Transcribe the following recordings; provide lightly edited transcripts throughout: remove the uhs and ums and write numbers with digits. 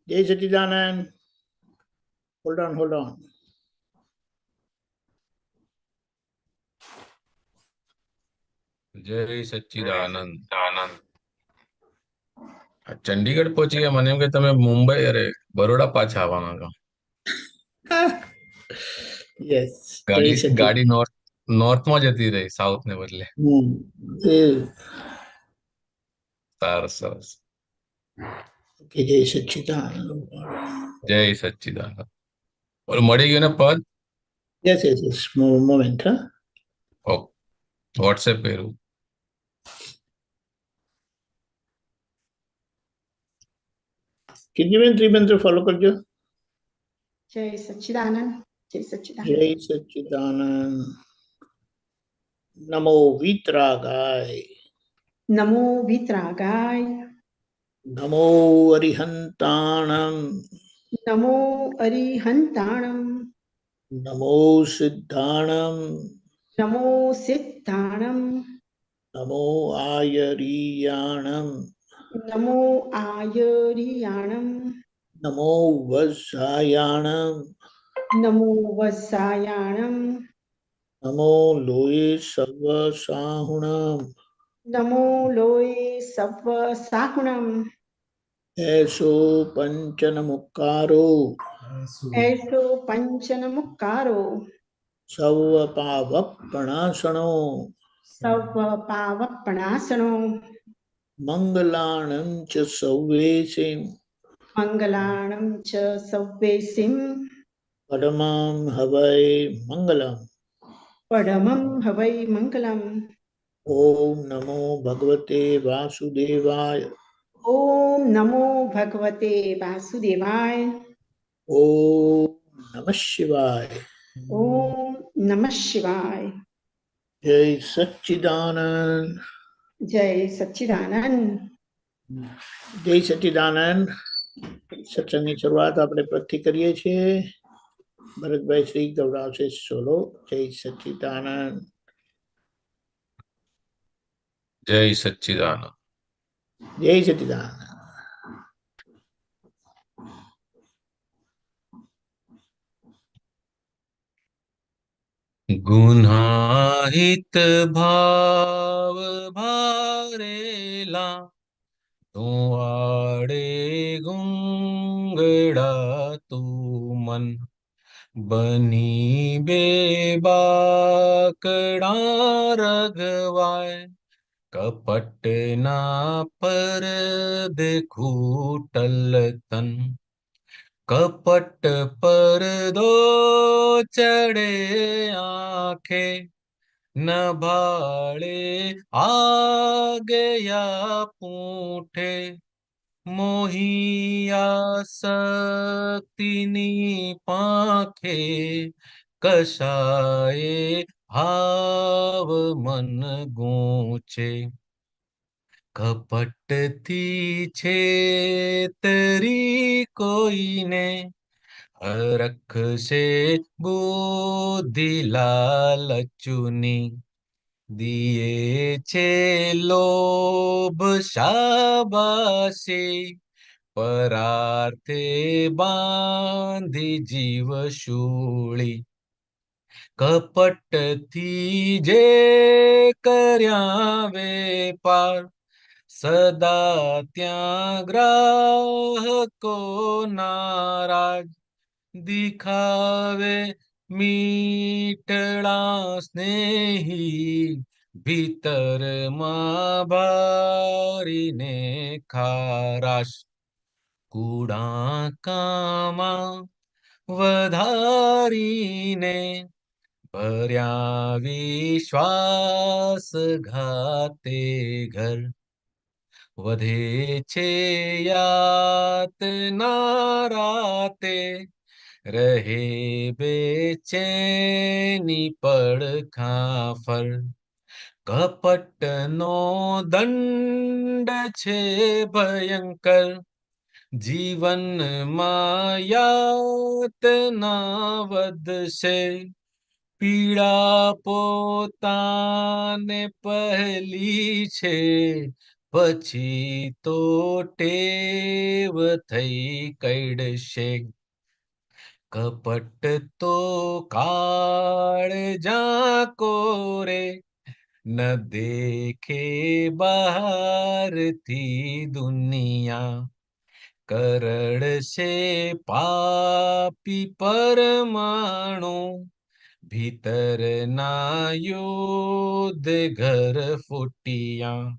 जय Sachchidanand. Hold on hold on. जय सच्चिदानंद। चंडीगढ़ पहुंची गया મને એમ કે તમે મુંબઈ અરે બરોડા પાછા આવવાના છો। यस। जय ગાડી सच्चिद। ગાડી નોર્થમાં જતી રહી સાઉથ ને બદલે। ए, સરસ સરસ। कि जय सच्चिदानंद। જય સચ્ચિદાનંદ। ઓલું મળી ગયું ને પદ? यस यस यस मोमेंट हाँ। ઓકે, વોટ્સએપ કર્યું। कितनी में त्रिमंत्र फॉलो कर जो। जय सच्चिदानंद। जय सच्चिदानंद। जय सच्चिदानंद। नमो वीतरागाय। नमो वीतरागाय। नमो अरिहंताणं। नमो अरिहंताणं। नमो सिद्धाणं। नमो सिद्धाणं। नमो आयरीयाणं। नमो आयरियाणं। नमो वज्रायाणं। नमो वत्सायाणं। नमो लोये सर्वसाहुणं। नमो लोये सव्व साहुणं। ऐसो पंचनमुक्कारो। ऐसो पंचनमुक्कारो। सर्वपावप्रणाशनो। सव्व पावपणासनो। मंगलाणं च सव्वेसिं। मङ्गलाणं च सव्वेसिं। परमं हवै मंगलम्। परमं हवै मङ्गलम्। ओम नमो भगवते वासुदेवाय। ओम नमो भगवते वासुदेवाय। ओम नमः शिवाय। ओम नमः शिवाय। जय सच्चिदानंद। जय सच्चिदानंद। जय सच्चिदानंद। सत्संगની શરૂઆત આપણે પદથી કરીએ છીએ। ભરતભાઈ શ્રી ગૌડાવશે સોલો। જય સચ્ચિદાનંદ। જય સચ્ચિદાનંદ। જય સચ્ચિદાનંદ। ગુનાહિત ભાવ ભારેલા તું આડે ગુંગડા તું મન બની બે બાકડા રગવાય કપટના પરદે ખૂટલ તન કપટ પરદો ચડે આંખે નભાળે આગયા પૂંઠે મોહિયા શક્તિની પાંખે કશાયે ભાવ મન ગૂંચે કપટથી છેતરી કોઈને રખશે બુદ્ધિ લાલચુની દિયે છે લોભ શાબાશી પરાર્થે બાંધી જીવ શૂળી કપટથી જે કર્યા વેપાર સદા ત્યાં ગ્રાહકો નારાજ દિખાવે મીઠડા સ્નેહી ભીતરમાં ભારીને ખારાશ કુડા કામા વધારીને ભર્યા વિશ્વાસ ઘાતે ઘર વધે છે યાતના રાતે રહે બેચેની પડખા ફર કપટનો દંડ છે ભયંકર જીવનમાં યાતના વધશે પીડા પોતાને પહેલી છે પછી તો ટેવ થઈ કઈડશે. કપટ તો કાળજા કોરે, ન દેખે બહારથી દુનિયા. કરડશે પાપી પરમાણુ, ભીતરના યુદ્ધ ઘર ફૂટિયા.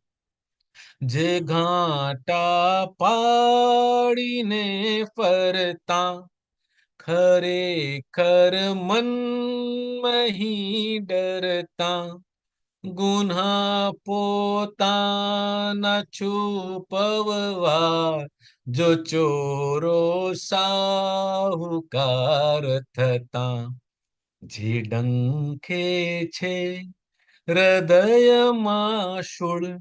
જે ઘાટા પાડીને ફરતા, ખરેખર મનમહી ડરતા. ગુન્હા પોતાના છુપવવા, જો ચોરો સાહુકાર થતા. જે ડંખે છે હૃદયમાં શૂળ,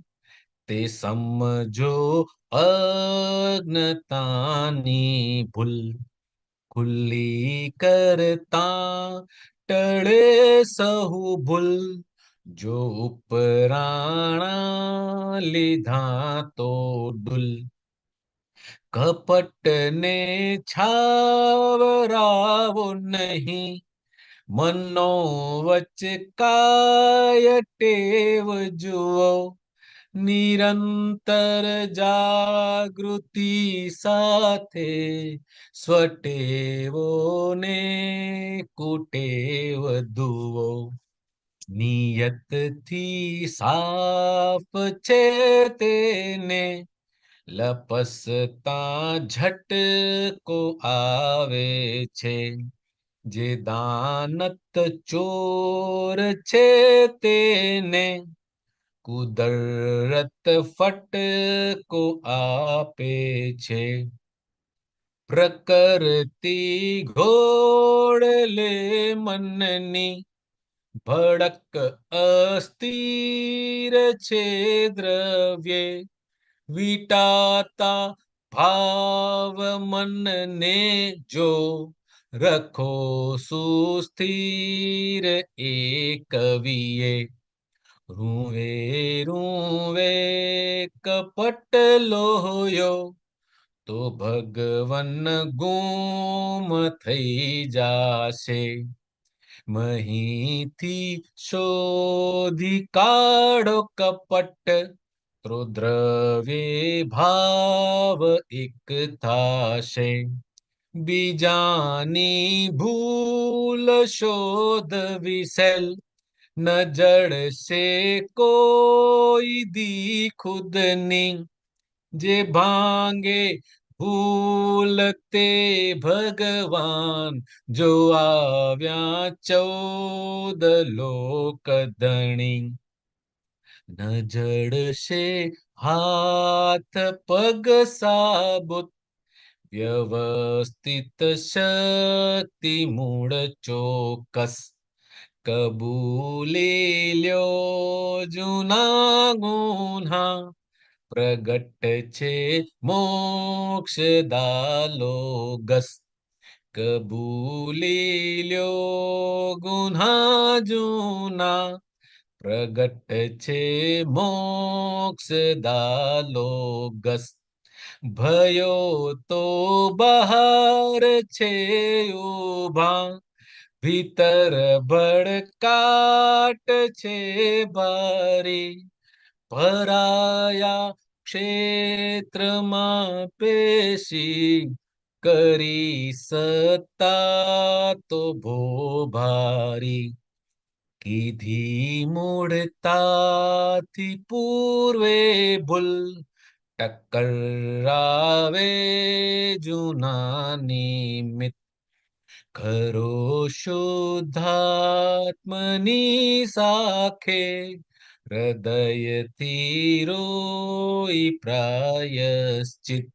તે સમજો અજ્ઞતાની ભૂલ. ખુલ્લી કરતા ટળે સહુ ભૂલ, જો ઉપરાણા લીધા તો ડુલ. કપટને છાવરાવો નહીં, મનો વચકાય ટેવ જુઓ. નિરંતર જાગૃતિ સાથે સ્વટેવોને કુટેવ ધુઓ. નિયતથી સાફ છે તેને, લપસતા ઝટકો આવે છે. જે દાનત ચોર છે તેને, કુદરત ફટકો આપે છે. પ્રકૃતિ ઘોડલે મનની, ભડક અસ્થિર છે દ્રવ્યે. વિટાતા ભાવ મનને જો, રખો સુસ્થિર એ કવિએ. રૂવે રૂવે કપટ લોહ્યો, તો ભગવન ગુમ થઈ જાશે. મહીથી શોધી કાઢો કપટ, તો દ્રવ્ય ભાવ એક થાશે. બીજાની ભૂલ શોધવી સહેલ, ન જડશે કોઈ દી ખુદની. જે ભાંગે ભૂલ તે ભગવાન, જો આવ્યા 14 લોક ધણી. ન જડશે હાથ પગ સાબુત, વ્યવસ્થિત શક્તિ મૂળ ચોક્કસ. કબૂલી લ્યો જૂના ગુન્હા, પ્રગટ છે મોક્ષદાલોગસ. કબૂલી લ્યો ગુન્હા જૂના, પ્રગટ છે મોક્ષદાલોગસ. ભયો તો બહાર છે ઉભા, ભીતર ભડકાટ છે ભારી. પરાયા ક્ષેત્રમાં પેશી, કરી સત્તા તો ભોભારી. કીધી મૂળતાથી પૂર્વે ભૂલ, ટકરાવે જૂના નિમિત્ત. ખરો શુદ્ધાત્મની સાખે, હૃદયથી રોઈ પ્રાયશ્ચિત.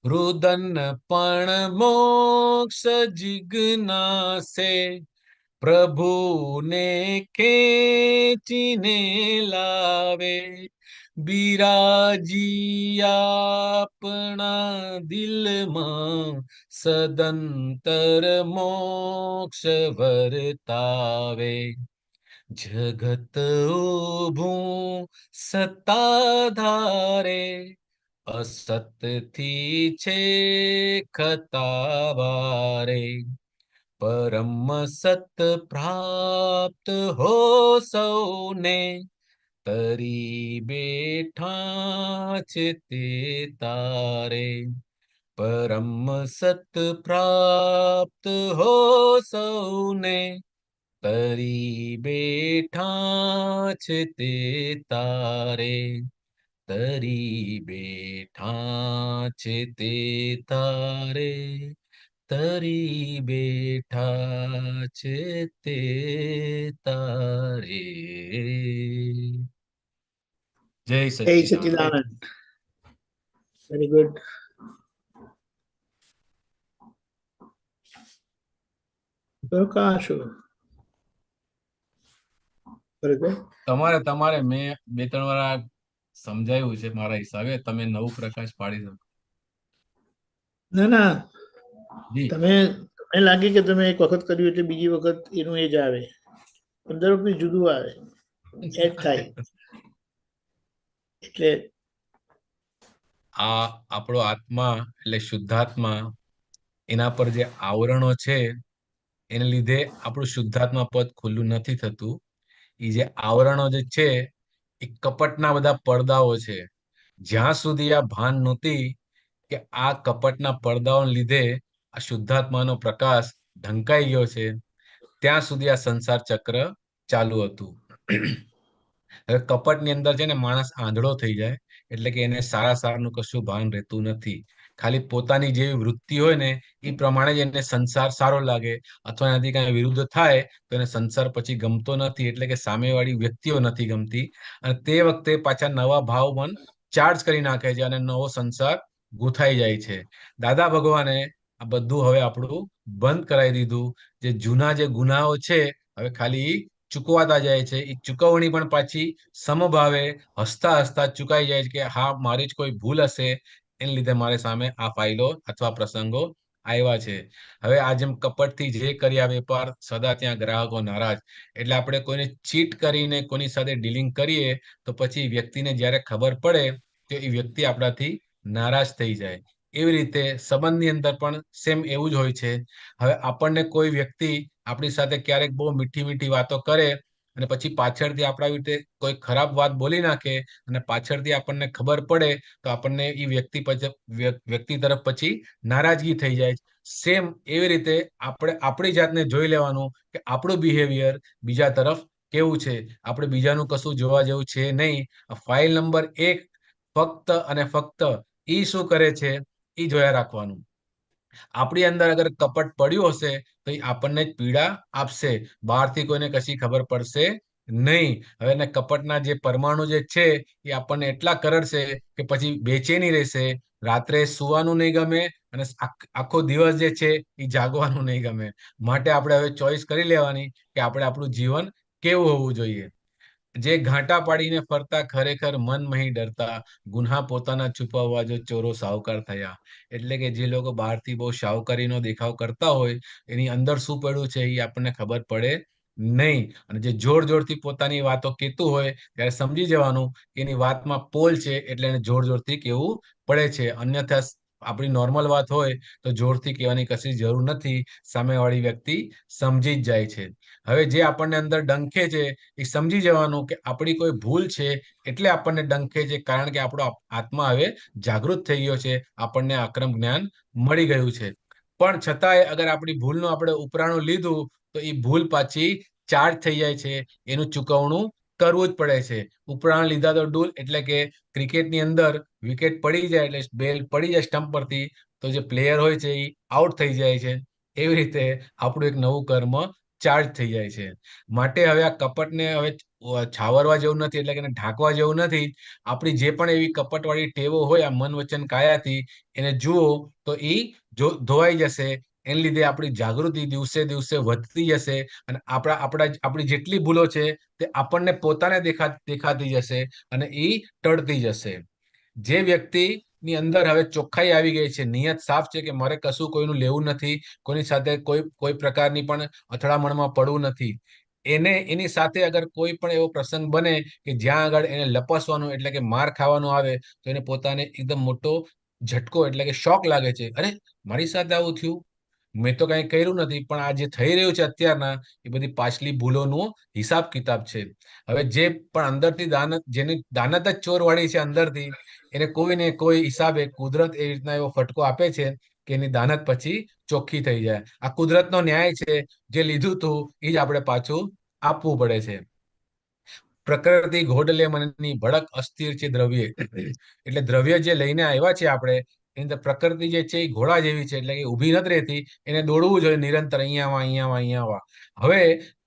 રુદન પણ મોક્ષ જિજ્ઞાસે, પ્રભુને ખેંચીને લાવે. બિરાજી આપણા દિલમાં, સદંતર મોક્ષ વર્તાવે. જગત ઊભું સત્તાધારે, અસતથી છે ખતાવારે, પરમ સત પ્રાપ્ત હો સૌને, તરી બેઠા છે તે તારે. પરમ સત પ્રાપ્ત હો સૌને, તરી બેઠા છે તે તારે. તરી બેઠા છે તે તારે. તરી બેઠા છે તે તારે. જય જય સચ્ચિદાનંદ. સચિદાનંદ. Very good. પ્રકાશ તમારે તમારે મેં 2-3 વાર આ સમજાવ્યું છે મારા હિસાબે. તમે નવું પ્રકાશ પાડી શકો. ના ના, જી તમે તમને લાગે કે તમે એક વખત કર્યું એટલે બીજી વખત એનું એ જ આવે, 15 વખત જુદું આવે, એડ થાય. એટલે આ આપણો આત્મા એટલે શુદ્ધાત્મા, એના પર જે આવરણો છે એને લીધે આપણું શુદ્ધાત્મા પદ ખુલ્લું નથી થતું. એ જે આવરણો જે છે એ કપટના બધા પડદાઓ છે. જ્યાં સુધી આ ભાન નહોતી કે આ કપટના પડદાઓને લીધે આ શુદ્ધાત્માનો પ્રકાશ ઢંકાઈ ગયો છે, ત્યાં સુધી આ સંસાર ચક્ર ચાલુ હતું. હવે કપટની અંદર છે ને માણસ આંધળો થઈ જાય, એટલે કે એને સારા સારાનું કશું ભાન રહેતું નથી. ખાલી પોતાની જેવી વૃત્તિ હોય ને એ પ્રમાણે જ એને સંસાર સારો લાગે, અથવા એનાથી કઈ વિરુદ્ધ થાય તો એને સંસાર પછી ગમતો નથી, એટલે કે સામેવાળી વ્યક્તિઓ નથી ગમતી. અને તે વખતે પાછા નવા ભાવ મન ચાર્જ કરી નાખે છે અને નવો સંસાર ગૂંથાઈ જાય છે. દાદા ભગવાને આ બધું હવે આપણું બંધ કરાવી દીધું. જે જૂના જે ગુનાઓ છે હવે ખાલી ચૂકવાતા જાય છે. એ ચૂકવણી પણ પાછી સમભાવે હસતા હસતા ચુકાઈ જાય છે કે હા, મારી જ કોઈ ભૂલ હશે, એને લીધે મારી સામે આ ફાઇલો અથવા પ્રસંગો આવ્યા છે. હવે આ જેમ કપટથી જે કર્યા વેપાર સદા ત્યાં ગ્રાહકો નારાજ, એટલે આપણે કોઈને ચીટ કરીને કોની સાથે ડીલિંગ કરીએ તો પછી વ્યક્તિને જ્યારે ખબર પડે તો એ વ્યક્તિ આપણાથી નારાજ થઈ જાય. એવી રીતે સંબંધની અંદર પણ સેમ એવું જ હોય છે. હવે આપણને કોઈ વ્યક્તિ આપણી સાથે ક્યારેક બહુ મીઠી મીઠી વાતો કરે અને પછી પાછળથી આપણા રીતે કોઈ ખરાબ વાત બોલી નાખે અને પાછળથી આપણને ખબર પડે તો આપણને એ વ્યક્તિ તરફ પછી નારાજગી થઈ જાય. સેમ એવી રીતે આપણે આપણી જાતને જોઈ લેવાનું કે આપણું બિહેવિયર બીજા તરફ કેવું છે. આપણે બીજાનું કશું જોવા જેવું છે નહીં. ફાઇલ નંબર 1 ફક્ત અને ફક્ત ઈ શું કરે છે એ જોયા રાખવાનું. આપણી અંદર અગર કપટ પડ્યું હશે તો એ આપણને જ પીડા આપશે, બહારથી કોઈને કશી ખબર પડશે નહીં. હવે એને કપટના જે પરમાણુ જે છે એ આપણને એટલા કરડશે કે પછી બેચેની રહેશે, રાત્રે સુવાનું નહીં ગમે અને આખો દિવસ જે છે એ જાગવાનું નહીં ગમે. માટે આપણે હવે ચોઈસ કરી લેવાની કે આપણે આપણું જીવન કેવું હોવું જોઈએ. જે ઘાંટા પાડીને ફરતા ખરેખર મન મહી ડરતા, ગુન્હા પોતાના છુપાવવા જો ચોરો સાવકાર થયા. એટલે કે જે લોકો બહારથી બહુ શાહુકારીનો દેખાવ કરતા હોય એની અંદર શું પડ્યું છે એ આપણને ખબર પડે નહીં. અને જે જોર જોરથી પોતાની વાતો કહેતું હોય ત્યારે સમજી જવાનું કે એની વાતમાં પોલ છે, એટલે એને જોર જોરથી કહેવું પડે છે. અન્યથા આપણી નોર્મલ વાત હોય તો જોરથી કહેવાની કશી જરૂર નથી, સામેવાળી વ્યક્તિ સમજી જ જાય છે. હવે જે આપણને અંદર ડંખે છે એ સમજી જવાનું કે આપણી કોઈ ભૂલ છે એટલે આપણને ડંખે છે, કારણ કે આપણો આત્મા હવે જાગૃત થઈ ગયો છે, આપણને આક્રમ જ્ઞાન મળી ગયું છે. પણ છતાંય અગર આપણી ભૂલનું આપણે ઉપરાણું લીધું તો એ ભૂલ પાછી ચાર્જ થઈ જાય છે, એનું ચૂકવણું કરવું જ પડે છે. ઉપરાણ લીધા તો ડૂલ, એટલે કે ક્રિકેટની અંદર વિકેટ પડી જાય એટલે બેલ પડી જાય સ્ટમ્પ પરથી તો જે પ્લેયર હોય છે એ આઉટ થઈ જાય છે. એવી રીતે આપણું એક નવું કર્મ ચાર્જ થઈ જાય છે. માટે હવે આ કપટને હવે છાવરવા જેવું નથી, એટલે કે એને ઢાંકવા જેવું નથી. આપણી જે પણ એવી કપટવાળી ટેવો હોય આ મન વચન કાયાથી, એને જુઓ તો એ ધોવાઈ જશે. એને લીધે આપણી જાગૃતિ દિવસે દિવસે વધતી જશે અને આપણી જેટલી ભૂલો છે તે આપણને પોતાને દેખાતી જશે અને એ ટળતી જશે. જે વ્યક્તિની અંદર હવે ચોખ્ખાઈ આવી ગઈ છે, નિયત સાફ છે કે મારે કશું કોઈનું લેવું નથી, કોઈની સાથે કોઈ પ્રકારની પણ અથડામણમાં પડવું નથી, એને એની સાથે અગર કોઈ પણ એવો પ્રસંગ બને કે જ્યાં આગળ એને લપસવાનું એટલે કે માર ખાવાનું આવે, તો એને પોતાને એકદમ મોટો ઝટકો એટલે કે શોક લાગે છે. અરે, મારી સાથે આવું થયું, મેં તો કઈ કર્યું નથી, પણ આ જે થઈ રહ્યું છે અત્યારના, એ બધી પાછલી ભૂલોનો હિસાબ કિતાબ છે. હવે જે પણ અંદરથી દાનત, જેની દાનત જ ચોર વાળી છે અંદરથી, એને કોઈ ને કોઈ હિસાબે કુદરત એ રીતના એવો ફટકો આપે છે કે એની દાનત પછી ચોખ્ખી થઈ જાય. આ કુદરતનો ન્યાય છે. જે લીધું તું એ જ આપણે પાછું આપવું પડે છે. પ્રકૃતિ ઘોડલે મનની ભડક અસ્થિર છે દ્રવ્ય. એટલે દ્રવ્ય જે લઈને આવ્યા છે આપણે, એની અંદર પ્રકૃતિ જે છે એ ઘોડા જેવી છે, એટલે કે ઊભી નથી રહેતી, એને દોડવું જોઈએ નિરંતર, અહીંયા. હવે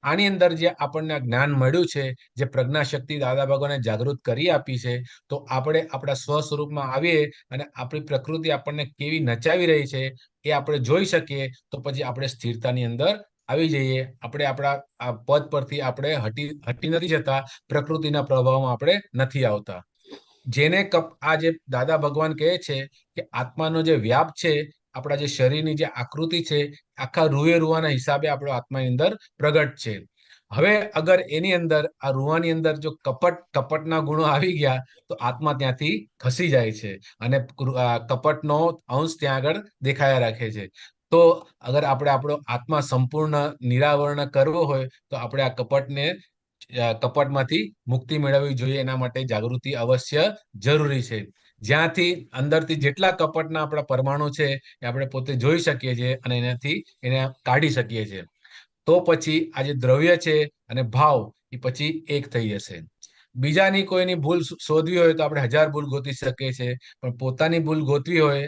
આની અંદર જે આપણને આ જ્ઞાન મળ્યું છે, જે પ્રજ્ઞા શક્તિ દાદા ભગવાને જાગૃત કરી આપી છે, તો આપણે આપણા સ્વ સ્વરૂપમાં આવીએ અને આપણી પ્રકૃતિ આપણને કેવી નચાવી રહી છે એ આપણે જોઈ શકીએ, તો પછી આપણે સ્થિરતાની અંદર આવી જઈએ. આપણે આપણા આ પદ પરથી આપણે હટી નથી જતા, પ્રકૃતિના પ્રભાવમાં આપણે નથી આવતા. જેને આ જે દાદા ભગવાન કહે છે કે આત્માનો જે વ્યાપ છે, આપણા જે શરીરની જે આકૃતિ છે, આખા રૂવાના હિસાબે આપણો આત્માની અંદર પ્રગટ છે. હવે અગર એની અંદર આ રૂવાની અંદર જો કપટના ગુણો આવી ગયા, તો આત્મા ત્યાંથી ખસી જાય છે અને કપટનો અંશ ત્યાં આગળ દેખાયા રાખે છે. તો અગર આપણે આપણો આત્મા સંપૂર્ણ નિરાવરણ કરવો હોય, તો આપણે આ કપટમાંથી મુક્તિ મેળવવી જોઈએ. એના માટે જાગૃતિ અવશ્ય જરૂરી છે. જ્યાંથી અંદરથી જેટલા કપટના આપણા પરમાણુ છે એ આપણે પોતે જોઈ શકીએ છીએ અને એનાથી એને કાઢી શકીએ છીએ. તો પછી આ જે દ્રવ્ય છે અને ભાવ એ પછી એક થઈ જશે. બીજાની કોઈની ભૂલ શોધવી હોય તો આપણે 1000 ભૂલ ગોતી શકીએ છીએ, પણ પોતાની ભૂલ ગોતવી હોય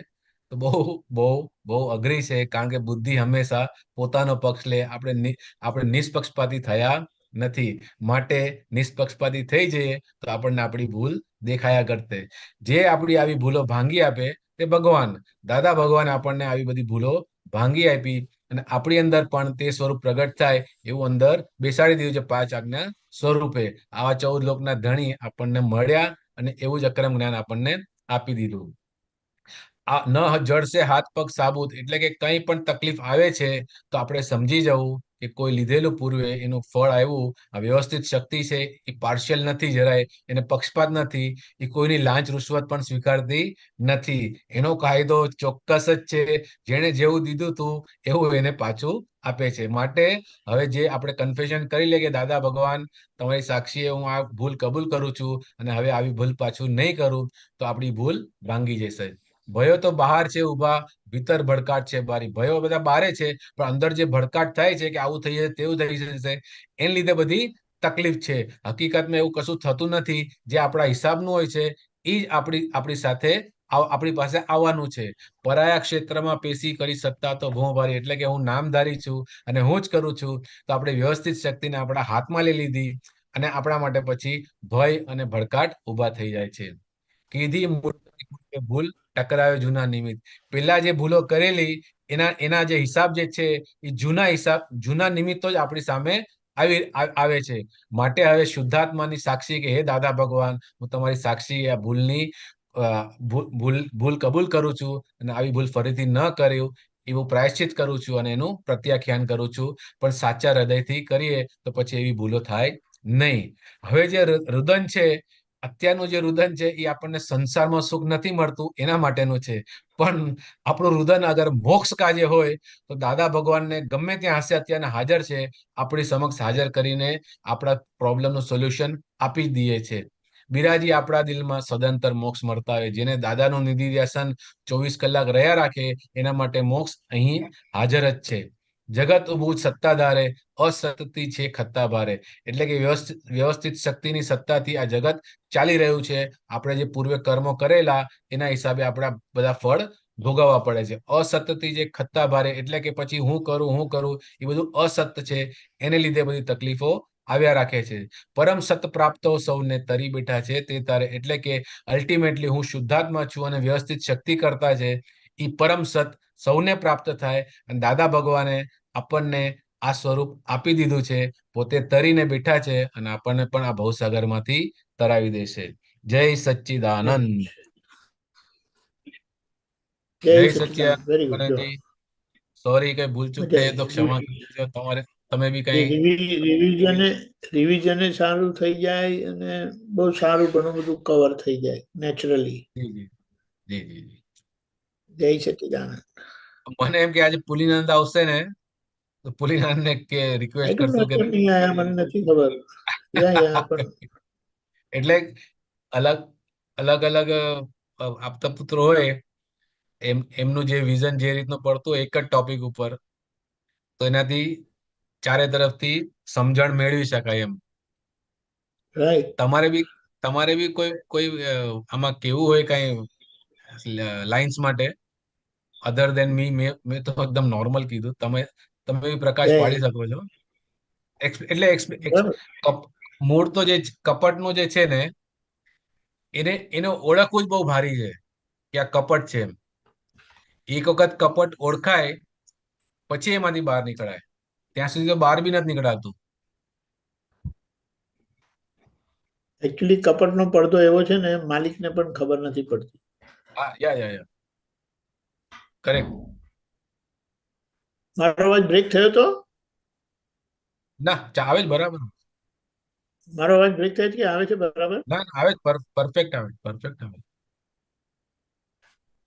તો બહુ બહુ બહુ અઘરી છે. કારણ કે બુદ્ધિ હંમેશા પોતાનો પક્ષ લે. આપણે નિષ્પક્ષપાતી થયા નથી. માટે નિષ્પક્ષપાતી થઈ જઈએ તો આપણને આપણી ભૂલ દેખાયા કરતે. જે આપણી આવી ભૂલો ભાંગી આપે તે ભગવાન, દાદા ભગવાન આપણને આવી બધી ભૂલો ભાંગી આપી અને આપણી અંદર પણ તે સ્વરૂપ પ્રગટ થાય એવું અંદર બેસાડી દીધું છે 5 આજ્ઞા સ્વરૂપે. આવા 14 લોકના ધણી આપણને મળ્યા અને એવું જ અક્રમ જ્ઞાન આપણને આપી દીધું. આ ન જડશે હાથ પગ સાબુત, એટલે કે કંઈ પણ તકલીફ આવે છે તો આપણે સમજી જવું કે કોઈ લીધેલું પૂર્વે એનું ફળ આવ્યું. આ વ્યવસ્થિત શક્તિ છે, એ પાર્શિયલ નથી જરાય, એને પક્ષપાત નથી, એ કોઈની લાંચ રૂશ્વત પણ સ્વીકારતી નથી. એનો કાયદો ચોક્કસ જ છે. જેણે જેવું દીધું તું એવું એને પાછું આપે છે. માટે હવે જે આપણે કન્ફેશન કરી લે કે દાદા ભગવાન તમારી સાક્ષીએ હું આ ભૂલ કબૂલ કરું છું અને હવે આવી ભૂલ પાછું નહીં કરું, તો આપણી ભૂલ ભાંગી જશે. ભયો તો બહાર છે ઉભા, ભીતર ભડકાટ છે બારી. ભયો બધા બારે છે, પણ અંદર જે ભડકાટ થાય છે કે આવું થઈ જશે તેવું થઈ જશે, એને લીધે બધી તકલીફ છે. હકીકતમાં એવું કશું થતું નથી. જે આપણા હિસાબનું હોય છે એ જ આપણી સાથે આપણી પાસે આવવાનું છે. પરાયા ક્ષેત્રમાં પેશી કરી સત્તા તો ભોં ભારી, એટલે કે હું નામધારી છું અને હું જ કરું છું. તો આપણે વ્યવસ્થિત શક્તિને આપણા હાથમાં લઈ લીધી અને આપણા માટે પછી ભય અને ભડકાટ ઉભા થઈ જાય છે. કીધી ભૂલ ટકરાવે જૂના નિમિત્ત. પેલા જે ભૂલો કરેલી એના જે હિસાબ જે છે એ જૂના નિમિત્તો જ આપણી સામે આવે છે. માટે હવે શુદ્ધાત્માની સાક્ષી કે હે દાદા ભગવાન, હું તમારી સાક્ષી આ ભૂલની ભૂલ કબૂલ કરું છું અને આવી ભૂલ ફરીથી ન કર્યું એવું પ્રાયશ્ચિત કરું છું અને એનું પ્રત્યાખ્યાન કરું છું. પણ સાચા હૃદયથી કરીએ તો પછી એવી ભૂલો થાય નહીં. હવે જે રુદન છે, અત્યારનું જે રુદન છે એ આપણને સંસારમાં સુખ નથી મળતું એના માટેનું છે. પણ આપણું રુદન અગર મોક્ષ કાજે હોય તો દાદા ભગવાનને ગમે ત્યાં હશે અત્યારના હાજર છે, આપણી સમક્ષ હાજર કરીને આપણા પ્રોબ્લેમનું સોલ્યુશન આપી જ દઈએ છે. બિરાજી આપણા દિલમાં સદંતર મોક્ષ મળતા હોય. જેને દાદાનું નિધિ વ્યસન 24 કલાક રહ્યા રાખે એના માટે મોક્ષ અહીં હાજર જ છે. જગત ઉભું સત્તાધારે, અસતતી છે ખત્તા ભારે. એટલે કે વ્યવસ્થિત શક્તિની સત્તાથી આ જગત ચાલી રહ્યું છે. આપણે જે પૂર્વે કર્મો કરેલા એના હિસાબે આપણા બધા ફળ ભોગવવા પડે છે. અસતથી જે ખત્તા ભારે, એટલે કે પછી હું કરું એ બધું અસત છે. એને લીધે બધી તકલીફો આવ્યા રાખે છે. પરમ સત પ્રાપ્તો સૌને તરી બેઠા છે તે તારે. એટલે કે અલ્ટિમેટલી હું શુદ્ધાત્મા છું અને વ્યવસ્થિત શક્તિ કરતા છે એ પરમ સત સૌને પ્રાપ્ત થાય. અને દાદા ભગવાને આપણને આ સ્વરૂપ આપી દીધું છે. પોતે તરીને બેઠા છે અને આપણને પણ આ ભવસાગરમાંથી તરાવી દેશે. જય સચ્ચિદાનંદ. જય જય Sachchidanand. Very good. Sachchidanand. Sorry કઈ ભૂલ ચૂક થઈ તો ક્ષમા કરજો. તમારે તમે બી કઈ રિવિઝન સારું થઈ જાય અને બહુ સારું ઘણું બધું કવર થઈ જાય નેચરલી. જી જી જી જી જી. જય સચ્ચિદાનંદ. મને એમ કે આજે પુલિનંદ આવશે ને તો પુલિનંદ ને કે આઈ રિક્વેસ્ટ ડોન્ટ નો કરશું કે કેમ નહીં આયા મને નથી ખબર. યા પણ એટલે અલગ અલગ અલગ આપતા પુત્રો હોય એમનું જે વિઝન જે રીતનું પડતું હોય એક જ ટોપિક ઉપર, તો એનાથી ચારે તરફથી સમજણ મેળવી શકાય એમ. રાઈટ. તમારે બી કોઈ કોઈ આમાં કેવું હોય કઈ લાઇન્સ માટે અધર દેન મી, મેં તો એકદમ નોર્મલ કીધું, તમે બી પ્રકાશ પાડી શકો છો. એટલે બરાબર. મૂળ તો જે કપટનું જે છે ને એને ઓળખવું જ બહુ ભારી છે કે આ કપટ છે એમ. એક વખત કપટ ઓળખાય પછી એમાંથી બહાર નીકળાય, ત્યાં સુધી તો બહાર બી નથી નીકળાતું. એકચ્યુઅલી કપટનો પડદો એવો છે ને માલિકને પણ ખબર નથી પડતી. હા, યા કરેક્ટ. મારો અવાજ બ્રેક થયો તો? ના, આવે જ બરાબર. મારો અવાજ બ્રેક થાય છે કે આવે છે બરાબર? ના આવે જ, પરફેક્ટ આવે, પરફેક્ટ આવે.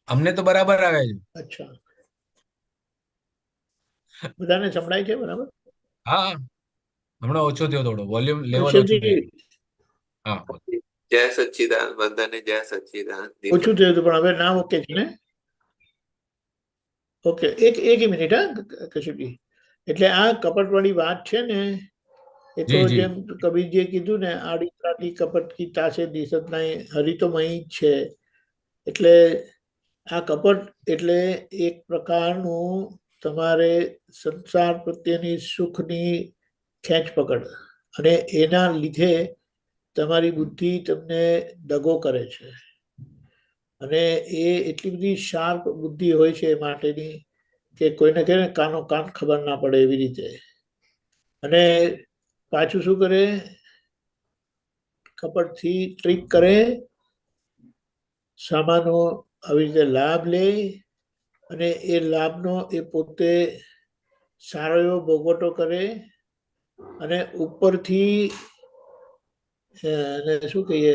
અમને તો બરાબર આવે છે. અચ્છા, બધાને સંભળાય છે બરાબર? હા, હમણાં ઓછો થયો થોડો, વોલ્યુમ લેવલ ઓછું કશ્યપજી થઈ ગયું. હા, જય સચ્ચિદાનંદ, બધાને જય સચ્ચિદાનંદ. ઓછું થયું હતું પણ હવે ના ઓકે છે ને? ઓકે, એક મિનિટ હા કશ્યપજી. એટલે આ કપટવાળી વાત છે ને એ તો જી જી જેમ કબીરજીએ કીધું ને, આડી ત્રાડી કપટ કી તાસે દિસત નહીં, હરી તો મહી જ છે. એટલે આ કપટ એટલે એક પ્રકારનું તમારે સંસાર પ્રત્યેની સુખની ખેંચ પકડ, અને એના લીધે તમારી બુદ્ધિ તમને દગો કરે છે. અને એ એટલી બધી શાર્પ બુદ્ધિ હોય છે એ માટેની કે કોઈને કહે ને કાનો કાન ખબર ના પડે એવી રીતે. અને પાછું શું કરે, કપટથી ટ્રીક કરે, સામાનો આવી રીતે લાભ લે, અને એ લાભનો એ પોતે સારો એવો ભોગવટો કરે, અને ઉપરથી એને શું કહીએ,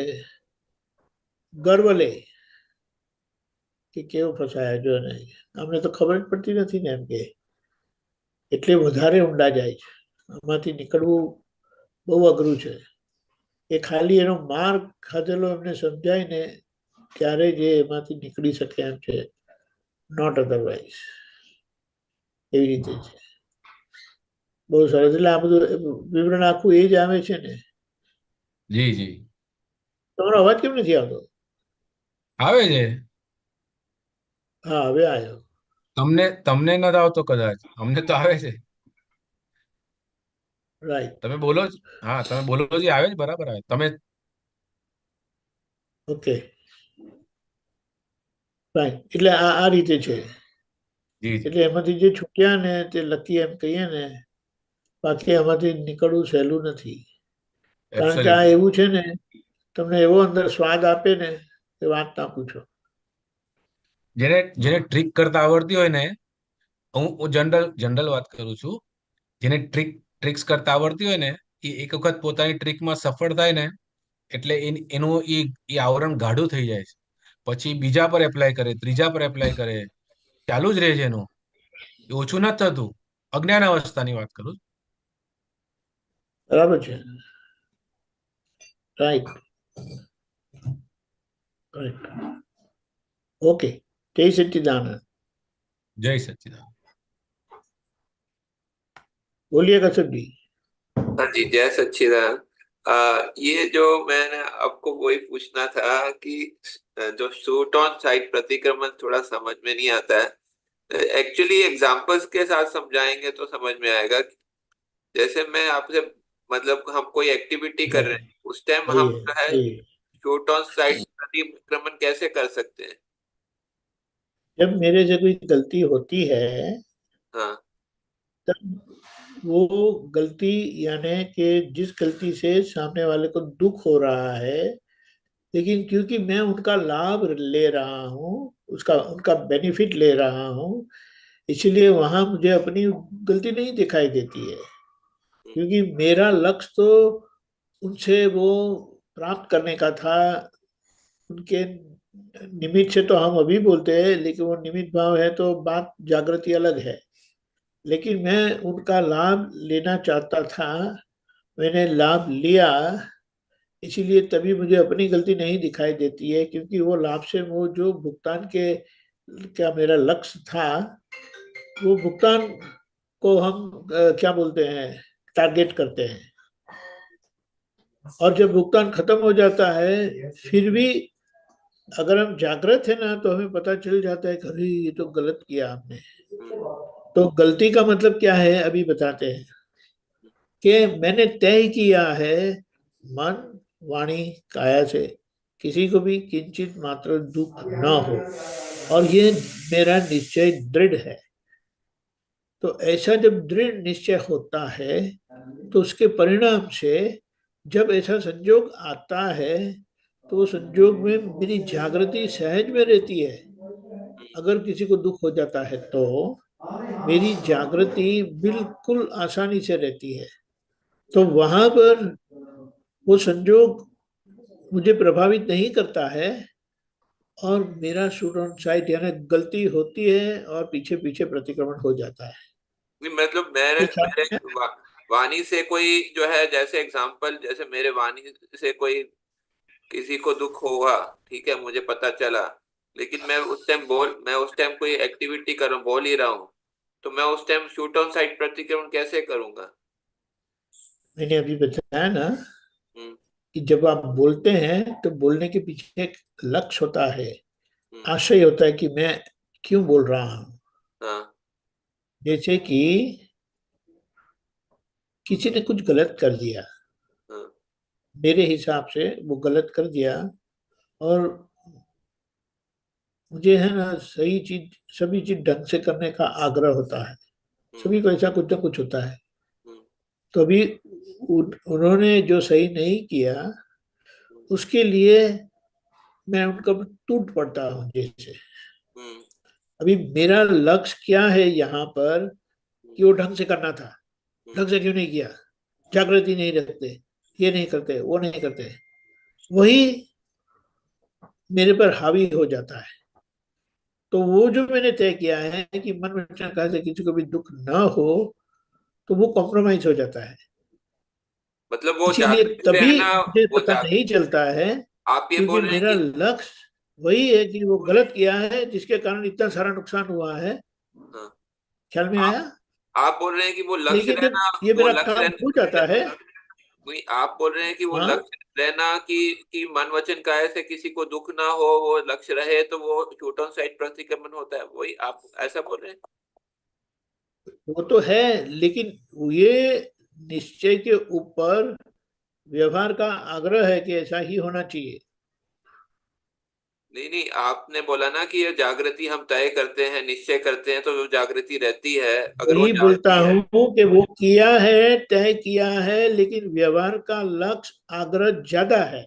ગર્વ લે કે કેવો ફસાયા જો ને, અમને તો ખબર જ પડતી નથી ને એમ કે. એટલે વધારે ઊંડા જાય છે. આમાંથી નીકળવું બહુ અઘરું છે. એ ખાલી એનો માર ખાધેલો એમને સમજાય ને ત્યારે જ એમાંથી નીકળી શકે એમ છે, નોટ અધરવાઇઝ. એવી રીતે છે. બહુ સરસ. એટલે આ બધું વિવરણ આખું એ જ આવે છે ને. જી જી. તમારો અવાજ કેમ નથી આવતો? આવે છે. હા, હવે આવ્યો. તમને નથી આવતો કદાચ, અમને તો આવે છે. રાઈટ. તમે બોલો જ. હા, તમે બોલો જ, આવે જ બરાબર આવે. તમે ઓકે, ફાઈન. એટલે આ રીતે છે. જી જી એટલે એમાંથી જે છૂટ્યા ને તે લકી એમ કહીએ ને, બાકી એમાંથી નીકળવું સહેલું નથી. કારણ કે આ એબ્સોલ્યુટલી. એવું છે ને, તમને એવો અંદર સ્વાદ આપે ને કે વાત ના પૂછો. જેને ટ્રીક કરતા આવડતી હોય ને, હું જનરલ વાત કરું છું, જેને ટ્રિક્સ કરતા આવડતી હોય ને, એ એક વખત પોતાની ટ્રીકમાં સફળ થાય ને એટલે એનું એ આવરણ ગાઢું થઈ જાય છે. પછી બીજા પર એપ્લાય કરે, ત્રીજા પર એપ્લાય કરે, ચાલુ જ રહે છે એનું. એ ઓછું નથી થતું. અજ્ઞાન અવસ્થાની વાત કરું છું. બરાબર છે. રાઈટ. રાઈટ. ઓકે. જય સચ્ચિદાનંદ. જય સચ્ચિદાનંદ. बोलिए कश्यप जी। हाँ जी, जय सच्चिदानंद। ये जो मैंने आपको वही पूछना था कि जो शूट ऑन साइट प्रतिक्रमण थोड़ा समझ में नहीं आता है। एक्चुअली एग्जांपल्स के साथ समझाएंगे तो समझ में आएगा। जैसे मैं आपसे मतलब हम कोई एक्टिविटी कर रहे हैं, उस टाइम सही हम है, जो है सही है। शूट ऑन साइट प्रतिक्रमण कैसे कर सकते हैं? जब मेरे से कोई गलती होती है हाँ तब वो गलती, यानी कि जिस गलती से सामने वाले को दुख हो रहा है, लेकिन क्योंकि मैं उनका लाभ ले रहा हूँ, उसका उनका बेनिफिट ले रहा हूँ, इसलिए वहां मुझे अपनी गलती नहीं दिखाई देती है। क्योंकि मेरा लक्ष्य तो उनसे वो प्राप्त करने का था। उनके निमित्त से तो हम अभी बोलते हैं, लेकिन वो निमित्त भाव है तो बात जागृति अलग है। लेकिन मैं उनका लाभ लेना चाहता था, मैंने लाभ लिया। इसीलिए तभी मुझे अपनी गलती नहीं दिखाई देती है, क्योंकि वो लाभ से वो जो भुगतान के क्या मेरा लक्ष्य था, वो भुगतान को हम क्या बोलते हैं, टारगेट करते हैं। और जब भुगतान खत्म हो जाता है, फिर भी अगर हम जागृत है ना, तो हमें पता चल जाता है कि अरे ये तो गलत किया हमने। तो गलती का मतलब क्या है, अभी बताते हैं कि मैंने तय किया है मन वाणी काया से किसी को भी किंचित मात्र दुख न हो, और ये मेरा निश्चय दृढ़ है। तो ऐसा जब दृढ़ निश्चय होता है, तो उसके परिणाम से जब ऐसा संजोग आता है, तो वो संजोग में मेरी जागृति सहज में रहती है। अगर किसी को दुख हो जाता है तो मेरी जागृति बिल्कुल आसानी से रहती है। तो वहां पर वो संजोग मुझे प्रभावित नहीं करता है, और मेरा शूट ऑन साइट यानी गलती होती है और पीछे पीछे प्रतिक्रमण हो जाता है। नहीं, मतलब मेरे ये ख्याल मेरे में वाणी से कोई जो है, जैसे एग्जांपल, जैसे मेरे वाणी से कोई किसी को दुख होगा, ठीक है, मुझे पता चला, लेकिन मैं उस टाइम कोई एक्टिविटी कर रहा हूँ, बोल ही रहा हूँ, तो मैं उस टाइम शूट ऑन साइट प्रतिक्रमण कैसे करूंगा? मैंने अभी बताया ना हम्म। कि जब आप बोलते हैं तो बोलने के पीछे एक लक्ष्य होता है, हम्म। आशय होता है कि मैं क्यों बोल रहा हूँ। हाँ। जैसे कि किसी ने कुछ गलत कर दिया, हाँ। मेरे हिसाब से वो गलत कर दिया, और मुझे है ना सही चीज सभी चीज ढंग से करने का आग्रह होता है। हम्म। सभी को ऐसा कुछ ना कुछ होता है। हम्म। तो अभी उन्होंने जो सही नहीं किया, उसके लिए मैं उनका टूट पड़ता हूँ जैसे। हम्म। अभी मेरा लक्ष्य क्या है यहाँ पर, कि वो ढंग से करना था, हम्म। ढंग से क्यों नहीं किया, जागृति नहीं रखते, ये नहीं करते, वो नहीं करते, वही मेरे पर हावी हो जाता है। तो वो जो मैंने तय किया है कि मन वचन काया से किसी को भी दुख ना हो, तो वो कॉम्प्रोमाइज हो जाता है। मतलब वो इसीलिए जागृति से तभी है ना, मुझे वो पता नहीं चलता है, आप ये क्योंकि बोल रहे हैं मेरा कि लक्ष्य वही है कि वो गलत किया है जिसके कारण इतना सारा नुकसान हुआ है। हाँ, ख्याल में आप आया। आप बोल रहे हैं कि वो लक्ष्य लेकिन जब रहना, ये वो मेरा लक्ष्य काम हो रहना, जाता है, वही आप बोल रहे हैं कि वो हाँ, लक्ष्य रहना कि मन वचन काया से किसी को दुख ना हो, वो लक्ष्य रहे, तो वो शूट ऑन साइट प्रतिक्रमण होता है, वही आप ऐसा बोल रहे हैं? वो तो है, लेकिन ये निश्चय के ऊपर व्यवहार का आग्रह है कि ऐसा ही होना चाहिए। नहीं नहीं, आपने बोला ना कि ये जागृति हम तय करते हैं, निश्चय करते हैं, तो वो जागृति रहती है, अगर वो वही बोलता जागती है। हूँ कि वो किया है, तय किया है, लेकिन व्यवहार का लक्ष्य आग्रह ज्यादा है।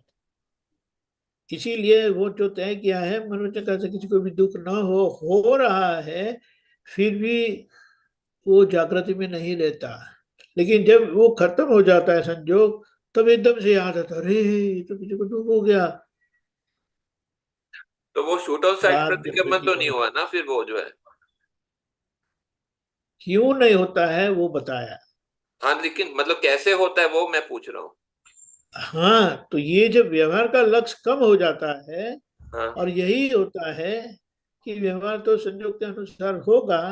इसीलिए वो जो तय किया है मनोरंजन का से किसी को भी दुख न हो रहा है, फिर भी वो जागृति में नहीं रहता। लेकिन जब वो खत्म हो जाता है संजोग, तब एकदम से याद आता, अरे ये तो किसी को दुख हो गया। तो वो शूट ऑन साइट बात प्रतिक्रमण जागृति तो हो नहीं जाती। हुआ ना फिर, वो जो है। क्यों नहीं होता है वो बताया। हाँ, लेकिन मतलब कैसे होता है वो मैं पूछ रहा हूँ। हाँ, तो ये जब व्यवहार का लक्ष्य कम हो जाता है, हाँ। और यही होता है कि व्यवहार तो संजोग के अनुसार होगा,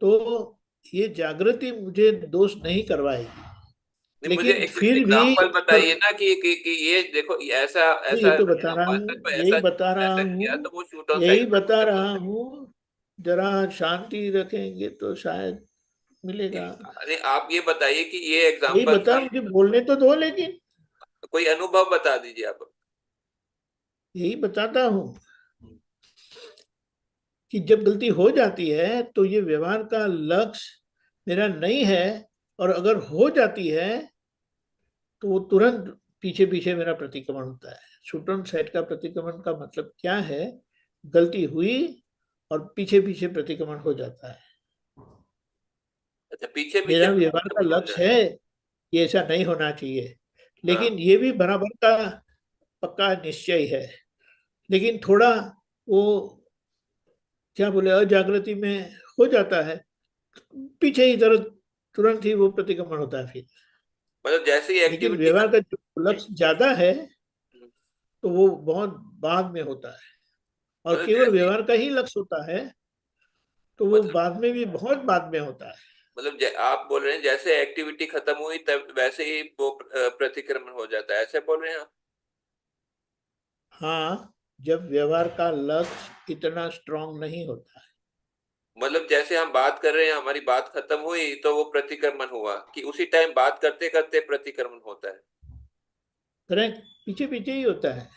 तो ये जागृति मुझे दोष नहीं करवाएगी। नहीं, मुझे लेकिन एक फिर भी एग्जांपल पर बताइए ना कि ये देखो, ये ऐसा ये ऐसा तो बता रहा हुआ था, हूँ, तो यही ऐसा बता रहा ऐसा किया, हूँ, तो वो शूट ऑन यही साइट बता प्रतिक्रमण रहा होता है। हूँ। जरा शांति रखेंगे तो शायद मिलेगा। अरे आप ये बताइए कि ये यही एग्जांपल बता, मुझे बोलने तो दो, लेकिन कोई अनुभव बता दीजिए आप। यही बताता हूँ कि जब गलती हो जाती है तो ये व्यवहार का लक्ष्य मेरा नहीं है, और अगर हो जाती है तो वो तुरंत पीछे पीछे मेरा प्रतिक्रमण होता है। शूट ऑन साइट का प्रतिक्रमण का मतलब क्या है, गलती हुई और पीछे पीछे प्रतिक्रमण हो जाता है। अच्छा, पीछे पीछे मेरा व्यवहार का प्रतिक्रमण हो लक्ष्य जाता है है। ये ऐसा नहीं होना चाहिए, हाँ लेकिन ये भी बराबर का पक्का निश्चय है। लेकिन थोड़ा वो क्या बोले अजागृति में हो जाता है, पीछे ही तुरंत ही वो प्रतिक्रमण होता है फिर। मतलब जैसे ही लेकिन एक्टिविटी व्यवहार का जो लक्ष्य ज्यादा है मतलब तो वो बहुत बाद में होता है, और केवल जैसे व्यवहार का ही लक्ष्य होता है तो वो मतलब बाद में भी बहुत बाद में होता है। आप बोल रहे हैं जैसे एक्टिविटी खत्म हुई तब वैसे ही वो प्रतिक्रमण हो जाता है, ऐसे बोल रहे हैं आप? हाँ, जब व्यवहार का लक्ष्य इतना स्ट्रांग नहीं होता है। मतलब जैसे हम बात कर रहे हैं, हमारी बात खत्म हुई तो वो प्रतिक्रमण हुआ, कि उसी टाइम बात करते करते प्रतिक्रमण होता है? करेक्ट, पीछे पीछे ही होता है।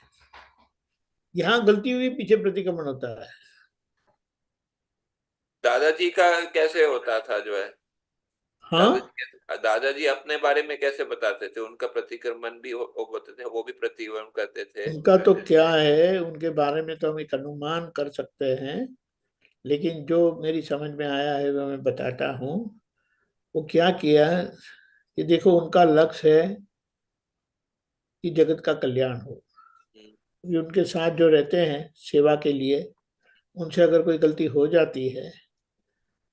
यहाँ गलती हुई, पीछे प्रतिक्रमण होता है। दादाजी का कैसे होता था जो है? हाँ, दादाजी अपने बारे में कैसे बताते थे? उनका प्रतिक्रमण भी होते थे, वो भी प्रतिक्रमण करते थे? उनका तो क्या है, उनके बारे में तो हम एक अनुमान कर सकते हैं, लेकिन जो मेरी समझ में आया है वो मैं बताता हूँ। वो क्या किया कि देखो, उनका लक्ष्य है कि जगत का कल्याण हो। हम्म, ये उनके साथ जो रहते हैं सेवा के लिए, उनसे अगर कोई गलती हो जाती है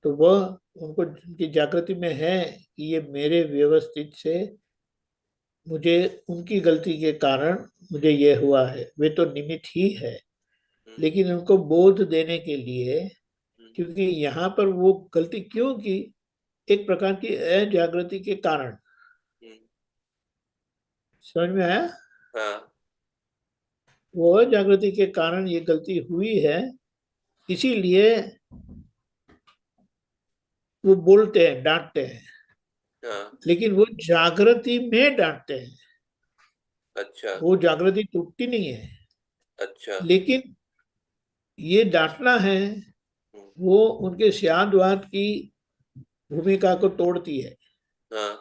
तो वह उनको, उनकी जागृति में है कि ये मेरे व्यवस्थित से, मुझे उनकी गलती के कारण मुझे ये हुआ है, वे तो निमित्त ही है। हम्म, लेकिन उनको बोध देने के लिए, हम्म, क्योंकि यहाँ पर वो गलती क्यों की, एक प्रकार की अजागृति के कारण। हम्म, समझ में आया? हाँ वो अजागृति के कारण ये गलती हुई है, इसीलिए वो बोलते हैं, डांटते हैं। हाँ। लेकिन वो जागृति में डांटते हैं, अच्छा वो जागृति टूटती नहीं है। अच्छा। लेकिन ये डांटना है, हम्म, वो उनके स्यादवाद की भूमिका को तोड़ती है। हाँ।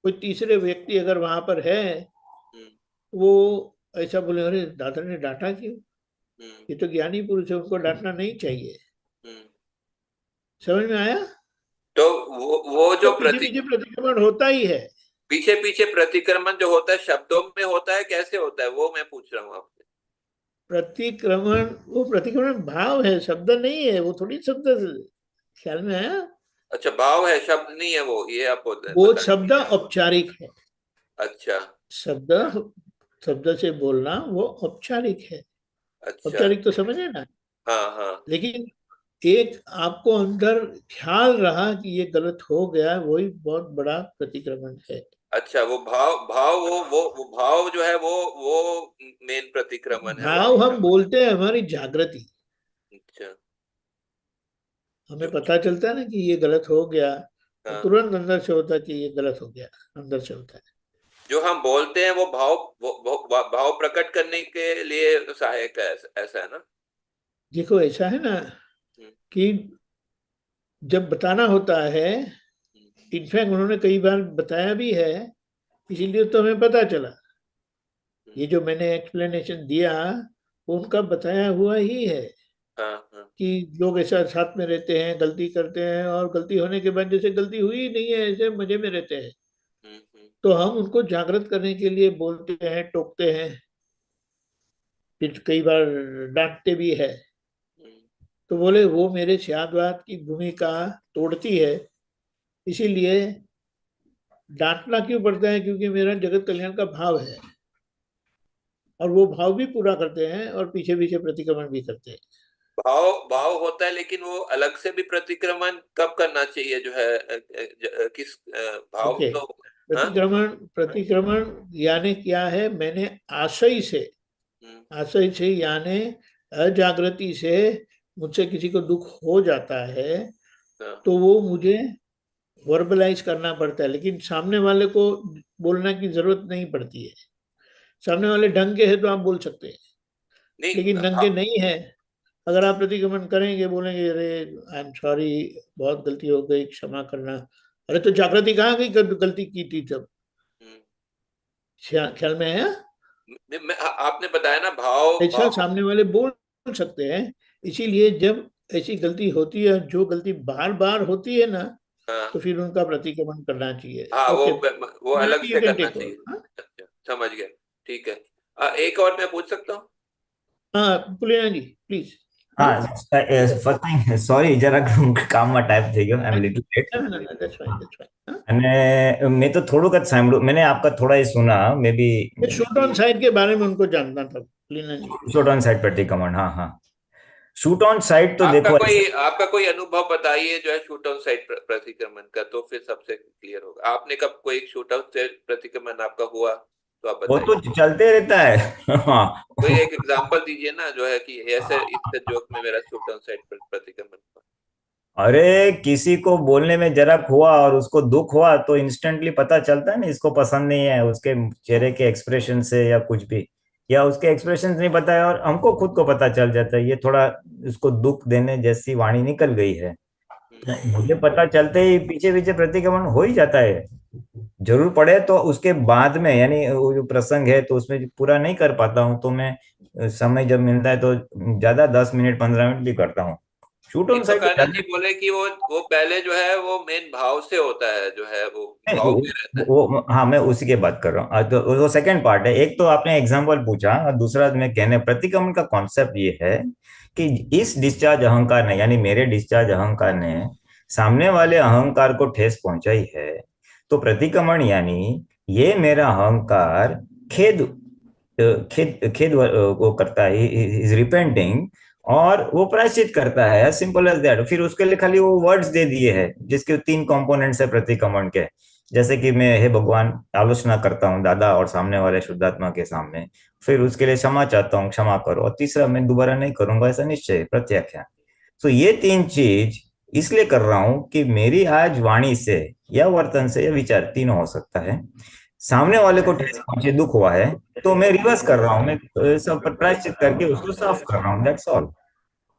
कोई तीसरे व्यक्ति अगर वहां पर है, हम्म, वो ऐसा बोले, अरे दादा ने डांटा क्यों, हम्म, ये तो ज्ञानी पुरुष है, उनको डांटना नहीं चाहिए। हम्म। समझ में आया? तो वो तो जो पीछे पीछे प्रतिक्रमण होता ही है। पीछे पीछे प्रतिक्रमण जो होता है शब्दों में होता है, कैसे होता है वो मैं पूछ रहा हूँ आपसे? प्रतिक्रमण, वो प्रतिक्रमण भाव है, शब्द नहीं है, वो थोड़ी शब्द। ख्याल में आया? अच्छा, भाव है, शब्द नहीं है वो, ये आप वो बता। शब्द औपचारिक है। अच्छा शब्द, शब्द से बोलना वो औपचारिक है। अच्छा। औपचारिक तो समझे ना? हाँ हाँ। लेकिन एक आपको अंदर ख्याल रहा कि ये गलत हो गया, वही बहुत बड़ा प्रतिक्रमण है। अच्छा, वो भाव भाव वो भाव जो है वो मेन प्रतिक्रमण है वहां भाव हम पर। बोलते हैं हमारी जागृति। अच्छा। हमें जो पता चलता है ना कि ये गलत हो गया, तो हाँ, तुरंत अंदर से होता है कि ये गलत हो गया, अंदर से होता है। जो हम बोलते हैं वो भाव, भाव प्रकट करने के लिए सहायक है, ऐसा है ना? देखो ऐसा है ना हम्म, कि जब बताना होता है, हम्म, इनफैक्ट उन्होंने कई बार बताया भी है, इसीलिए तो हमें पता चला। हम्म, ये जो मैंने एक्सप्लेनेशन दिया वो उनका बताया हुआ ही है, हाँ हाँ। कि लोग ऐसा साथ में रहते हैं, गलती करते हैं, और गलती होने के बाद जैसे गलती हुई ही नहीं है, ऐसे मजे में रहते हैं। हम्म, हम्म, तो हम उनको जागृत करने के लिए बोलते हैं, टोकते हैं, फिर कई बार डांटते भी है। हम्म। तो बोले वो मेरे स्यादवाद की भूमिका तोड़ती है, इसीलिए डांटना क्यों पड़ता है, क्योंकि मेरा जगत कल्याण का भाव है। और वो भाव भी पूरा करते हैं और पीछे पीछे प्रतिक्रमण भी करते हैं। भाव भाव होता है, लेकिन वो अलग से भी प्रतिक्रमण कब करना चाहिए जो है? किस भाव ओके, तो। हाँ। प्रतिक्रमण, प्रतिक्रमण यानी क्या है, मैंने आशय से, हम्म, आशय से यानी अजागृति से मुझसे किसी को दुख हो जाता है, हाँ, तो वो मुझे वर्बलाइज करना पड़ता है, लेकिन सामने वाले को बोलने की जरूरत नहीं पड़ती है। सामने वाले ढंग के हैं तो आप बोल सकते हैं, नहीं लेकिन ढंग के नहीं है, अगर आप प्रतिक्रमण करेंगे, बोलेंगे अरे आई एम सॉरी, बहुत गलती हो गई, क्षमा करना। अरे तो जागृति कहाँ गई, कब गलती की थी तब? हम्म, ख्याल में है? आपने बताया ना भाव ऐसा भाव। सामने वाले बोल सकते हैं। इसीलिए जब ऐसी गलती होती है, जो गलती बार बार होती है ना, हाँ तो फिर उनका प्रतिक्रमण करना चाहिए। हाँ, ओके, वो अलग यू से कैन करना टेक चाहिए। ओवर। अच्छा, समझ गया। ठीक है। एक और मैं पूछ सकता हूँ? हाँ, पुलिया जी प्लीज। हाँ, હા ફર્સ્ટ થિંગ સોરી જરાક હું કામમાં ટાઈપ થઈ ગયો I am little late no, no, no, that's fine, that's fine. हाँ, અને મેં તો થોડુંક જ સાંભળ્યું मैंने आपका थोड़ा ही सुना मे बी ये शूट ऑन साइट के बारे में उनको जानना था पुलिया जी। शूट ऑन साइट प्रतिक्रमण हाँ हाँ शूट ऑन साइट तो देखो ऐसा आपका कोई अनुभव बताइए जो है शूट ऑन साइट प्रतिक्रमण का, तो फिर सबसे क्लियर होगा। आपने कब कोई शूट ऑन साइट प्रतिक्रमण आपका हुआ, तो आप वो बताइए। तो चलते रहता है हाँ कोई एक एग्जांपल दीजिए ना, जो है कि ऐसे इस जोक में मेरा शूट ऑन साइट प्रतिक्रमण हुआ। अरे किसी को बोलने में जरा हुआ और उसको दुख हुआ तो इंस्टेंटली पता चलता है ना इसको पसंद नहीं है उसके चेहरे के एक्सप्रेशन से या कुछ भी या उसके एक्सप्रेशन नहीं पता है और हमको खुद को पता चल जाता है ये थोड़ा उसको दुख देने जैसी वाणी निकल गई है तो मुझे पता चलते ही पीछे पीछे प्रतिक्रमण हो ही जाता है जरूर पड़े तो उसके बाद में यानी वो जो प्रसंग है तो उसमें पूरा नहीं कर पाता हूँ तो मैं समय जब मिलता है तो ज्यादा 10 मिनट 15 मिनट भी करता हूँ शूट ऑन एक तो साइट कर्णन जी बोले कि वो पहले जो है वो मेन भाव से होता है, जो है वो नहीं, भाव में रहता है। हाँ मैं उसी की बात कर रहा हूँ तो वो सेकंड पार्ट है एक तो आपने एग्जांपल पूछा और दूसरा मैं कहने प्रतिक्रमण का कॉन्सेप्ट ये है कि इस डिस्चार्ज अहंकार ने यानी मेरे डिस्चार्ज अहंकार ने सामने वाले अहंकार को ठेस पहुंचाई है तो प्रतिक्रमण यानी ये मेरा अहंकार खेद खेद खेद वो करता है इज रिपेंटिंग और वो प्रायश्चित करता है सिंपल एज दैट फिर उसके लिए खाली वो वर्ड्स दे दिए हैं जिसके 3 कंपोनेंट्स है प्रतिक्रमण के जैसे कि मैं हे भगवान आलोचना करता हूँ दादा और सामने वाले शुद्धात्मा के सामने फिर उसके लिए क्षमा चाहता हूँ क्षमा करो और तीसरा मैं दोबारा नहीं करूंगा ऐसा निश्चय प्रत्याख्यान तो ये 3 चीज इसलिए कर रहा हूं कि मेरी आज वाणी से या वर्तन से या विचार तीनों हो सकता है सामने वाले को ठेस पहुंचे दुख हुआ है तो मैं रिवर्स कर रहा हूँ मैं सब प्रायश्चित करके उसको साफ कर रहा हूँ दैट्स ऑल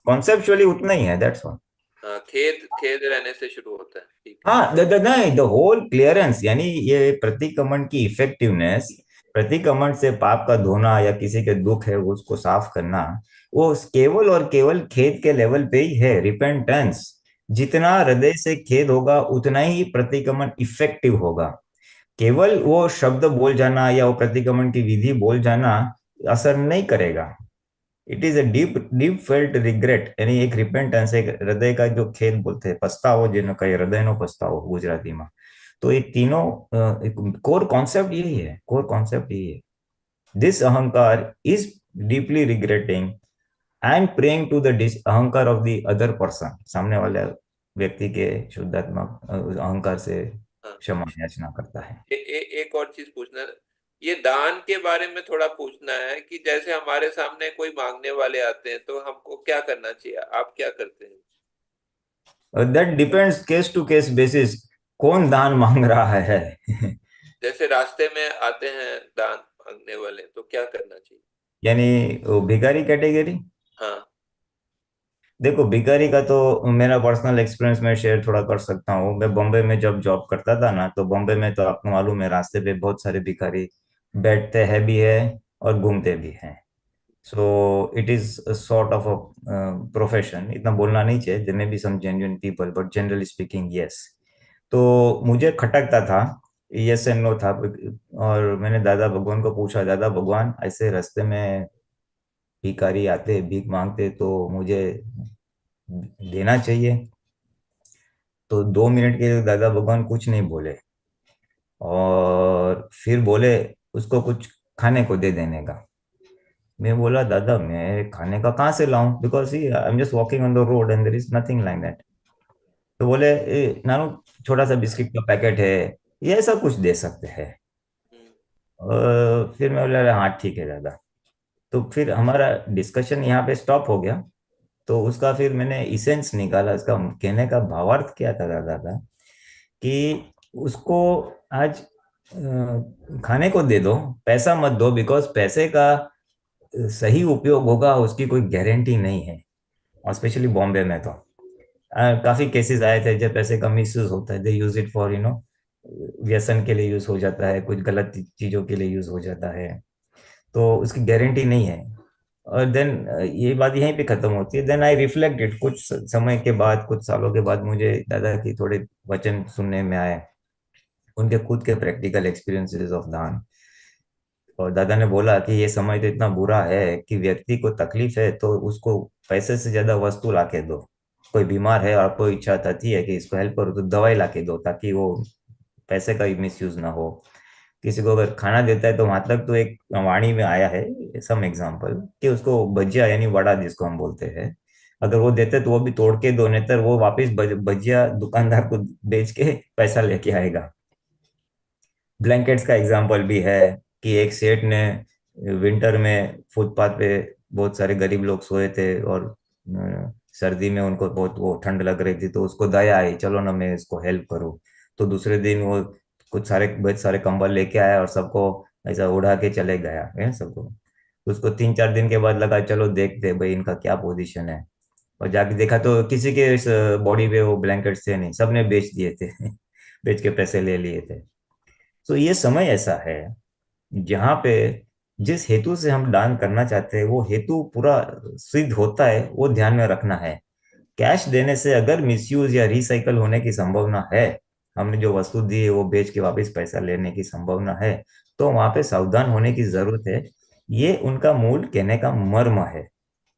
कॉन्सेप्चुअली उतना ही है दैट्स ऑल हाँ, खेद खेद रहने से शुरू होता है। ठीक है। हाँ नहीं द होल क्लियरेंस यानी ये प्रतिक्रमण की इफेक्टिवनेस प्रतिक्रमण से पाप का धोना या किसी के दुख है उसको साफ करना वो केवल और केवल खेद के लेवल पे ही है रिपेंटेंस जितना हृदय से खेद होगा उतना ही प्रतिक्रमण इफेक्टिव होगा केवल वो शब्द बोल जाना या वो प्रतिक्रमण की विधि बोल जाना असर नहीं करेगा it is a deep deep felt regret यानी एक रिपेंटेंस एक हृदय का जो खेद बोलते हैं पछताવો જેનો કઈ હૃદયનો પસ્તાવો ગુજરાતીમાં तो ये तीनों कोर कॉन्सेप्ट यही है कोर कॉन्सेप्ट यही है दिस अहंकार is deeply regretting and praying to the अहंकार ऑफ द अदर पर्सन सामने वाले व्यक्ति के शुद्धात्मक अहंकार से हाँ, क्षमा याचना करता है एक और चीज पूछना, ये दान के बारे में थोड़ा पूछना है कि जैसे हमारे सामने कोई मांगने वाले आते हैं तो हमको क्या करना चाहिए, आप क्या करते हैं? That depends case to case basis कौन दान मांग रहा है जैसे रास्ते में आते हैं दान मांगने वाले, तो क्या करना चाहिए? यानी वो भिखारी कैटेगरी हाँ। देखो भिखारी का तो मेरा पर्सनल एक्सपीरियंस मैं शेयर थोड़ा कर सकता हूँ मैं बॉम्बे में जब जॉब करता था ना तो बॉम्बे में तो आपको मालूम है रास्ते पे बहुत सारे भिखारी बैठते हैं भी है और घूमते भी हैं so it is sort of a profession इतना बोलना नहीं चाहिए there may be some genuine people but generally speaking yes तो मुझे खटकता था यस एंड नो था और मैंने दादा भगवान को पूछा दादा भगवान ऐसे रास्ते में भिखारी आते भीख मांगते तो मुझे देना चाहिए तो 2 मिनट के लिए दादा भगवान कुछ नहीं बोले और फिर बोले उसको कुछ खाने को दे देने का मैं बोला दादा मैं खाने का कहाँ से लाऊं because I am just walking on the road and there is nothing like that तो बोले नानू छोटा सा बिस्किट का पैकेट है ये ऐसा कुछ दे सकते हैं हम्म। फिर मैं बोला हाँ ठीक है दादा तो फिर हमारा डिस्कशन यहाँ पे स्टॉप हो गया तो उसका फिर मैंने इसेंस निकाला उसका कहने का भावार्थ क्या था दादा का कि उसको आज खाने को दे दो पैसा मत दो बिकॉज पैसे का सही उपयोग होगा उसकी कोई गारंटी नहीं है और स्पेशली बॉम्बे में तो काफी केसेस आए थे जब पैसे का मिस यूज होता है दे यूज इट फॉर व्यसन के लिए यूज हो जाता है कुछ गलत चीजों के लिए यूज हो जाता है तो उसकी गारंटी नहीं है और देन ये बात यहीं पे खत्म होती है। देन आई रिफ्लेक्ट इट, कुछ समय के बाद, कुछ सालों के बाद मुझे दादा की थोड़े वचन सुनने में आए, उनके खुद के प्रैक्टिकल एक्सपीरियंसेस ऑफ दान। और दादा ने बोला कि ये समय तो इतना बुरा है कि व्यक्ति को तकलीफ है तो उसको पैसे से ज्यादा वस्तु ला के दो। कोई बीमार है और आपको इच्छा आती है कि इसको हेल्प करो तो दवाई ला के दो, ताकि वो पैसे का मिस यूज ना हो। किसी को अगर खाना देता है तो वहां तक तो एक वाणी में आया है सम एग्जाम्पल कि उसको भजिया यानी वड़ा जिसको हम बोलते हैं, अगर वो देते तो वो भी तोड़ के दो, नहीं तो वो वापस भजिया दुकानदार को बेच के पैसा लेके आएगा। ब्लैंकेट्स का एग्जाम्पल भी है कि एक सेठ ने विंटर में फुटपाथ पे बहुत सारे गरीब लोग सोए थे और सर्दी में उनको बहुत वो ठंड लग रही थी, तो उसको दया आई, चलो ना मैं इसको हेल्प करूं। तो दूसरे दिन वो कुछ सारे बहुत सारे कंबल लेके आया और सबको ऐसा उड़ा के चले गया है सबको। उसको 3-4 दिन के बाद लगा चलो देखते भाई इनका क्या पोजीशन है, और जाके देखा तो किसी के इस बॉडी पे वो ब्लैंकेट्स थे नहीं, सबने बेच दिए थे बेच के पैसे ले लिए थे। तो ये समय ऐसा है जहाँ पे जिस हेतु से हम दान करना चाहते हैं वो हेतु पूरा सिद्ध होता है, वो ध्यान में रखना है। कैश देने से अगर मिसयूज या रिसाइकल होने की संभावना है, हमने जो वस्तु दी है वो बेच के वापस पैसा लेने की संभावना है, तो वहां पे सावधान होने की जरूरत है। ये उनका मूल कहने का मर्म है।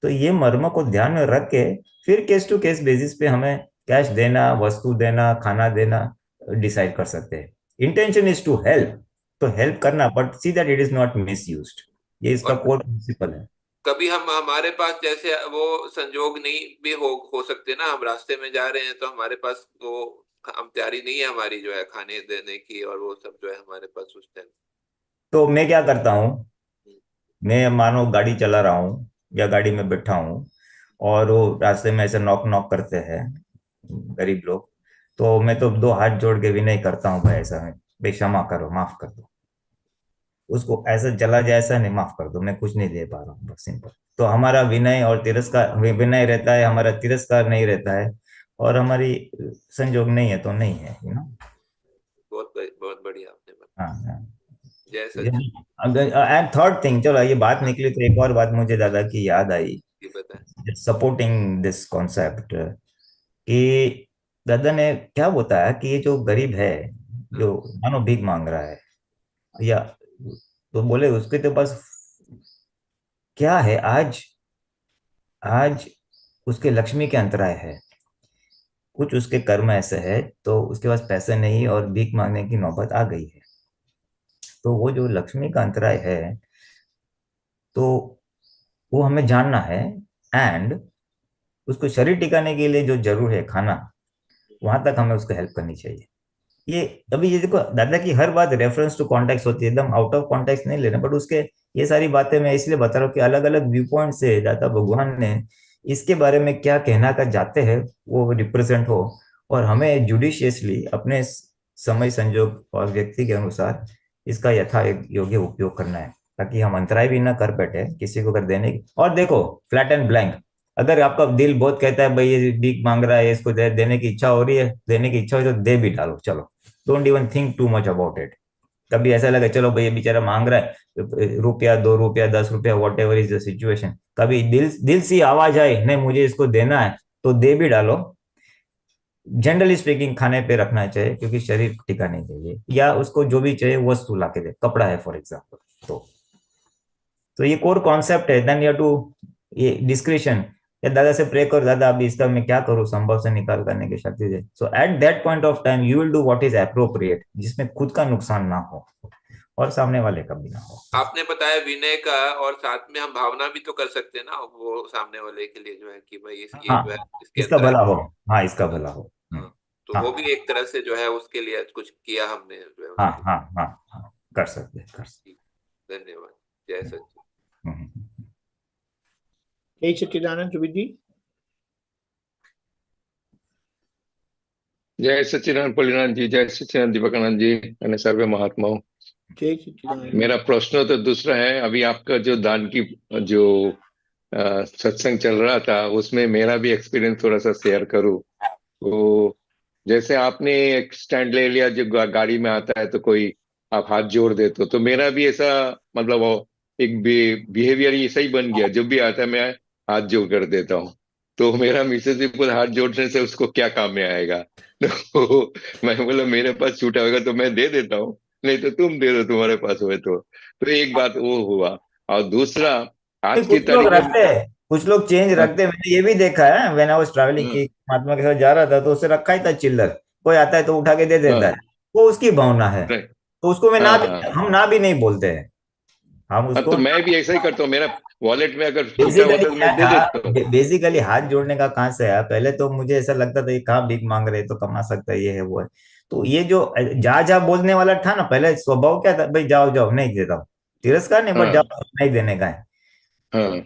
तो ये मर्म को ध्यान में रख के फिर केस टू केस बेसिस पे हमें कैश देना, वस्तु देना, खाना देना डिसाइड कर सकते हैं। इंटेंशन इज टू हेल्प, तो हेल्प करना, but see that it is not misused. ये इसका और कोर प्रिंसिपल है। कभी हम हमारे पास जैसे वो संजोग नहीं भी हो सकते ना, हम रास्ते में जा रहे हैं तो हमारे पास वो हम तैयारी नहीं है हमारी जो है खाने देने की, और वो सब जो है हमारे पास उस टाइम। तो मैं क्या करता हूँ, मैं मानो गाड़ी चला रहा हूँ या गाड़ी में बैठा हूँ और वो रास्ते में ऐसे नॉक नॉक करते हैं गरीब लोग, तो मैं तो 2 हाथ जोड़ के विनय करता हूँ, भाई ऐसा है, भाई क्षमा करो, माफ कर दो उसको, ऐसा चला जाए, ऐसा नहीं, माफ कर दो, मैं कुछ नहीं दे पा रहा हूँ, बस सिंपल। तो हमारा विनय और तिरस्कार, विनय रहता है, हमारा तिरस्कार नहीं रहता है, और हमारी संजोग नहीं है तो नहीं है, बहुत बढ़िया आपने बताया। हाँ हाँ। जय सच। अगर एंड थर्ड थिंग, चलो ये बात निकली तो एक और बात मुझे दादा की याद आई ये बताएं। सपोर्टिंग दिस कॉन्सेप्ट, कि दादा ने क्या बताया कि ये जो गरीब है, हाँ। जो मानो भीख मांग रहा है, या तो बोले उसके तो पास क्या है, आज आज उसके लक्ष्मी के अंतराय है, कुछ उसके कर्म ऐसे है तो उसके पास पैसे नहीं और भीख मांगने की नौबत आ गई है। तो वो जो लक्ष्मी का अंतराय है, तो वो हमें जानना है। एंड उसको शरीर टिकाने के लिए जो जरूर है खाना, वहां तक हमें उसको हेल्प करनी चाहिए। ये अभी ये देखो, दादा की हर बात रेफरेंस टू कॉन्टेक्स्ट होती है, एकदम आउट ऑफ कॉन्टेक्स्ट नहीं लेना, बट उसके ये सारी बातें मैं इसलिए बता रहा हूँ कि अलग अलग व्यू पॉइंट से दादा भगवान ने इसके बारे में क्या कहना का चाहते हैं वो रिप्रेजेंट हो, और हमें जुडिशियसली अपने समय संजोग और व्यक्ति के अनुसार इसका यथा योग्य उपयोग करना है, ताकि हम अंतराय भी ना कर बैठे किसी को अगर देने की। और देखो, फ्लैट एंड ब्लैंक, अगर आपका दिल बहुत कहता है भाई ये भीख मांग रहा है, इसको देने की इच्छा हो रही है, देने की इच्छा हो तो दे भी डालो, चलो, don't even think too much about it. कभी ऐसा लगे चलो भाई ये बेचारा मांग रहा है, रुपया 2 रुपया 10 रुपया, what ever is the situation, कभी दिल दिल सी आवाज आए नहीं मुझे इसको देना है, तो दे भी डालो। जनरली स्पीकिंग खाने पे रखना चाहिए, क्योंकि शरीर टिकाने के लिए, या उसको जो भी चाहिए वस्तु ला के दे, कपड़ा है फॉर एग्जाम्पल, तो ये कोर कॉन्सेप्ट है। देन यू टू ये डिस्क्रिशन, या दादा से प्रे कर, दादा अभी इसका मैं क्या करूं, संभव से निकाल करने की शक्ति दे। So at that point of time you will do what is appropriate, जिसमें खुद का नुकसान ना हो और सामने वाले का भी ना हो। आपने बताया विनय का, और साथ में हम भावना भी तो कर सकते हैं ना वो सामने वाले के लिए जो है कि भाई ये हाँ, जो है इसके इसका अंदर है। भला हो, हाँ इसका भला हो। हाँ, तो वो हाँ भी एक तरह से जो है उसके लिए कुछ किया हमने जो है हाँ उसके। हाँ हाँ हाँ, कर सकते कर सकते। ठीक, धन्यवाद। जय सच्चिदानंद। हम्म। जय सच्चिदानंद सुबीर जी। जय सच्चिदानंद पुलिनाथ जी, जय सच्चिदानंद दिवाकरानंद जी, અને સર્વે મહાત્માઓ। जय सच्चिदानंद। मेरा प्रश्न तो दूसरा है। अभी आपका जो दान की जो सत्संग चल रहा था उसमें मेरा भी एक्सपीरियंस थोड़ा सा शेयर करूं। तो जैसे आपने एक स्टैंड ले लिया, जो गाड़ी में आता है तो कोई आप हाथ जोड़ देते हो, तो मेरा भी ऐसा मतलब वो एक बिहेवियर ऐसा ही बन गया, जब भी आता है मैं हाथ जोड़ कर देता हूँ। तो मेरा मिसेज भी बोला हाथ जोड़ने से उसको क्या काम में आएगा। तो मैं बोला मेरे पास छूटा होगा तो मैं दे देता हूँ, नहीं तो तुम दे दो तुम्हारे पास हुए तो एक बात वो हुआ। और दूसरा, आज की कुछ लोग तारीख में रखते हैं, कुछ लोग चेंज हाँ, रखते हैं, मैंने ये भी देखा है। व्हेन आई वाज ट्रैवलिंग की महात्मा के साथ जा रहा था तो उसे रखा ही था चिल्लर, कोई आता है तो उठा के दे देता हाँ, है, वो उसकी भावना है। right, तो उसको मैं ना हाँ, भी, हाँ, हम ना भी नहीं बोलते हैं, हम हाँ, उसको। तो मैं भी ऐसा ही करता हूँ। मेरा वॉलेट में अगर छूटा हुआ बेसिकली तो क्या मैं दे था, देता हूँ। बेसिकली हाथ जोड़ने का कहाँ से आया, पहले तो मुझे ऐसा लगता था ये कहाँ भीख मांग रहे हैं, तो कमा सकता है, ये है वो है। तो ये जो जा जा बोलने वाला था ना, पहले स्वभाव क्या था, भाई जाओ जाओ नहीं देता हूँ, तिरस्कार नहीं, बट हाँ, जाओ नहीं देने का है। हाँ,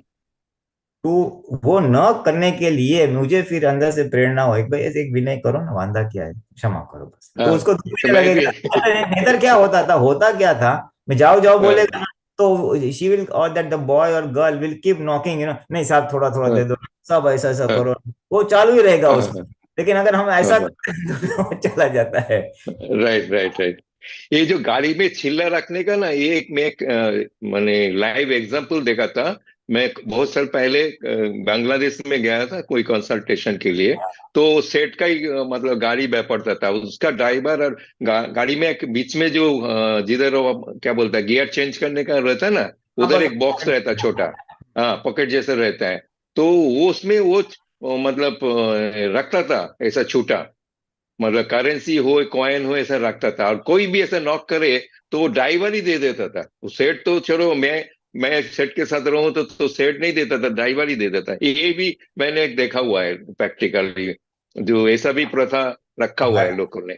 तो वो न करने के लिए मुझे फिर अंदर से प्रेरणा हो, भाई ऐसे एक विनय करो ना, वांदा क्या है, क्षमा करो बस, तो हाँ, उसको तो दुखने मैं भी लगेगा। नेदर क्या होता था, होता क्या था, मैं जाओ जाओ हाँ, बोलेगा ना, तो शी विल, और दैट द बॉय और गर्ल विल कीप नॉकिंग, नहीं साहब थोड़ा थोड़ा हाँ, दे दो, सब ऐसा ऐसा हाँ, करो, वो चालू ही रहेगा हाँ, उसका। हाँ, लेकिन अगर हम हाँ, ऐसा हाँ, करते हैं तो वो चला जाता है। Right, right, right. ये जो गाड़ी में चिल्ला रखने का ना, ये एक मैं मैंने लाइव एग्जांपल देखा था। मैं बहुत साल पहले बांग्लादेश में गया था कोई कंसल्टेशन के लिए। तो सेठ का ही मतलब गाड़ी पड़ता था, उसका ड्राइवर और गाड़ी में एक बीच में जो जिधर वो क्या बोलता है गियर चेंज करने का रहता है ना, हाँ उधर बस। एक बॉक्स रहता है छोटा। हाँ, पॉकेट जैसा रहता है। तो वो उसमें वो मतलब रखता था ऐसा छोटा, मतलब करेंसी हो कॉइन हो ऐसा रखता था। और कोई भी ऐसा नॉक करे तो वो ड्राइवर ही दे देता था। वो सेठ तो चलो, मैं सेठ के साथ रहूं तो सेठ नहीं देता था, ड्राइवर ही दे देता था। ये भी मैंने देखा हुआ है प्रैक्टिकली, जो ऐसा भी प्रथा रखा हुआ है लोगों ने।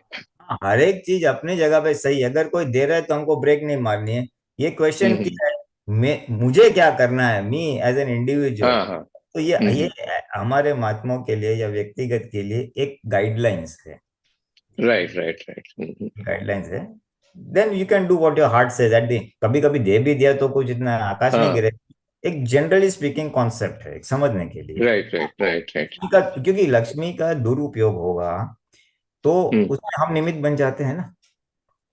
हर एक चीज अपनी जगह पे सही है, अगर कोई दे रहा है तो हमको ब्रेक नहीं मारनी है। ये क्वेश्चन हम्म, किया है, मैं मुझे क्या करना है, मी एज एन इंडिविजुअल। हाँ, हाँ, तो ये हम्म, हमारे महात्माओं के लिए या व्यक्तिगत के लिए एक गाइडलाइंस है, राइट, राइट, राइट, गाइडलाइंस है। Then you can do what your heart says at the, कभी कभी दे भी दिया तो कुछ इतना आकाश नहीं हाँ, गिरे। एक जनरली स्पीकिंग कॉन्सेप्ट है, एक समझने के लिए। राइट, राइट, राइट, राइट, क्योंकि लक्ष्मी का दुरुपयोग होगा तो हम्म, उसमें हम निमित्त बन जाते हैं ना,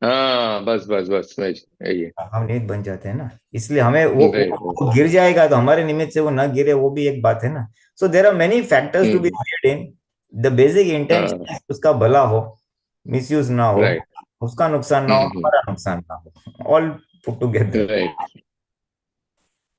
हाँ, बस बस बस यही है। हम निमित्त बन जाते हैं ना, इसलिए हमें राइट, वो गिर जाएगा तो हमारे निमित्त से वो न गिरे, वो भी एक बात है ना। So there are many factors to be hmm, read in, the basic हाँ, इंटेंशन उसका भला हो, मिसयूज ना हो, राइट, उसका नुकसान ना हो, हमारा नुकसान ना हो, all put together. Right,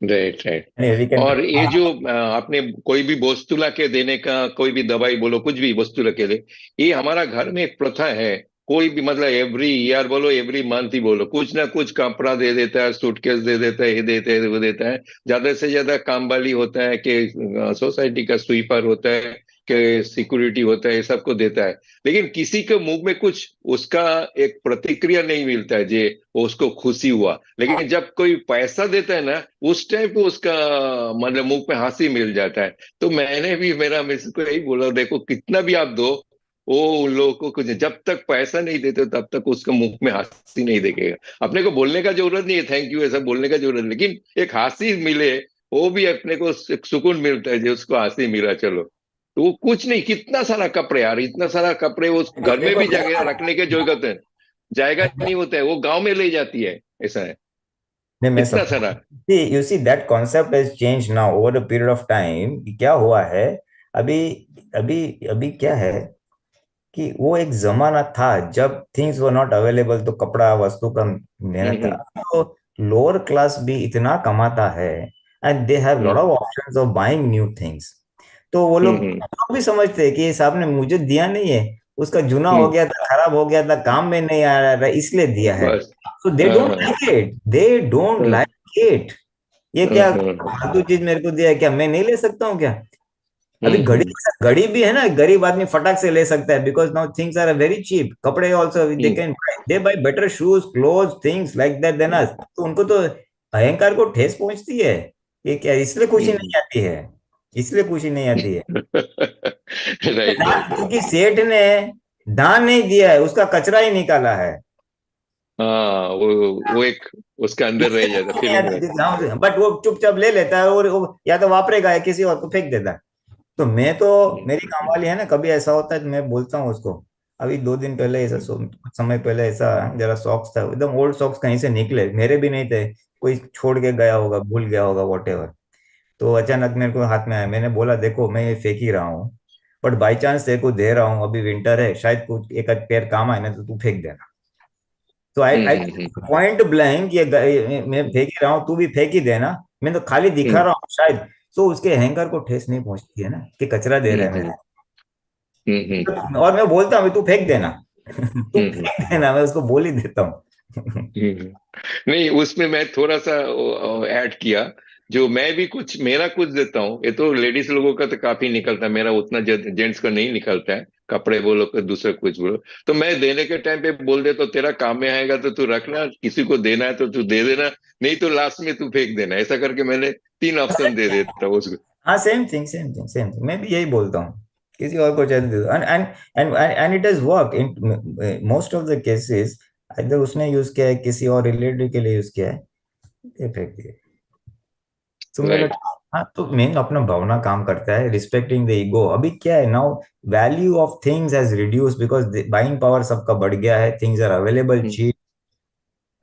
right, right. We can. और ये जो आपने कोई भी वस्तु ला के देने का, कोई भी दवाई बोलो, कुछ भी वस्तु ला के दे, ये हमारा घर में एक प्रथा है। कोई भी मतलब एवरी ईयर बोलो, एवरी मंथ ही बोलो, कुछ ना कुछ कपड़ा दे देता है, सूटकेस दे देता है, ये देता है वो देता है। ज्यादा से ज्यादा काम वाली होता है कि सोसाइटी का स्वीपर होता है कि सिक्योरिटी होता है, ये सबको देता है। लेकिन किसी के मुंह में कुछ उसका एक प्रतिक्रिया नहीं मिलता है, जे उसको खुशी हुआ। लेकिन जब कोई पैसा देता है ना, उस टाइम पे उसका मतलब मुंह पे हंसी मिल जाता है। तो मैंने भी मेरा मिस को यही बोला, देखो कितना भी आप दो, वो उन लोगों को कुछ, जब तक पैसा नहीं देते तब तक उसका मुंह में हंसी नहीं दिखेगा। अपने को बोलने का जरूरत नहीं है थैंक यू ऐसा बोलने का जरूरत, लेकिन एक हंसी मिले, वो भी अपने को एक सुकून मिलता है जो उसको हंसी मिला चलो। तो वो कुछ नहीं, कितना सारा कपड़े यार, इतना सारा कपड़े उस घर में देखो भी जगह रखने के जरूरत है, जाएगा नहीं होता है, वो गांव में ले जाती है, ऐसा है नहीं, मैं इतना समझ, सारा। You see that concept has change now over a period of time. क्या हुआ है अभी, अभी अभी क्या है कि वो एक जमाना था जब थिंग्स वर नॉट अवेलेबल, तो कपड़ा वस्तु का मेहनत हम्म, था, तो लोअर क्लास भी इतना कमाता है, and they have lot hmm, of options of buying new things. तो वो लोग भी समझते हैं कि ये साहब ने मुझे दिया नहीं है, उसका जूना हो हम्म, गया था, खराब हो गया था, काम में नहीं आ रहा था, इसलिए दिया है। बस, सो दे हाँ, डोंट हाँ, लाइक इट, दे डोंट हाँ, लाइक इट। ये हाँ, क्या हाँ, फालतू चीज मेरे को दिया है, क्या मैं नहीं ले सकता हूँ क्या? अभी हम्म, घड़ी, घड़ी भी है ना, गरीब आदमी फटाक से ले सकता है, because now things are very cheap, कपड़े also they hmm, can, they buy better shoes cloth things like that than us. तो उनको तो अहंकार को ठेस पहुंचती है, ये क्या, इसलिए खुशी हम्म, नहीं आती है, इसलिए खुशी नहीं आती है। Right, right, right. क्योंकि सेठ ने दान नहीं दिया है, उसका कचरा ही निकाला है, हाँ, वो एक उसका अंदर रह इसलिए जाता खुशी नहीं फीलिंग रहे। आती, बट वो चुपचाप ले लेता है और वो या तो वापरेगा या किसी और को फेंक देता है। तो मैं तो, मेरी काम वाली है ना, कभी ऐसा होता है तो मैं बोलता हूँ उसको, अभी 2 दिन पहले ऐसा कुछ समय पहले ऐसा जरा सॉक्स था, एकदम ओल्ड सॉक्स कहीं से निकले, मेरे भी नहीं थे, कोई छोड़ के गया होगा, भूल गया होगा, वॉटेवर। तो अचानक मेरे को हाथ में आया, मैंने बोला देखो मैं ये फेंक ही रहा हूँ, बट बाई चांस तेरे को दे रहा हूँ, अभी विंटर है, शायद कुछ एक आध पेयर काम आए ना, तो तू फेंक देना। तो आई आई पॉइंट ब्लैंक, मैं फेंक ही रहा हूँ, तू भी फेंक ही देना, मैं तो खाली दिखा हम्म रहा हूँ शायद। तो उसके हैंगर को ठेस नहीं पहुंचती है ना, कि कचरा दे रहे हैं हम्म हम्म मेरे। और मैं बोलता हूँ तू फेंक देना। तू हम्म फेंक देना, मैं उसको बोल ही देता हूँ। हम्म। नहीं, उसमें मैं थोड़ा सा ऐड किया। जो मैं भी कुछ मेरा कुछ देता हूँ, ये तो लेडीज लोगों का तो काफी निकलता है, मेरा उतना जेंट्स का नहीं निकलता है, कपड़े बोलो कि दूसरे कुछ बोलो। तो मैं देने के टाइम पे बोल देता हूँ, तेरा काम में आएगा तो तू रखना, किसी को देना है तो तू दे देना, नहीं तो लास्ट में तू फेंक देना। ऐसा करके मैंने 3 ऑप्शन दे देता हूँ उसको। हाँ, same thing same thing same thing, मैं भी यही बोलता हूँ, किसी और को चाहिए दे दो। And it is work in most of the cases. इधर उसने यूज किया है, किसी और रिलेटिव के लिए यूज किया है, ये फेंक दिया। तो मेरा, राइट। हाँ, तो मेन अपना भावना काम करता है, रिस्पेक्टिंग द ईगो। अभी क्या है now, value of things has reduce because buying power सबका बढ़ गया है, थिंग्स आर अवेलेबल चीप।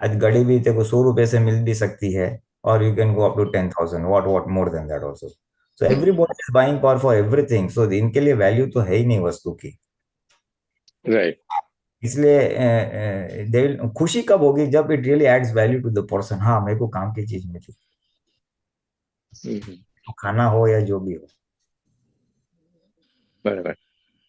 आज घड़ी भी तेरे को 100 रुपए से मिल भी सकती है, और you can go up to 10,000, what more than that also. So everybody is buying power for everything, so इनके लिए वैल्यू तो है ही नहीं वस्तु की। राइट। इसलिए खुशी कब होगी, जब it really adds value to the person. हाँ, मेरे को काम की चीज मिली, तो खाना हो या जो भी हो। बराबर।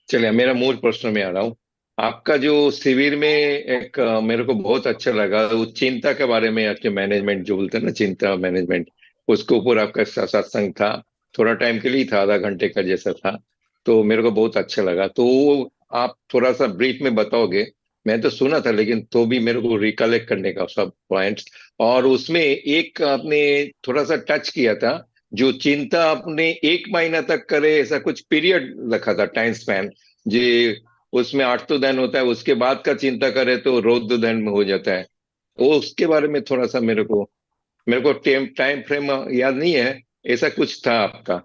चलिए, मेरा मूल प्रश्न में आ रहा हूँ। आपका जो शिविर में एक मेरे को बहुत अच्छा लगा, वो चिंता के बारे में, आपके मैनेजमेंट जो बोलते हैं ना, चिंता मैनेजमेंट, उसके ऊपर आपका सत्संग था। थोड़ा टाइम के लिए था, आधा घंटे का जैसा था। तो मेरे को बहुत अच्छा लगा। तो वो आप थोड़ा सा ब्रीफ में बताओगे? मैं तो सुना था, लेकिन तो भी मेरे को रिकलेक्ट करने का सब पॉइंट्स। और उसमें एक आपने थोड़ा सा टच किया था, जो चिंता आपने 1 महीना तक करे, ऐसा कुछ पीरियड रखा था, टाइम स्पैन जी। उसमें 8 तो दिन होता है, उसके बाद का चिंता करे तो रौद्र दिन में हो जाता है। वो उसके बारे में थोड़ा सा मेरे को टाइम टाइम फ्रेम याद नहीं है, ऐसा कुछ था आपका।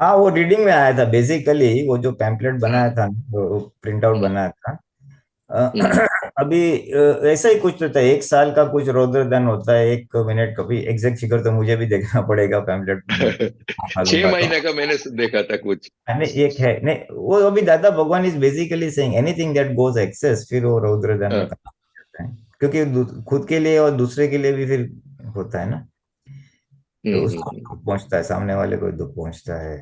हाँ, वो रीडिंग में आया था बेसिकली, वो जो पैम्पलेट बनाया था, वो प्रिंट आउट हम्म बनाया था। हम्म अभी ऐसा ही कुछ तो था, 1 साल का कुछ रौद्र दान होता है, 1 मिनट का भी एग्जैक्ट फिगर तो मुझे भी देखना पड़ेगा, पैम्पलेट में छह डालूंगा तो। महीने का मैंने देखा था कुछ। मैंने एक है नहीं, वो अभी Dada Bhagwan is basically saying anything that goes excess, फिर वो रौद्र दान में हाँ। काम करता है, क्योंकि खुद के लिए और दूसरे के लिए भी फिर होता है ना, तो उसको हम्म। दुख पहुंचता है, सामने वाले को दुख पहुंचता है।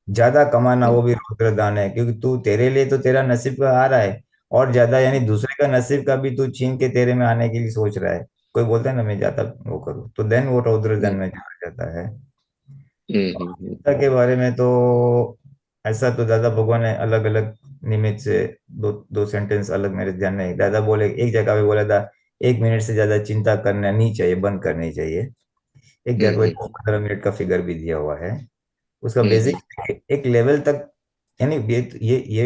ज्यादा कमाना वो हम्म भी रुद्रदान है, क्योंकि तू तेरे लिए तो तेरा नसीब का आ रहा है, और ज्यादा यानी दूसरे का नसीब का भी तू छीन के तेरे में आने के लिए सोच रहा है। कोई बोलता है ना मैं ज्यादा वो करूँ, तो देन वो रुद्रदान हम्म में चला जाता है। हम्म। गीता के बारे में तो ऐसा तो दादा भगवान ने अलग अलग निमित्त से दो दो सेंटेंस अलग मेरे ध्यान में, दादा बोले एक जगह पे बोला था, 1 मिनट से ज्यादा चिंता करना नहीं चाहिए, बंद करनी चाहिए। एक जगह पे हम्म 15 मिनट का फिगर भी दिया हुआ है। उसका हम्म बेसिक एक लेवल तक, यानी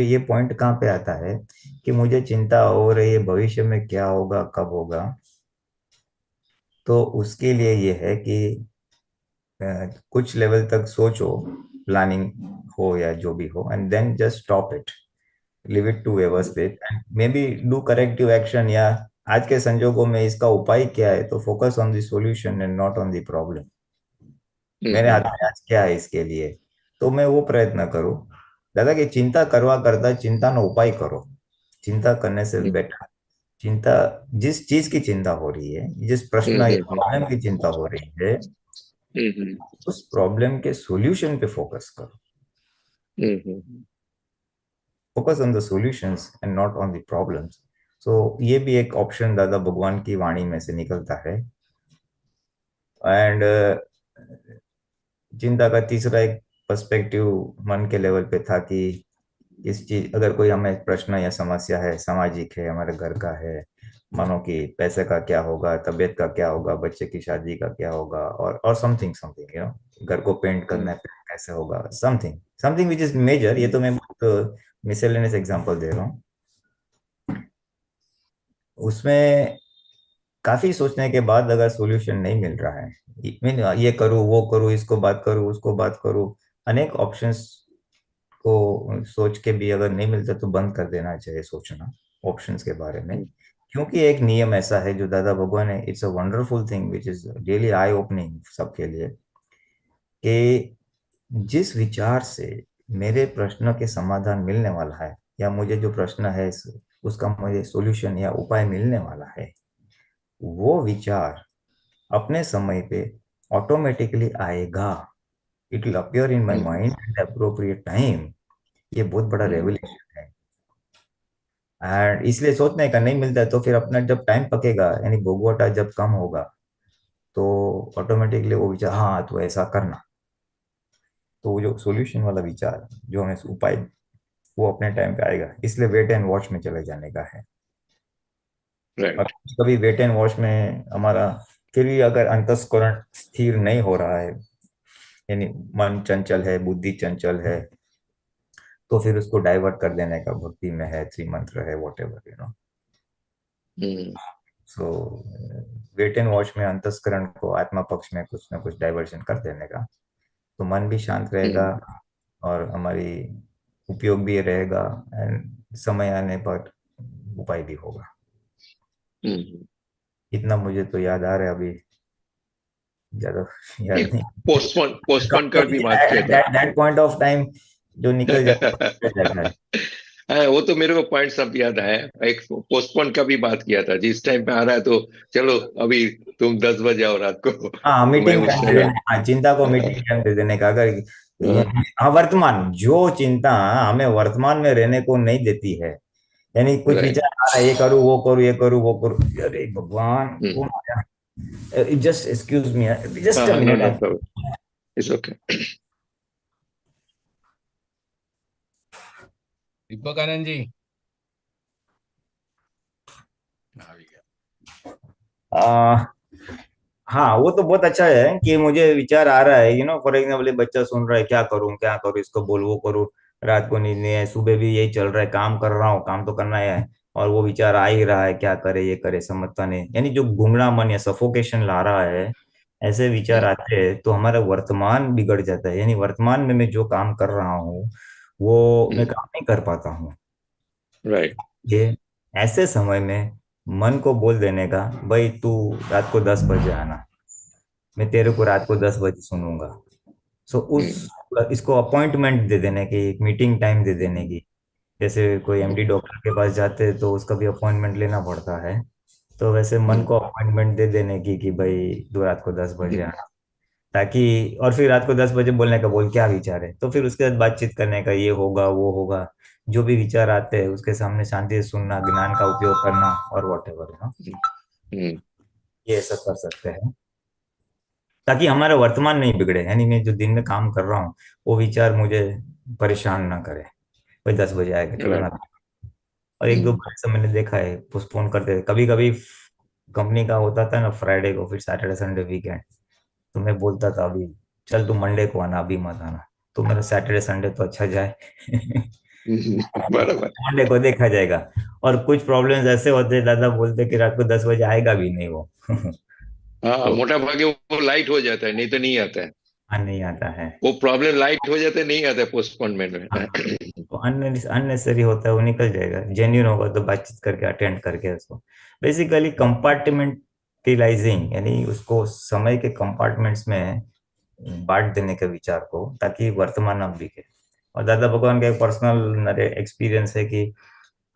ये पॉइंट कहाँ पे आता है, कि मुझे चिंता हो रही है भविष्य में क्या होगा, कब होगा। तो उसके लिए ये है कि कुछ लेवल तक सोचो, प्लानिंग हो या जो भी हो, and then just stop it, leave it to ever state, and maybe do corrective action, या आज के संजोगों में इसका उपाय क्या है, तो focus on the solution and not on the problem. मेरे हाथ में आज क्या है इसके लिए, तो मैं वो प्रयत्न करूं। दादा की चिंता करवा करता चिंता नो उपाय करो, चिंता करने से बेटर, चिंता जिस चीज की चिंता हो रही है, जिस प्रश्न या प्रॉब्लम की चिंता हो रही है, हम्म उस प्रॉब्लम के सॉल्यूशन पे फोकस करो, hmm focus on the solutions and not on the problems. So ये भी एक ऑप्शन दादा भगवान की वाणी में से निकलता है। एंड चिंता का तीसरा एक पर्सपेक्टिव मन के लेवल पे था कि इस चीज, अगर कोई हमें प्रश्न या समस्या है, सामाजिक है, हमारे घर का है, मानो कि पैसे का क्या होगा, तबीयत का क्या होगा, बच्चे की शादी का क्या होगा, और समथिंग समथिंग घर को पेंट करना है, कैसे होगा, something something which is major. ये तो मैं बहुत मिसलेनियस एग्जांपल दे रहा हूँ। उसमें काफी सोचने के बाद अगर सॉल्यूशन नहीं मिल रहा है, मीन ये करूँ वो करूँ, इसको बात करूँ उसको बात करूँ, अनेक ऑप्शंस को सोच के भी अगर नहीं मिलता तो बंद कर देना चाहिए सोचना ऑप्शंस के बारे में। क्योंकि एक नियम ऐसा है जो दादा भगवान है, it's a wonderful thing which is really I opening सबके लिए, कि जिस विचार से मेरे प्रश्न के समाधान मिलने वाला है, या मुझे जो प्रश्न है उसका मुझे सॉल्यूशन या उपाय मिलने वाला है, वो विचार अपने समय पे ऑटोमेटिकली आएगा। It will appear in my mind at appropriate time. ये बहुत बड़ा रेवलेशन है। एंड इसलिए सोचने का नहीं मिलता है तो फिर अपना जब टाइम पकेगा, यानी भोगवटा जब कम होगा, तो ऑटोमेटिकली वो विचार, हाँ तो ऐसा करना, तो वो जो सॉल्यूशन वाला विचार, जो हमें उपाय, वो अपने टाइम पे आएगा। इसलिए वेट एंड वॉच में चले जाने का है। राइट। और कभी वेट एंड वॉच में हमारा फिर भी अगर अंतस्करण स्थिर नहीं हो रहा है, यानी मन चंचल है, बुद्धि चंचल है, तो फिर उसको डाइवर्ट कर देने का, भक्ति में है, त्रिमंत्र है, whatever you know. So wait and watch में अंतस्करण को आत्मा पक्ष में कुछ ना कुछ डाइवर्जन कर देने का, तो मन भी शांत रहेगा और हमारी उपयोग भी रहेगा, एंड समय आने पर उपाय भी होगा। इतना मुझे तो याद आ रहा है, अभी ज्यादा याद नहीं। पोस्टपोन का भी बात किया था। दैट पॉइंट ऑफ टाइम जो निकल जाता है। हाँ, वो तो मेरे को पॉइंट सब याद आया। एक पोस्टपोन का भी बात किया था, जिस टाइम पे आ रहा है तो चलो अभी तुम 10 बजे आओ रात को, हाँ, मैं मीटिंग उस टाइम दे टाइम। देने, हाँ, चिंता को मीटिंग टाइम दे देने का। अगर हाँ, वर्तमान जो चिंता हमें वर्तमान में रहने को नहीं देती है, यानी कुछ राइट। विचार आ रहा है, ये करूँ वो करूँ ये करूँ वो करूँ, अरे भगवान, just excuse me, just a हाँ, no no minute. Problem, it's okay. Deepak Anand ji આવી ગયા। हाँ, वो तो बहुत अच्छा है कि मुझे विचार आ रहा है, फॉर एग्जाम्पल बच्चा सुन रहा है, क्या करूं क्या करूं, इसको बोल वो करूं, रात को नींद नहीं है, सुबह भी यही चल रहा है, काम कर रहा हूँ, काम तो करना है, और वो विचार आ ही रहा है, क्या करे ये करे समझता नहीं, यानी जो गुंगला मन या सफोकेशन ला रहा है, ऐसे विचार आते हैं तो हमारा वर्तमान बिगड़ जाता है। यानी वर्तमान में मैं जो काम कर रहा हूँ वो मैं काम नहीं कर पाता हूँ। राइट। ये ऐसे समय में मन को बोल देने का, भाई तू रात को 10 बजे आना, मैं तेरे को रात को 10 बजे सुनूंगा। सो उस इसको अपॉइंटमेंट दे देने की, एक मीटिंग टाइम दे देने की। जैसे कोई एमडी डॉक्टर के पास जाते हैं तो उसका भी अपॉइंटमेंट लेना पड़ता है, तो वैसे मन को अपॉइंटमेंट दे देने की कि भाई तू रात को 10 बजे आना, ताकि, और फिर रात को 10 बजे बोलने का, बोल क्या विचार है, तो फिर उसके बाद बातचीत करने का, ये होगा वो होगा, जो भी विचार आते हैं उसके सामने शांति से सुनना, ज्ञान का उपयोग करना, और वॉट एवर ये सब कर सकते हैं, ताकि हमारा वर्तमान नहीं बिगड़े। यानी मैं जो दिन में काम कर रहा हूँ वो विचार मुझे परेशान ना करे, भाई 10 बजे आएगा चलो ना। राइट। और एक दो बार से मैंने देखा है पोस्टपोन करते थे, कभी कभी कंपनी का होता था ना फ्राइडे को, फिर सैटरडे संडे वीकेंड, तो मैं बोलता था अभी चल तू मंडे को आना, अभी मत आना, तो मेरा सैटरडे संडे तो अच्छा जाए। बराबर। मंडे को देखा जाएगा। और कुछ प्रॉब्लम्स ऐसे होते हैं, दादा बोलते कि रात को 10 बजे आएगा भी नहीं वो। हाँ, तो मोटा भागे वो लाइट हो जाता है, नहीं तो नहीं आता है। नहीं आता है। वो प्रॉब्लम लाइट हो जाता है, नहीं आता है पोस्टपोनमेंट में। तो अननेसेसरी होता है, वो निकल जाएगा। जेन्यून होगा तो बातचीत करके अटेंड करके उसको, बेसिकली कंपार्टमेंटलाइजिंग, यानी उसको समय के कंपार्टमेंट्स में बांट देने के विचार को, ताकि वर्तमान अब दिखे। और दादा भगवान का एक पर्सनल एक्सपीरियंस है कि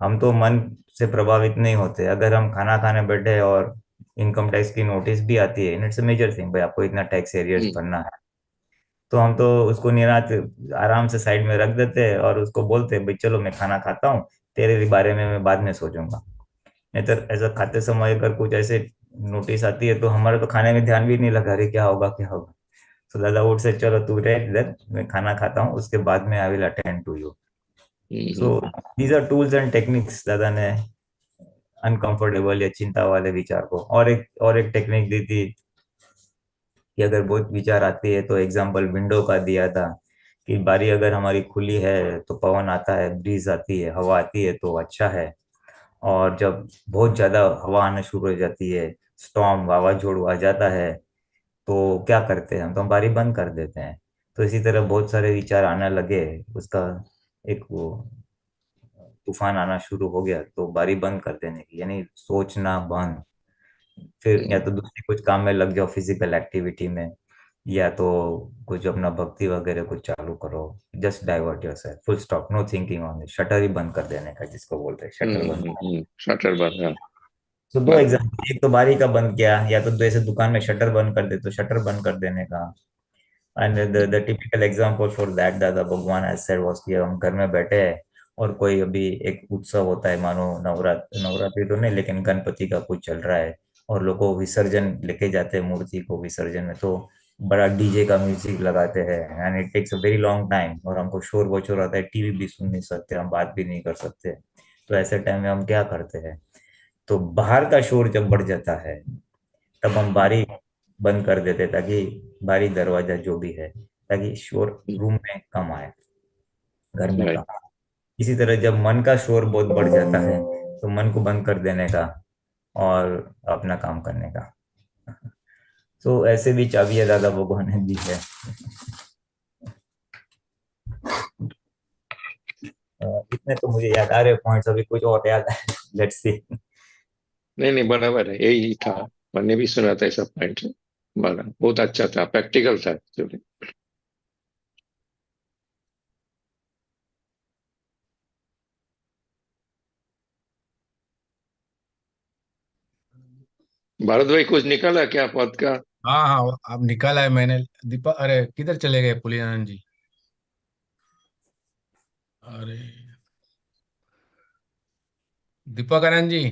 हम तो मन से प्रभावित नहीं होते। अगर हम खाना खाने बैठे और इनकम टैक्स की नोटिस भी आती है, इट्स अ मेजर थिंग, भाई आपको इतना टैक्स एरियर्स भरना है, तो हम तो उसको निरात आराम से साइड में रख देते हैं और उसको बोलते हैं भाई चलो मैं खाना खाता हूँ, तेरे बारे में मैं बाद में सोचूंगा। नहीं तो ऐसा खाते समय अगर कुछ ऐसे नोटिस आती है तो हमारा तो खाने में ध्यान भी नहीं लगा, रही क्या होगा क्या होगा। तो दादा वुड से चलो तू रह इधर, मैं खाना खाता हूँ, उसके बाद में I will attend to you. So these are tools and techniques Dada ने अनकंफर्टेबल या चिंता वाले विचार को। और एक टेक्निक दी थी कि अगर बहुत विचार आती है, तो एग्जाम्पल विंडो का दिया था कि बारी अगर हमारी खुली है तो पवन आता है, ब्रीज आती है, हवा आती है तो अच्छा है, और जब बहुत ज्यादा हवा आना शुरू हो जाती है, स्टॉर्म वावाझोड़ आ जाता है, तो क्या करते हैं हम, तो हम बारी बंद कर देते हैं। तो इसी तरह बहुत सारे विचार आने लगे, उसका एक वो तूफान आना शुरू हो गया तो बारी बंद कर देने की, यानी सोचना बंद। फिर या तो दूसरी कुछ काम में लग जाओ, फिजिकल एक्टिविटी में, या तो कुछ अपना भक्ति वगैरह कुछ चालू करो। Just divert yourself, full stop, no thinking on it, shutter ही बंद कर देने का, जिसको बोलते हैं शटर बंद। शटर बंद, हाँ, तो दो बराबर। एग्जाम्पल, एक तो बारी का बंद किया, या तो जैसे दुकान में शटर बंद कर दे तो शटर बंद कर देने का। And the typical example for that दादा भगवान ऐसे सेड वाज कि हम घर में बैठे हैं और कोई अभी एक उत्सव होता है, मानो नवरात्रि तो नहीं लेकिन गणपति का कुछ चल रहा है, और लोग को विसर्जन लेके जाते हैं मूर्ति को विसर्जन में, तो बड़ा डीजे का म्यूजिक लगाते हैं and it takes a very long time, और हमको शोर वोर आता है, टीवी भी सुन नहीं सकते, हम बात भी नहीं कर सकते। तो ऐसे टाइम में हम क्या करते हैं, तो बाहर का शोर जब बढ़ जाता है तब हम बारी बंद कर देते, ताकि बारी दरवाजा जो भी है, ताकि शोर रूम में कम आए, घर में कम राइट। आए। इसी तरह जब मन का शोर बहुत बढ़ जाता है तो मन को बंद कर देने का और अपना काम करने का। तो ऐसे भी चाबियां दादा भगवान ने दी है। इतने तो मुझे याद आ रहे पॉइंट्स, अभी कुछ और याद है, लेट्स सी। नहीं नहीं, बराबर है, यही था। मैंने भी सुना था ऐसा पॉइंट। बड़ा बहुत अच्छा था, प्रैक्टिकल था actually। भारत भाई, कुछ निकाला क्या पद का? हाँ हाँ, अब निकाला है मैंने। दीपक, अरे किधर चले गए पुलियानंद जी? अरे दीपक आनंद जी,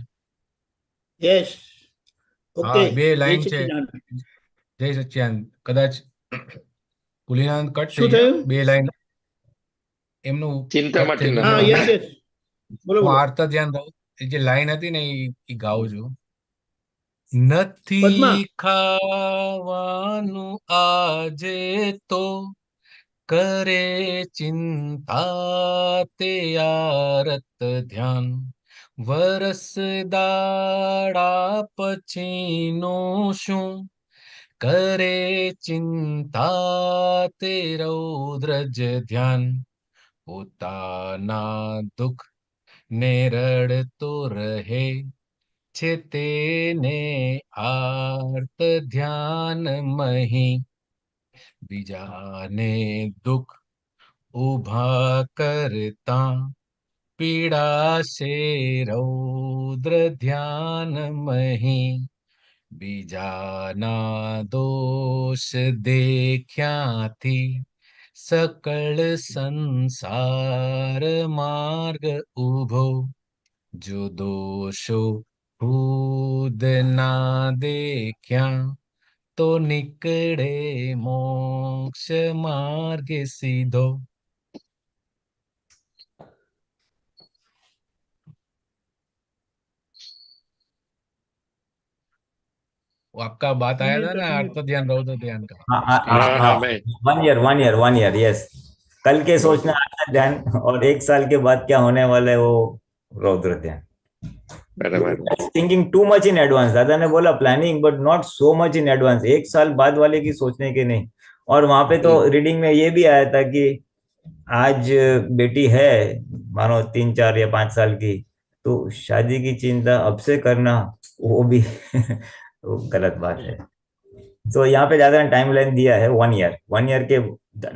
યસ હા ઓકે બે જય લાઈન છે. સચ્ચિદાનંદ. જય સચ્ચિદાનંદ. કદાચ પુલિનાનંદ કટ થઈ શું ગયા, થયું? બે લાઈન એમનું ચિંતા કટ થઈ માટે ગયું. હા હું યસ યસ બોલો હું બોલો. આર્તા ધ્યાન દઉં. એ જે લાઈન હતી ને એ ગાઉં છું. નથી પદ્મા ખાવાનું આજે તો કરે ચિંતા તે આરત ધ્યાન, વરસ દાડા પછીનું શું કરે ચિંતા તે રૌદ્રજ ધ્યાન, પોતાના દુઃખ ને રડતો રહે છે તેને આર્ત ધ્યાન મહી, બીજાને દુઃખ ઉભા કરતા પીડાશે રૌદ્ર ધ્યાન મહી, બીજાના દોષ દેખ્યાથી સકળ સંસાર માર્ગ ઉભો, જો દોષો ખુદ ના દેખ્યા તો નીકળે મોક્ષ માર્ગ સીધો. वो आपका बात आया था અનમ્યુટ ना, અનમ્યુટ. आत्म ध्यान रौद्र ध्यान का. हाँ हाँ हाँ हाँ हाँ, हाँ, मैं 1 ईयर 1 ईयर 1 ईयर, यस। कल के सोचना बराबर आता ध्यान, और 1 साल के बाद क्या होने वाला है वो रौद्र ध्यान। बराबर। Thinking too much in advance, दादा ने बोला planning but not so much in advance, 1 साल बाद वाले की सोचने के नहीं। और वहां पे तो रीडिंग में ये भी आया था कि आज बेटी है, मानो 3 4 या 5 साल की, तो शादी की चिंता अब से करना, वो भी वो गलत बात है। तो यहाँ पे ज्यादा टाइम लाइन दिया है 1 ईयर, 1 ईयर के,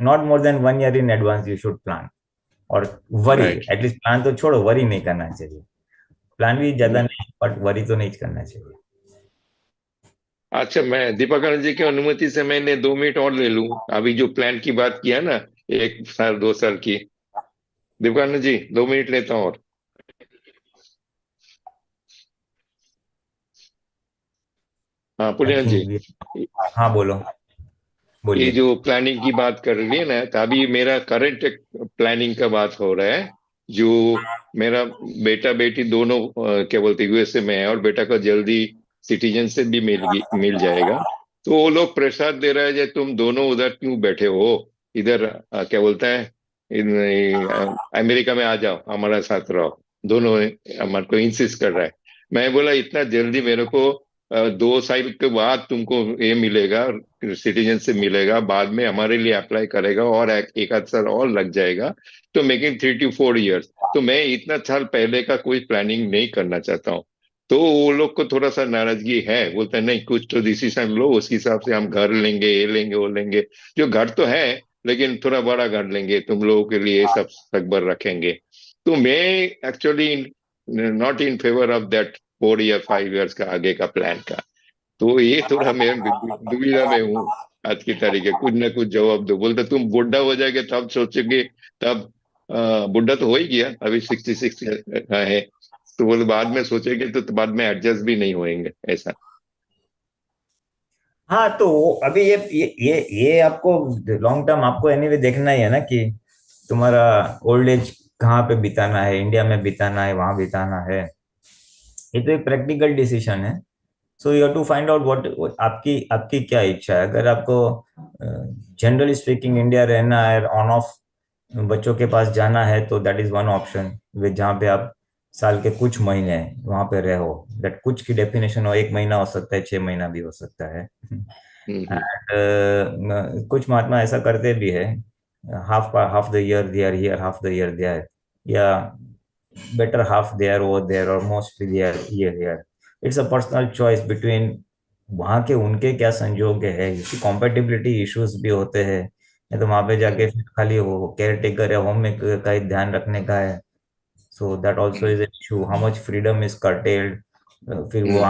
not more than 1 year in advance you should plan. और वरी राइट। एटलीस्ट, प्लान तो छोड़ो, वरी नहीं करना चाहिए। प्लान भी ज्यादा नहीं, बट वरी तो नहीं करना चाहिए। अच्छा, मैं दीपक आनंद जी की अनुमति से मैंने 2 मिनट और ले लूं। अभी जो प्लान की बात किया ना, 1 साल 2 साल की, दीपक आनंद जी 2 मिनट लेता हूँ और। हाँ आई पुलिया जी, थिंक, हाँ बोलो, ये बोलिए। जो प्लानिंग की बात कर रही है ना, तो अभी मेरा करंट प्लानिंग का बात हो रहा है। जो मेरा बेटा बेटी दोनों क्या बोलते यूएसए में है, और बेटा को जल्दी सिटीजनशिप भी मिल जाएगा। तो वो लोग प्रसाद दे रहा है, जो तुम दोनों उधर क्यों बैठे हो, इधर क्या बोलता है, अमेरिका में आ जाओ, हमारा साथ रहो। दोनों हमारे को इंसिस्ट कर रहा है। मैं बोला इतना जल्दी मेरे को 2 साल के बाद तुमको ये मिलेगा, सिटीजनशिप मिलेगा, बाद में हमारे लिए अप्लाई करेगा और एक आध साल और लग जाएगा, तो मेकिंग 3 to 4 years। तो मैं इतना साल पहले का कोई प्लानिंग नहीं करना चाहता हूँ। तो वो लोग को थोड़ा सा नाराजगी है, बोलते हैं नहीं कुछ तो डिसीजन लो, उस हिसाब से हम घर लेंगे, ये लेंगे, वो लेंगे। जो घर तो है लेकिन थोड़ा बड़ा घर लेंगे, तुम लोगों के लिए सब सकबर रखेंगे। तो मैं actually not in favour of that 4 या 5 years का आगे का प्लान का। तो ये थोड़ा मैं दुविधा में हूँ आज की तारीख है, कुछ ना कुछ जवाब दो। बोलते तुम बुढ़ा हो जाएंगे तब सोचोगे, तब बुढ़ा तो हो ही गया, अभी 66 का है, तो बोले बाद में सोचेंगे तो बाद में एडजस्ट भी नहीं होंगे ऐसा। हाँ, तो अभी ये आपको लॉन्ग टर्म आपको एनीवे देखना ही है ना कि तुम्हारा ओल्ड एज कहाँ पे बिताना है, इंडिया में बिताना है, वहां बिताना है। ये तो एक प्रैक्टिकल डिसीजन है। So you have to find out what आपकी आपकी क्या इच्छा है। अगर आपको जनरली स्पीकिंग इंडिया रहना है, ऑन ऑफ बच्चों के पास जाना है, तो दैट इज वन ऑप्शन, जहाँ पे आप साल के कुछ महीने वहां पे रहो। दैट कुछ की डेफिनेशन हो 1 महीना हो सकता है, 6 महीना भी हो सकता है। कुछ महात्मा ऐसा करते भी है, half the year they are here, half the year they are, या better half they are over there, और mostly they are here. It's a personal choice between वहाँ के उनके क्या संजोग है। कॉम्पेटिबिलिटी इश्यूज भी होते हैं, नहीं तो वहां पे जाके फिर खाली हो केयर टेकर या होम मेकर का ही ध्यान रखने का है। So that also is an issue, how much freedom is curtailed. फिर वो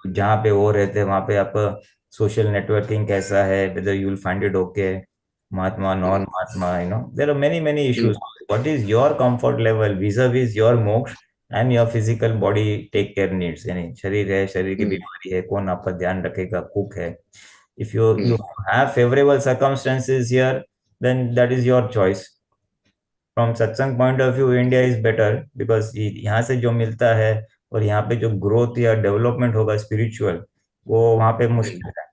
जहाँ पे वो रहते हैं वहाँ पे आपका सोशल नेटवर्किंग कैसा है, whether you will find it okay, Mahatma non Mahatma, there are many issues. What is your comfort level vis-a-vis your moksha and your physical body take care needs. यानी शरीर है, शरीर की बीमारी है, कौन आपका ध्यान रखेगा, कुक है। If you have favorable circumstances here, then that is your choice. From satsang point of view, India is better because यहाँ से जो मिलता है और यहाँ पे जो ग्रोथ या डेवलपमेंट होगा स्पिरिचुअल, वो वहाँ पे मुश्किल है।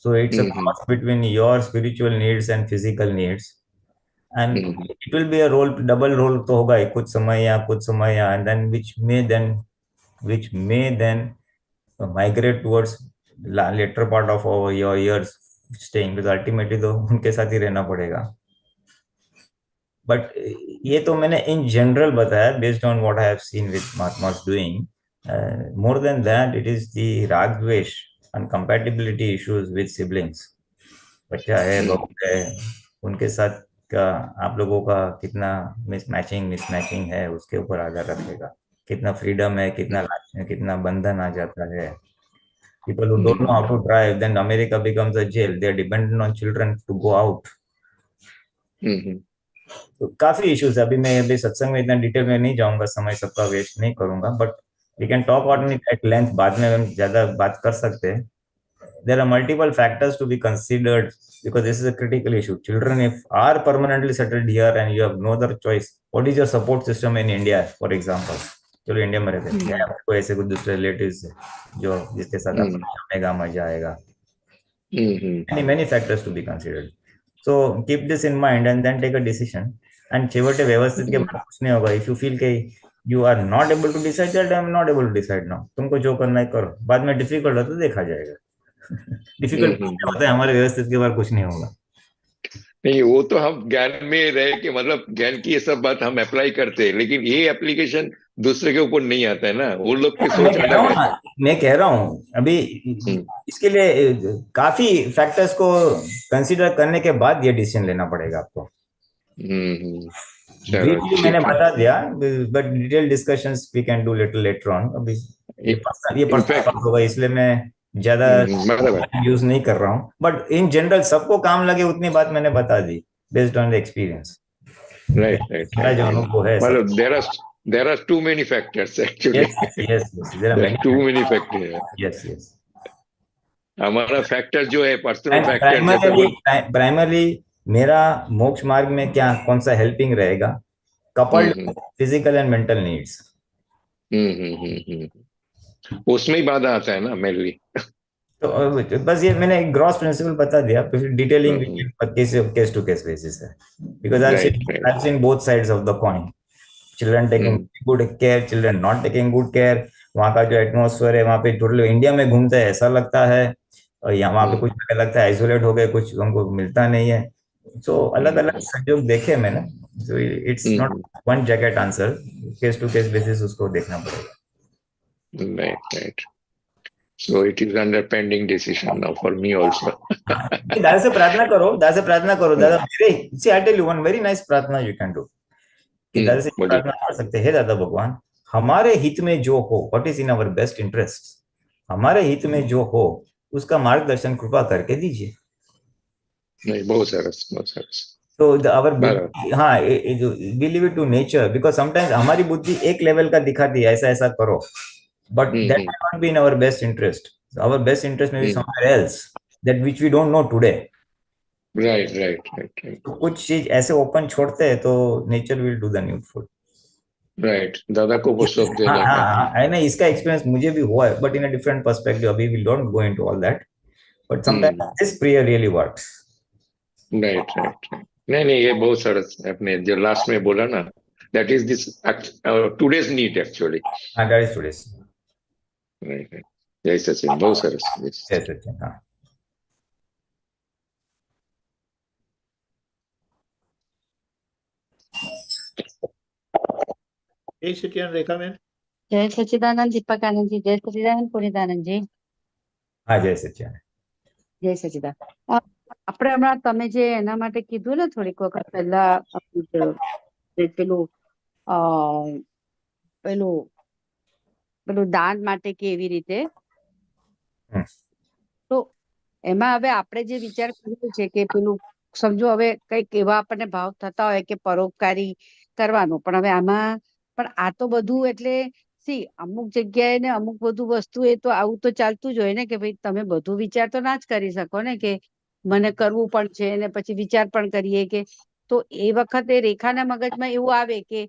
So it's a cross between your spiritual needs and physical needs, and it will be a double role तो होगा ही, कुछ समय यहाँ, and then which may then migrate towards later part of your years staying, because ultimately तो उनके साथ ही रहना पड़ेगा। बट ये तो मैंने इन जनरल बताया based on what I have seen with Mahatmas doing. More than that it is the raag dvesh and compatibility issues with siblings. बच्चा है, बहू है, उनके साथ का आप लोगों का कितना मिसमैचिंग है, उसके ऊपर आधार रखेगा। कितना फ्रीडम है, कितना बंधन आ जाता है। People who don't know how to drive, then America becomes a jail. They are dependent on children to go out. तो काफी इश्यूज है। अभी मैं अभी सत्संग में इतना डिटेल में नहीं जाऊंगा, समय सबका वेस्ट नहीं करूंगा, but we can talk on it at length. बाद में हम ज्यादा बात कर सकते हैं। There are multiple factors to be considered because this is a critical issue. Children, if are permanently settled here and you have no other choice, what is your support system in India, for example? चलो India में रहते हैं, आपको ऐसे कुछ दूसरे relatives जो जिसके साथ आपको मजा आएगा। many factors to be considered. So keep this in mind and then take a decision. And शेवटे व्यवस्थित के बाद कुछ नहीं होगा। If you feel कि you are not able to decide that, I am not able to decide now. तुमको जो करना है करो, बाद में डिफिकल्ट हो तो देखा जाएगा। डिफिकल्ट होता है, हमारे व्यवस्थित के बाद कुछ नहीं होगा। नहीं, वो तो हम ज्ञान में रहे कि मतलब ज्ञान की ये सब बात हम अप्लाई करते हैं, लेकिन ये एप्लीकेशन दूसरे के ऊपर नहीं आता है ना, वो लोग की सोच अलग है। मैं कह रहा हूँ अभी इसके लिए काफी फैक्टर्स को कंसीडर करने के बाद ये डिसीजन लेना पड़ेगा आपको। मैंने बता दिया, but detail discussions we can do little later on. अभी ये पर्सनल होगा, इसलिए मैं ज्यादा यूज नहीं कर रहा हूँ, बट इन जनरल सबको काम लगे उतनी बात मैंने बता दी based on the experience. Right. मतलब there are too many factors actually. Yes, there are many too many factors. Yes. हमारा फैक्टर जो है पर्सनल फैक्टर, प्राइमरली मेरा मोक्ष मार्ग में क्या कौन सा हेल्पिंग रहेगा, coupled physical and mental needs. उसमें ही बाधा आता है ना मेनली। तो बस ये मैंने एक ग्रॉस प्रिंसिपल बता दिया, फिर detailing case to case basis है, because I have seen both sides of the coin. Children taking good care, children not taking good care, वहाँ का जो एटमोसफेयर है, वहाँ पे टोटल इंडिया में घूमते हैं ऐसा लगता है, और यहाँ वहाँ पे कुछ जगह लगता है आइसोलेट हो गए, कुछ हमको मिलता नहीं है। सो अलग अलग संयोग देखे मैंने। So it's not one jacket answer, case to case basis उसको देखना पड़ेगा। Right, right. So it is under pending decision now for me also. दादा से प्रार्थना करो, दादा से प्रार्थना करो, दादा मेरे see I tell you one very nice prarthana you can do, कि दादा से बोलिए। प्रार्थना कर सकते हैं, दादा भगवान हमारे हित में जो हो, what is in our best interest, हमारे हित में जो हो उसका मार्गदर्शन कृपा करके दीजिए। नहीं, बहुत सरस, बहुत सरस। तो आवर बराबर। हाँ, we leave it to nature, because sometimes हमारी बुद्धि एक लेवल का दिखाती है ऐसा ऐसा करो, but that may not be in our best interest. Our best interest may be somewhere else, that which we don't know today. Right, right, right, right. तो कुछ चीज ऐसे ओपन छोड़ते हैं तो nature will do the needful. Right, दादा को वो सब हाँ देने हाँ का। हाँ, है ना, इसका एक्सपीरियंस मुझे भी हुआ है, but in a different perspective, अभी we don't go into all that, but sometimes this prayer really works. Right, right, right. नहीं नहीं, ये बहुत सरस अपने जो लास्ट में बोला ना, that is this today's need actually. हाँ, that is today's. Right, right. जय सचिन, बहुत सरस। जय सचिन। हाँ, જય સચિદાનંદ રેખાબેન। જય સચિદાનંદ દીપકાનંદજી, જય સચિદાનંદ પુનિતાનંદજી, હા, જય સચિન। જય સચિદાનંદ। આપણે હમણાં તમે જે એના માટે કીધું ને થોડીક વખત પહેલા, પેલું પેલું પેલું દાન માટે કે એવી રીતે, તો એમાં હવે આપણે જે વિચાર કર્યો છે કે પેલું સમજો હવે કઈક એવા આપણને ભાવ થતા હોય કે પરોપકારી કરવાનું, પણ હવે આમાં પણ આ તો બધું એટલે અમુક જગ્યાએ ને અમુક બધું વસ્તુ એ તો આવું તો ચાલતું જ હોય ને કે ભાઈ તમે બધું વિચાર તો ના જ કરી શકો ને, કે મને કરવું પણ છે ને પછી વિચાર પણ કરીએ કે, તો એ વખતે રેખાના મગજમાં એવું આવે કે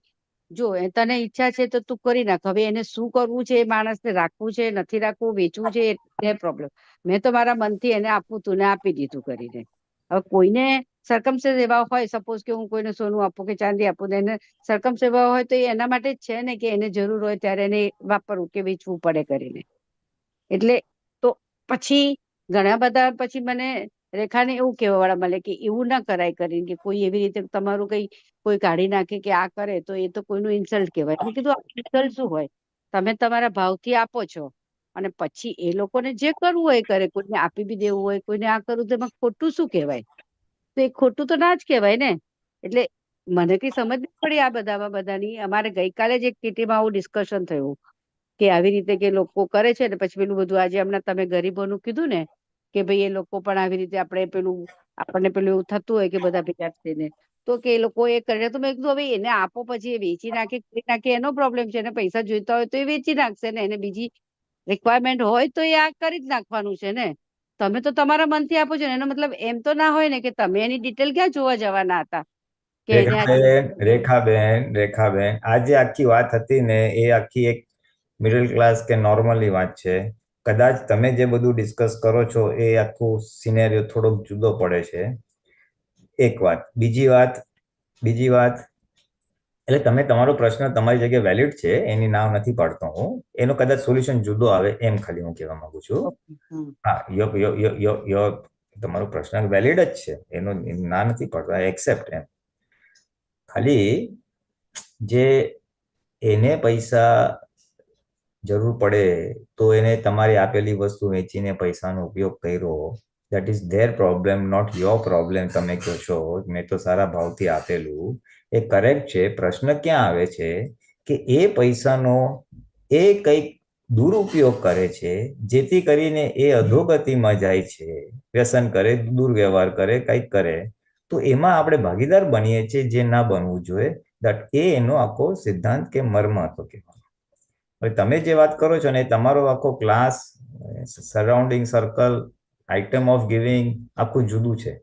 જો તને ઈચ્છા છે તો તું કરી નાખ, હવે એને શું કરવું છે, એ માણસને રાખવું છે નથી રાખવું, વેચવું છે, એ પ્રોબ્લેમ, મેં તો મારા મનથી એને આપવું તું ને આપી દીધું કરીને. હવે કોઈને સરકમસ્ટન્સ એવા હોય, સપોઝ કે હું કોઈને સોનું આપું કે ચાંદી આપું, એને સરકમસ્ટન્સ એવા હોય તો એ એના માટે જ છે ને કે એને જરૂર હોય ત્યારે એને વાપરવું કે વેચવું પડે કરીને. એટલે તો પછી ઘણા બધા પછી મને રેખાને એવું કહેવા વાળા મળે કે એવું ના કરાય કરીને, કે કોઈ એવી રીતે તમારું કઈ કોઈ કાઢી નાખે કે આ કરે તો એ તો કોઈનું ઇન્સલ્ટ કહેવાય. મેં કીધું ઇન્સલ્ટ શું હોય, તમે તમારા ભાવથી આપો છો અને પછી એ લોકોને જે કરવું હોય કરે, કોઈને આપી બી દેવું હોય, કોઈને આ કરવું, તો એમાં ખોટું શું કહેવાય? તો એ ખોટું તો ના જ કહેવાય ને. એટલે મને કઈ સમજ નહીં પડી આ બધાની. અમારે ગઈકાલે જ એક કીટીમાં આવું ડિસ્કશન થયું કે આવી રીતે કે લોકો કરે છે ને પછી પેલું બધું આજે હમણાં તમે ગરીબોનું કીધું ને કે ભાઈ એ લોકો પણ આવી રીતે આપણે પેલું આપણને પેલું એવું થતું હોય કે બધા ભેગા થઈને, તો કે એ લોકો એ કરે, તો મેં કીધું હવે એને આપો પછી એ વેચી નાખે કરી નાખે એનો પ્રોબ્લેમ છે, એને પૈસા જોઈતા હોય તો એ વેચી નાખશે ને, એને બીજી રિક્વાયરમેન્ટ હોય તો એ આ કરી જ નાખવાનું છે ને. તમે તો તમારા મનથી આપો છો ને, એનો મતલબ એમ તો ના હોય ને કે તમે એની ડિટેલ ક્યાં જોવા જવાના હતા કે રેખાબેન, આ જે આખી વાત હતી ને એ આખી એક મિડલ ક્લાસ કે નોર્મલી વાત છે. કદાચ તમે જે બધું ડિસ્કસ કરો છો એ આખું સિનેરિયો થોડોક જુદો પડે છે, એક વાત. બીજી વાત એટલે તમે તમારો પ્રશ્ન તમારી જગ્યાએ વેલિડ છે, એની નામ નથી પાડતો હું, એનો કદાચ સોલ્યુશન જુદો આવે એમ ખાલી હું કહેવા માંગુ છું. હા, યોર તમારો પ્રશ્ન વેલિડ જ છે, એનો ના નથી પાડતો, આઈ એક્સેપ્ટ એમ. ખાલી જે એને પૈસા જરૂર પડે તો એને તમારી આપેલી વસ્તુ વેચીને પૈસાનો ઉપયોગ કર્યો, that is their problem, not your problem. તમે કહો છો મેં તો સારા ભાવથી આપેલું, એ કરેક્ટ છે. પ્રશ્ન ક્યાં આવે છે કે એ પૈસાનો એ કંઈક દુરુપયોગ કરે છે, જેથી કરીને એ અધોગતિમાં જાય છે, વ્યસન કરે, દુર્વ્યવહાર કરે, કંઈક કરે, તો એમાં આપણે ભાગીદાર બનીએ છીએ, જે ના બનવું જોઈએ. દેટ એનો આખો સિદ્ધાંત કે મર્મ હતો કહેવાનો. હવે તમે જે વાત કરો છો ને તમારો આખો class, surrounding circle, item of giving આખું જુદું છે.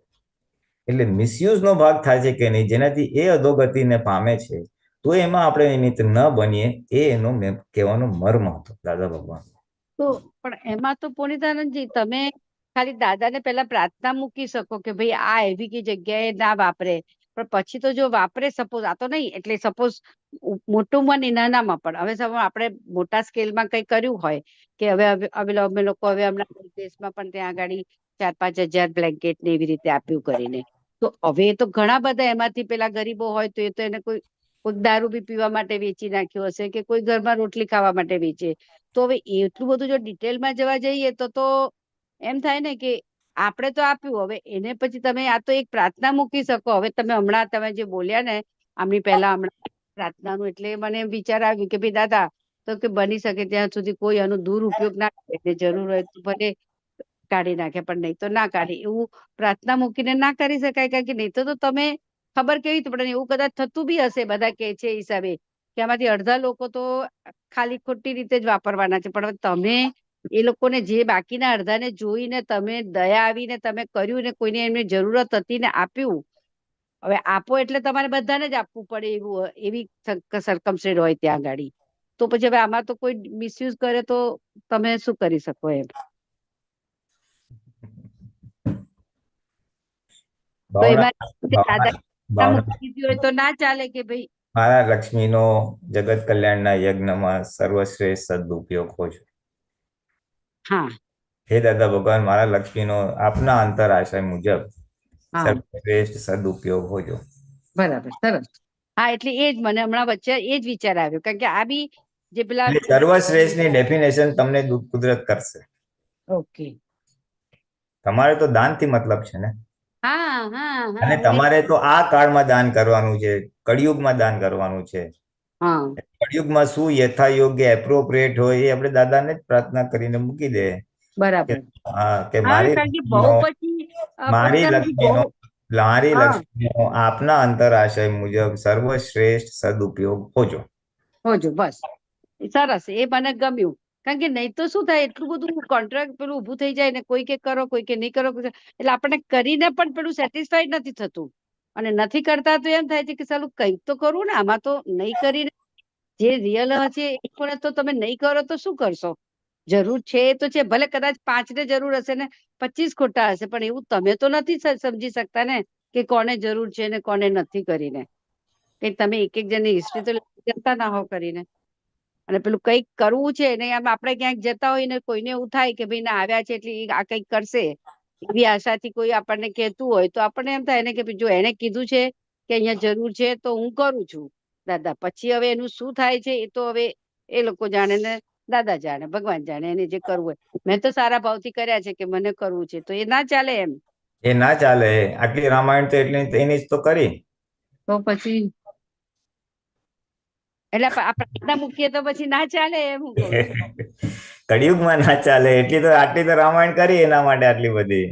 એટલે મિસયુઝનો ભાગ થાય છે કે નહીં, જેનાથી એ અધોગતિને પામે છે, તો એમાં આપણે નિમિત્ત ન બનીએ, એ એનો કહેવાનો મર્મ હતો દાદા ભગવાન. તો પણ એમાં તો પુનિતાનંદજી તમે ખાલી દાદાને પહેલા પ્રાર્થના મૂકી શકો કે ભાઈ આ એવી કઈ જગ્યાએ ના વાપરે, પણ પછી તો જો વાપરે સપોઝ આ તો નહીં એટલે સપોઝ મોટુંમાં ને નાનામાં પણ હવે સપોઝ આપણે મોટા સ્કેલમાં કંઈ કર્યું હોય કે હવે અમે લોકો હવે હમણાં દેશમાં પણ ત્યાં આગળ 4-5 હજાર બ્લેન્કેટ ને એવી રીતે આપ્યું કરીને તો હવે તો ઘણા બધા એમાંથી પેલા ગરીબો હોય તો એ તો એને કોઈ દારૂ બી પીવા માટે વેચી નાખ્યું હશે કે કોઈ ઘરમાં રોટલી ખાવા માટે વેચે તો હવે એટલું બધું જો ડિટેલમાં જવા જઈએ તો એમ થાય ને કે આપણે તો આપ્યું હવે એને પછી તમે આ તો એક પ્રાર્થના મૂકી શકો હવે તમે જે બોલ્યા ને આમની પહેલા હમણાં પ્રાર્થનાનું એટલે મને એમ વિચાર આવ્યું કે ભાઈ દાદા તો કે બની શકે ત્યાં સુધી કોઈ આનો દુરુપયોગ ના કરે એટલે જરૂર હોય તો ભલે કાઢી નાખે પણ નહીં તો ના કાઢે એવું પ્રાર્થના મૂકીને ના કરી શકાય કારણ કે નહીં તો તમે ખબર કેવી રીતે પડે એવું કદાચ થતું બી હશે બધા કે છે એ હિસાબે કે આમાંથી અડધા લોકો તો ખાલી ખોટી રીતે જ વાપરવાના છે પણ હવે તમે એ લોકોને જે બાકીના અડધાને જોઈને તમે દયા આવીને તમે કર્યું ને કોઈને એમની જરૂરત હતી ને આપ્યું હવે આપો એટલે તમારે બધાને જ આપવું પડે એવું એવી સરકમસ્ટન્સ હોય ત્યાં આગળ તો પછી હવે આમાં તો કોઈ મિસયુઝ કરે તો તમે શું કરી શકો એમ તો એમાં મૂકી દીધી હોય તો ના ચાલે કે ભાઈ મારા લક્ષ્મીનો જગત કલ્યાણના યજ્ઞમાં સર્વશ્રેષ્ઠ સદુપયોગ હોજો. હા હે દાદા ભગવાન મારા લક્ષ્મીનો આપના અંતર આશય મુજબ સર્વશ્રેષ્ઠ સદુપયોગ હોજો. બરાબર સરસ હા એટલે એ જ મને હમણાં વચ્ચે એ જ વિચાર આવ્યો કારણ કે આ બી જે પેલા સર્વશ્રેષ્ઠની ડેફિનેશન તમને કુદરત કરશે. ઓકે તમારે તો દાનથી મતલબ છે ને હા હા અને તમારે તો આ કાળમાં દાન કરવાનું છે કળિયુગમાં દાન કરવાનું છે. કળિયુગમાં શું યથા યોગ્ય એપ્રોપ્રિએટ હોય એ આપણે દાદાને જ પ્રાર્થના કરીને મૂકી દે. બરાબર હા કે મારી લક્ષ્મીનો આપના અંતર આશય મુજબ સર્વશ્રેષ્ઠ સદુપયોગ હોજો. બસ સરસ એ મને ગમ્યું કારણ કે નહીં તો શું થાય એટલું બધું કોન્ટ્રાક્ટ પેલું ઊભું થઈ જાય ને કોઈ કે કરો કોઈ કે નહીં કરો એટલે આપણને કરીને પણ પેલું સેટિસ્ફાઈડ નથી થતું અને નથી કરતા તો એમ થાય છે કે ચાલું કંઈક તો કરવું ને આમાં તો નહીં કરીને જે રિયલ છે એ પણ તો તમે નહીં કરો તો શું કરશો જરૂર છે તો છે ભલે કદાચ 5 ને જરૂર હશે ને 25 ખોટા હશે પણ એવું તમે તો નથી સમજી શકતા ને કે કોને જરૂર છે ને કોને નથી કરીને કે તમે એક જણની હિસ્ટ્રી તો જતા ના હો કરીને અને પેલું કંઈક કરવું છે ને આમ આપણે ક્યાંક જતા હોય ને કોઈને એવું થાય કે ભાઈ ના આવ્યા છે એટલે આ કંઈક કરશે એવી આશાથી કોઈ આપણને કહેતું હોય તો આપણને એમ થાય ને કે જો એને કીધું છે કે અહીંયા જરૂર છે તો હું કરું છું દાદા પછી હવે એનું શું થાય છે એ તો હવે એ લોકો જાણે ને દાદા જાણે ભગવાન જાણે એને જે કરવું હોય મેં તો સારા ભાવથી કર્યા છે કે મને કરવું છે તો એ ના ચાલે એમ એ ના ચાલે આટલી રામાયણ તો એટલી એની જ તો કરી તો પછી એટલે પ્રાર્થના મૂકીએ તો પછી ના ચાલે એમ હું કહું કળિયુગમાં ના ચાલે આટલી તો રામાયણ કરી એના માટે આટલી બધી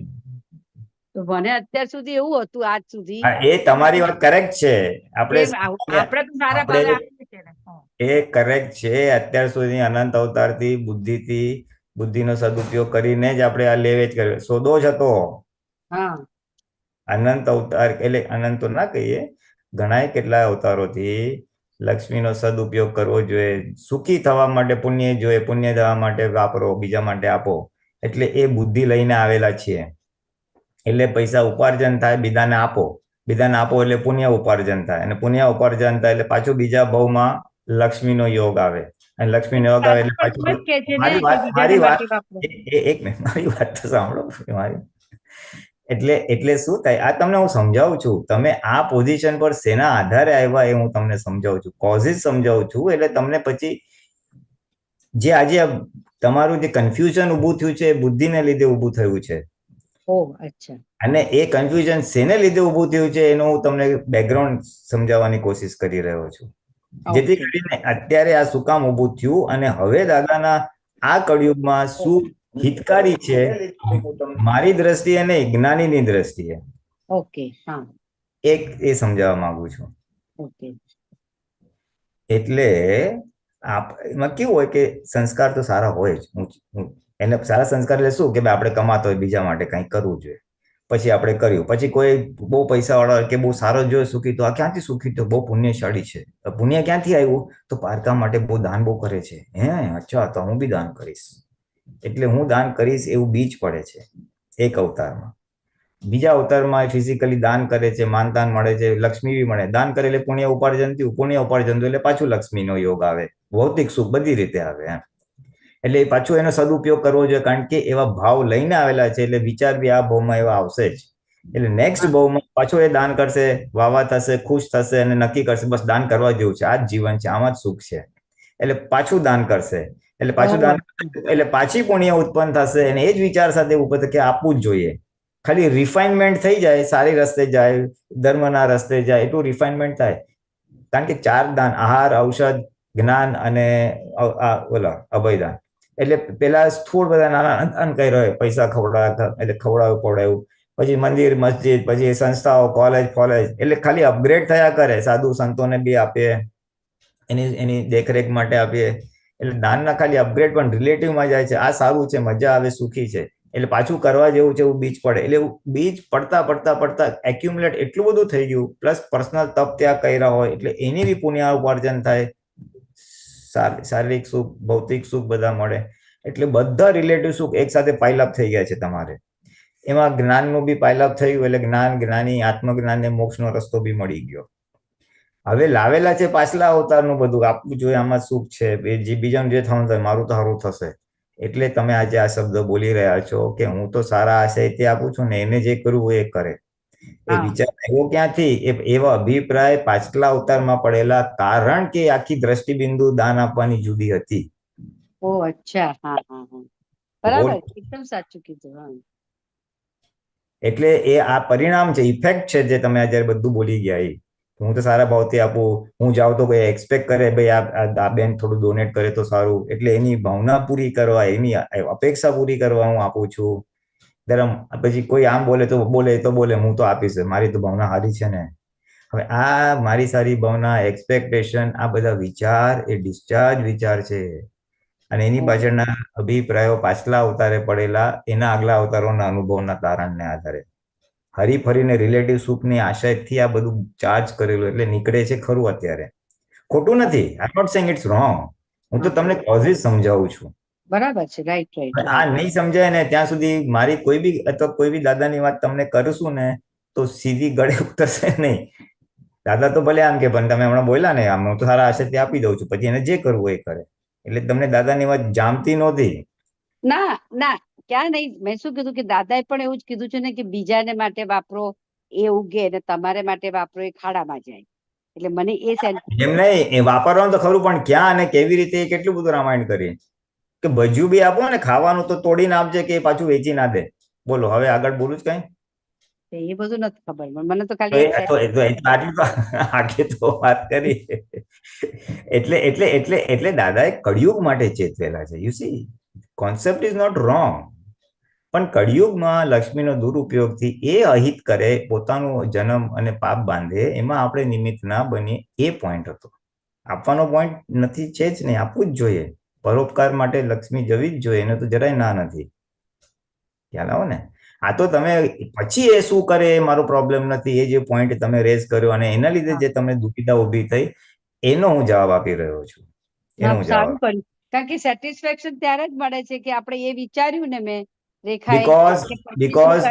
તો મને અત્યાર સુધી એવું હતું આજ સુધી એ તમારી વાત કરેક્ટ છે આપણે તો સારા ભાવે એ કરેક્ટ છે અત્યાર સુધી અનંત અવતારથી બુદ્ધિનો સદુપયોગ કરીને જ આપણે આ લેવે જ કર્યો સોદો જ હતો અનંત અવતાર એટલે અનંત તો ના કહીએ ઘણા કેટલા અવતારોથી લક્ષ્મીનો સદુપયોગ કરવો જોઈએ સુખી થવા માટે પુણ્ય જોઈએ પુણ્ય થવા માટે વાપરો બીજા માટે આપો એટલે એ બુદ્ધિ લઈને આવેલા છીએ એટલે પૈસા ઉપાર્જન થાય બીજાને આપો એટલે પુણ્ય ઉપાર્જન થાય અને પુણ્ય ઉપાર્જન થાય એટલે પાછું બીજા ભાવમાં લક્ષ્મીનો યોગ આવે અને લક્ષ્મીનો યોગ આવે એટલે પાછું મારી વાત તો સાંભળો મારી એટલે શું થાય આ તમને હું સમજાવું છું તમે આ પોઝિશન પર શેના આધારે આવ્યા એ હું તમને સમજાવું છું કોઝિસ સમજાવું છું એટલે તમને પછી જે આજે તમારું જે કન્ફ્યુઝન ઊભું થયું છે એ બુદ્ધિને લીધે ઊભું થયું છે અને એ કન્ફ્યુઝન શેને લીધે ઊભું થયું છે એનું હું તમને બેકગ્રાઉન્ડ સમજાવવાની કોશિશ કરી રહ્યો છું જેથી કરીને અત્યારે આ શું કામ ઊભું થયું અને હવે દાદાના આ કળિયુગમાં શું હિતકારી છે મારી દ્રષ્ટિએ નહીં જ્ઞાનીની દ્રષ્ટિએ એ સમજાવવા માંગુ છું એટલે એમાં કેવું હોય કે સંસ્કાર તો સારા હોય જ એને સારા સંસ્કાર એટલે શું કે ભાઈ આપણે કમાતો હોય બીજા માટે કંઈક કરવું જોઈએ પછી આપણે કર્યું પછી કોઈ બહુ પૈસા વાળો કે બહુ સારો જોયો સુખી તો આ ક્યાંથી સુખી તો બહુ પુણ્યશાળી છે પુણ્ય ક્યાંથી આવ્યું તો પારકા માટે બહુ દાન બહુ કરે છે અચ્છા તો હું બી દાન કરીશ એટલે હું દાન કરીશ એવું બીજ પડે છે એક અવતારમાં બીજા અવતારમાં ફિઝિકલી દાન કરે છે, માનદાન મળે છે, લક્ષ્મી બી મળે, દાન કરે એટલે પુણ્ય ઉપાર્જન થયું, પુણ્ય ઉપાર્જન થયું એટલે પાછું લક્ષ્મીનો યોગ આવે, ભૌતિક સુખ બધી રીતે આવે એમ. એટલે પાછું એનો સદુપયોગ કરવો જોઈએ, કારણ કે એવા ભાવ લઈને આવેલા છે એટલે વિચાર બી આ ભાવમાં એવા આવશે જ. એટલે નેક્સ્ટ ભાવમાં પાછો એ દાન કરશે, વાવા થશે, ખુશ થશે અને નક્કી કરશે બસ દાન કરવા જેવું છે, આ જ જીવન છે, આમાં જ સુખ છે, એટલે પાછું દાન કરશે. એટલે પાછું દાન એટલે પાછી પુણ્ય ઉત્પન્ન થશે અને એ જ વિચાર સાથે ઉપર કે આપવું જ જોઈએ. ખાલી રિફાઇનમેન્ટ થઈ જાય, સારી રસ્તે જાય, ધર્મના રસ્તે જાય, એટલું રિફાઇનમેન્ટ થાય. કારણ કે 4 દાન, આહાર, ઔષધ, જ્ઞાન અને ઓલા અભયદાન, એટલે પેલા સ્થૂળ બધા નાના દાન કર્યો હોય, પૈસા ખવડાવતા એટલે ખવડાવ્યું, પછી મંદિર, મસ્જિદ, પછી સંસ્થાઓ, કોલેજ, એટલે ખાલી અપગ્રેડ થયા કરે, સાધુ સંતોને બી આપીએ, એની દેખરેખ માટે આપીએ, એટલે દાનના ખાલી અપગ્રેડ પણ રિલેટિવમાં જાય છે. આ સારું છે, મજા આવે, સુખી છે, એટલે પાછું કરવા જેવું છે એવું બીજ પડે. એટલે બીજ પડતા એક્યુમ્યુલેટ એટલું બધું થઈ ગયું, પ્લસ પર્સનલ તપ ત્યાં કર્યા હોય એટલે એની બી પુણ્ય ઉપાર્જન થાય, શારીરિક સુખ, ભૌતિક સુખ બધા મળે, એટલે બધા રિલેટિવ સુખ એક સાથે પાઇલઅપ થઈ ગયા છે તમારે. એમાં જ્ઞાનનું બી પાઇલઅપ થયું એટલે જ્ઞાન, જ્ઞાની, આત્મજ્ઞાન ને મોક્ષનો રસ્તો બી મળી ગયો. હવે લાવેલા છે પાછલા અવતારનું બધું આપવું જોઈએ, આમાં સુખ છે, બીજાનું જે થવાનું થાય મારું તો સારું થશે. એટલે તમે આજે આ શબ્દ બોલી રહ્યા છો કે હું તો સારા આશયથી આપું છું ને એને જે કરવું એ કરે. એ વિચાર આવ્યો ક્યાંથી? એવા અભિપ્રાય પાછલા અવતારમાં પડેલા, કારણ કે આખી દ્રષ્ટિબિંદુ દાન આપવાની જુદી હતી. ઓ અચ્છા, હા હા હા, બરાબર, એકદમ સાચું કીધું. એટલે એ આ પરિણામ છે, ઇફેક્ટ છે જે તમે અત્યારે બધું બોલી ગયા. હું તો સારા ભાવથી આપું, હું જાઉં તો કોઈ એક્સપેક્ટ કરે ભાઈ આ બેન થોડું ડોનેટ કરે તો સારું, એટલે એની ભાવના પૂરી કરવા, એની અપેક્ષા પૂરી કરવા હું આપું છું. પછી કોઈ આમ બોલે તો બોલે હું તો આપીશ, મારી તો ભાવના સારી છે ને. હવે આ મારી સારી ભાવના, એક્સપેક્ટેશન, આ બધા વિચાર એ ડિસ્ચાર્જ વિચાર છે, અને એની પાછળના અભિપ્રાયો પાછલા અવતારે પડેલા, એના આગલા અવતારોના અનુભવના તારણને આધારે હરીફરીને રિલેટિવ સુખની આશયથી આ બધું ચાર્જ કરેલું એટલે નીકળે છે ખરું. અત્યારે ખોટું નથી, I not saying it's wrong, હું તો તમને કોઝિસ સમજાવું છું. બરાબર છે, રાઈટ. આ નહીં સમજાય ને ત્યાં સુધી મારી કોઈ બી અથવા કોઈ બી દાદાની વાત તમને કરશું ને તો સીધી ગળે ઉતરશે નહીં. દાદા તો ભલે આમ કે પણ તમે હમણાં બોલ્યા ને, આમ હું તો સારા આશયથી આપી દઉં છું, પછી એને જે કરવું એ કરે, એટલે તમને દાદાની વાત જામતી નહોતી. ના ના, ક્યાં નહીં. મેં શું કીધું કે દાદાએ પણ એવું જ કીધું છે ને કે બીજાને માટે વાપરો એ ઉગે ને તમારે માટે વાપરો એ ખાડામાં જાય. એટલે મને એ સેન્સ એમ નહીં, એ વાપરવાનું તો ખરું, પણ ક્યાં અને કેવી રીતે કેટલું બધું રામાયણ કરી કે ભજ્યું બી આપો ને, ખાવાનું તો તોડીને આપજે કે પાછું વેચી ના દે. બોલો હવે આગળ બોલું જ કઈ? એ બધું નથી ખબર, મને તો ખાલી આટલી તો વાત કરી. એટલે દાદાએ કળિયુગ માટે ચેતવેલા છે. You see, concept is not wrong, પણ કળિયુગમાં લક્ષ્મીનો દુરુપયોગથી એ અહિત કરે, પોતાનો જન્મ અને પાપ બાંધે, એમાં આપણે નિમિત્ત ના બનીએ, એ પોઈન્ટ હતો. આપવાનો પોઈન્ટ નથી, છે જ નહીં, આપવું જ જોઈએ. પરોપકાર માટે લક્ષ્મી જવી જ જોઈએ, એને તો જરાય ના નથી. ખ્યાલ આવો ને? આ તો તમે પછી એ શું કરે એ મારો પ્રોબ્લેમ નથી, એ જે પોઈન્ટ તમે રેઝ કર્યો અને એના લીધે જે તમને દુવિધા ઉભી થઈ, એનો હું જવાબ આપી રહ્યો છું. સારું કર્યું, કારણ કે સેટિસ્ફેક્શન ત્યારે જ મળે છે કે આપણે એ વિચાર્યું ને. મેં બીકોઝ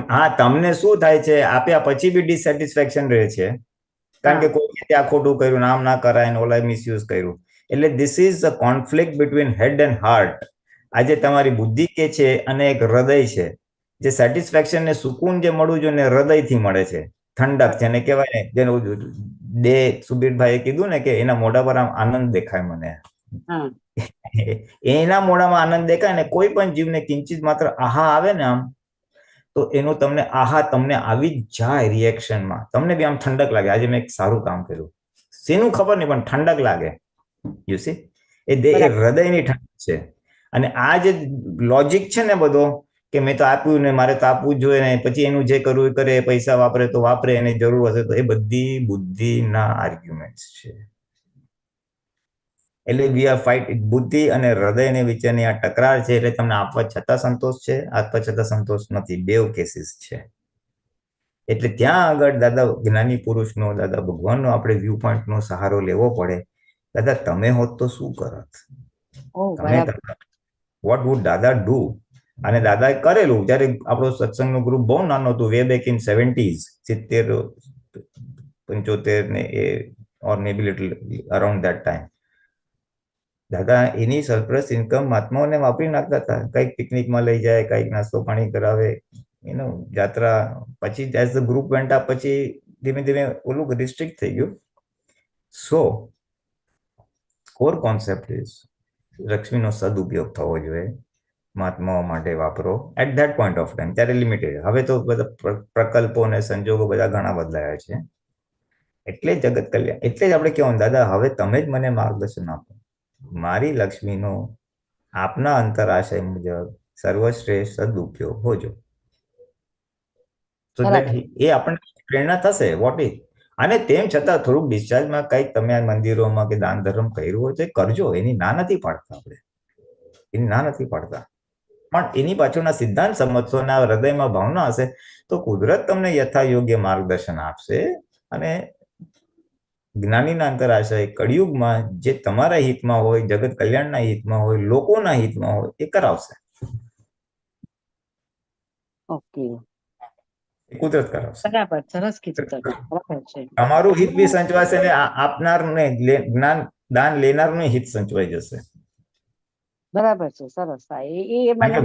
હા, તમને શું થાય છે, આપ્યા પછી બી ડિસેટિસ્ફેક્શન રહે છે, કારણ કે કોઈ ત્યાં ખોટું કર્યું, નામ ના કરાય ને ઓલા મિસયુઝ કર્યું. એટલે this is a conflict between head and heart. આજે તમારી બુદ્ધિ કે છે અને એક હૃદય છે, જે સેટિસ્ફેક્શન ને સુકૂન જે મળવું જોઈએ ને હૃદયથી મળે છે, ઠંડક છે, ને કહેવાય ને જેનું સુબીરભાઈએ કીધું ને કે એના મોઢા પર આમ આનંદ દેખાય મને. એના મોઢામાં આનંદ દેખાય ને કોઈ પણ જીવને કિંચિત માત્ર આહા આવે ને આમ, તો એનું તમને આહા તમને આવી જ જાય રિએક્શનમાં, તમને બી આમ ઠંડક લાગે. આજે મેં એક સારું કામ કર્યું, શેનું ખબર નહીં પણ ઠંડક લાગે. યુ સી, એ હૃદયની ઠંડક છે. અને આ જે લોજિક છે ને બધો કે મેં તો આપ્યું ને મારે તો આપવું જ જોઈએ ને, પછી એનું જે કરવું એ કરે, પૈસા વાપરે તો વાપરે, એને જરૂર હશે તો, એ બધી બુદ્ધિના આર્ગ્યુમેન્ટ છે. એટલે વી આર ફાઇટ, બુદ્ધિ અને હૃદયની વચ્ચેની આ ટકરાર છે. એટલે તમને આપવા છતાં સંતોષ છે, આપવા છતાં સંતોષ નથી, બેવ કેસીસ છે. એટલે ત્યાં આગળ દાદા જ્ઞાની પુરુષનો, દાદા ભગવાનનો આપણે વ્યૂ પોઈન્ટનો સહારો લેવો પડે. દાદા તમે હોત તો શું કરત? વોટ વુડ દાદા ડુ? અને દાદાએ કરેલું જ્યારે આપણો સત્સંગનો ગ્રુપ બહુ નાનો હતું, વે બેક ઇન 70s, 70, 75 ને એ, or may be little around that time. Dada any surplus income મહાત્માઓને વાપરી નાખતા હતા. કંઈક પિકનિકમાં લઈ જાય, કંઈક નાસ્તો પાણી કરાવે, જાત્રા. પછી as the group went up, પછી ધીમે ધીમે ઓલું રિસ્ટ્રિક્ટ થઈ ગયું. સો કોર કોન્સેપ્ટ ઇઝ લક્ષ્મીનો સદુપયોગ થવો જોઈએ, મહાત્માઓ માટે વાપરો at that point of time. ત્યારે લિમિટેડ. હવે તો બધા પ્રકલ્પો અને સંજોગો બધા ઘણા બદલાયા છે. એટલે જગત કલ્યાણ. એટલે જ આપણે કહેવાનું, દાદા હવે તમે જ મને માર્ગદર્શન આપો, મારી લક્ષ્મીનો આપના અંતરાશય મુજબ સર્વશ્રેષ્ઠ સદુપયોગ હોજો. તો એ આપણને પ્રેરણા થશે. What is. અને તેમ છતાં થોડુંક ડિસ્ચાર્જમાં કંઈક તમે આ મંદિરોમાં કે દાન ધર્મ કર્યું હોય તો કરજો, એની ના નથી પાડતા આપણે, એની ના નથી પાડતા. પણ એની પાછળના સિદ્ધાંત સમજશો અને આ હૃદયમાં ભાવના હશે તો કુદરત તમને યથા યોગ્ય માર્ગદર્શન આપશે. અને જ્ઞાનીના અંતરાશય કળિયુગમાં જે તમારા હિતમાં હોય, જગત કલ્યાણના હિતમાં હોય, લોકોના હિતમાં હોય, એ કરાવશે. ઓકે, કુદરત કરાવશે. બરાબર, સરસ કીધું તમે. બરાબર છે. તમારું હિત બી સંચવાશે ને આપનારને જ્ઞાન દાન લેનારનું હિત સંચવાઈ જશે. બરાબર છે, સરસ. હા, એ કારણ મને કે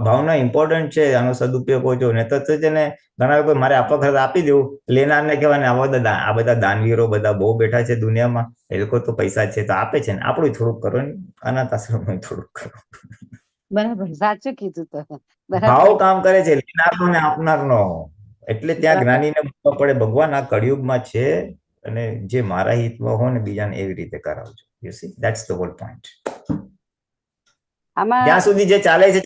ભાવના ઇમ્પોર્ટન્ટ છે, આનો સદુપયોગ ઓછો. ને તો છે ને ઘણા લોકો મારે આપવા ખર્ચ આપી દેવું, લેનારને કહેવાય આ બધા દાનવીરો બધા બહુ બેઠા છે દુનિયામાં, એ લોકો તો પૈસા છે તો આપે છે ને, આપણું થોડુંક કરો ને, અનાથ આશ્રમનું થોડુંક કરો. બરાબર, સાચું કીધું તમે. ભાવ બરાબર, કામ કરે છે, લેનારનો ને આપનારનો. એટલે ત્યાં જ્ઞાનીને મૂકવા પડે, ભગવાન આ કળિયુગમાં છે અને જે મારા હિતમાં હોય ને બીજાને એવી રીતે કરાવજો. You see, that's the whole point. આમાં જ્યાં સુધી જે ચાલે છે,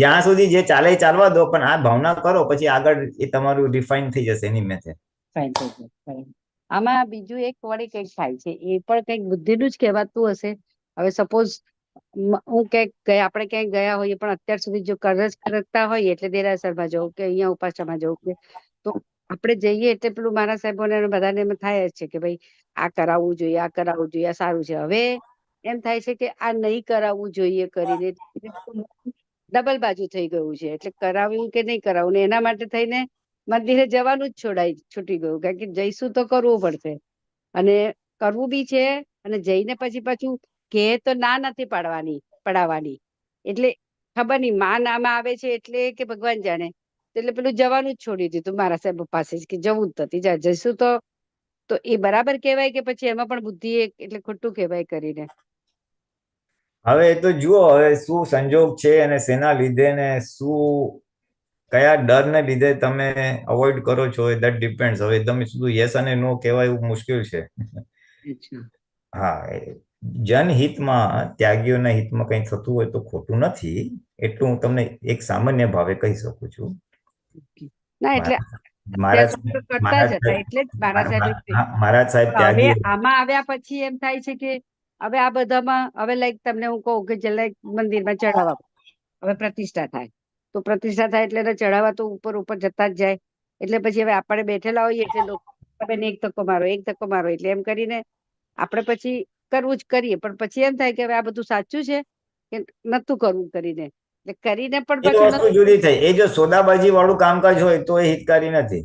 જ્યાં સુધી જે ચાલે ચાલવા દો, પણ આ ભાવના કરો, પછી આગળ એ તમારું રિફાઇન થઈ જશે એની મેથે. ફાઇન થઈ જાય, ફાઇન. આમાં બીજું એક વળી કંઈક થાય છે, એ પણ કંઈક બુદ્ધિનું જ કહેવાતું હશે. હવે સપોઝ હું ક્યાંક આપણે ક્યાંક ગયા હોઈએ, પણ અત્યાર સુધી જો કરજ કરતા હોઈએ, એટલે દેરાસરમાં જવું કે અહીંયા ઉપાસનામાં જવું કે, તો આપણે જઈએ એટલે પેલું મારા સાહેબોને બધાને એમ થાય જ છે કે ભાઈ આ કરાવવું જોઈએ, આ કરાવવું જોઈએ, આ સારું છે. હવે એમ થાય છે કે આ નહીં કરાવવું જોઈએ કરીને ડબલ બાજુ થઈ ગયું છે. એટલે કરાવવું કે નહીં કરાવવું, ને એના માટે થઈને મંદિરે જવાનું જ છૂટી ગયું. કારણ કે જઈશું તો કરવું પડશે, અને કરવું બી છે, અને જઈને પછી પાછું કે તો ના નથી પડાવવાની. એટલે ખબર નહીં માં નામાં આવે છે એટલે કે ભગવાન જાણે, એટલે પેલું જવાનું જ છોડી દીધું મારા સાહેબ પાસે કે જવું જ નથી, જઈશું તો એ બરાબર કહેવાય કે પછી એમાં પણ બુદ્ધિ એટલે ખોટું કહેવાય કરીને? હવે એ તો જુઓ, હવે શું સંજોગ છે અને શેના લીધે ને શું કયા ડરને લીધે તમે અવોઇડ કરો છો, દેટ ડિપેન્ડ્સ. હવે તમે શું યસ અને નો કહેવાય એવું મુશ્કેલ છે. હા, જનહિતમાં, ત્યાગીઓના હિતમાં કંઈ થતું હોય તો ખોટું નથી, એટલું હું તમને એક સામાન્ય ભાવે કહી શકું છું. ના, એટલે મહારાજ સાહેબ ત્યાગી. આમાં આવ્યા પછી એમ થાય છે કે હવે આ બધામાં હવે લાઈક તમને હું કહું કે જે લાઈક મંદિરમાં ચડાવવા, હવે પ્રતિષ્ઠા થાય તો પ્રતિષ્ઠા થાય એટલે ચડાવવા તો ઉપર જતા જ જાય. એટલે પછી હવે આપણે બેઠેલા હોઈએ એટલે લોકો એક ધક્કો મારો, એક ધક્કો મારો, એટલે એમ કરીને આપણે પછી કરવું જ કરીએ. પણ પછી એમ થાય કે હવે આ બધું સાચું છે કે નતું કરવું કરીને, એટલે કરીને પણ એ વસ્તુ જુદી થઈ. એ જો સોદાબાજી વાળું કામકાજ હોય તો એ હિતકારી નથી.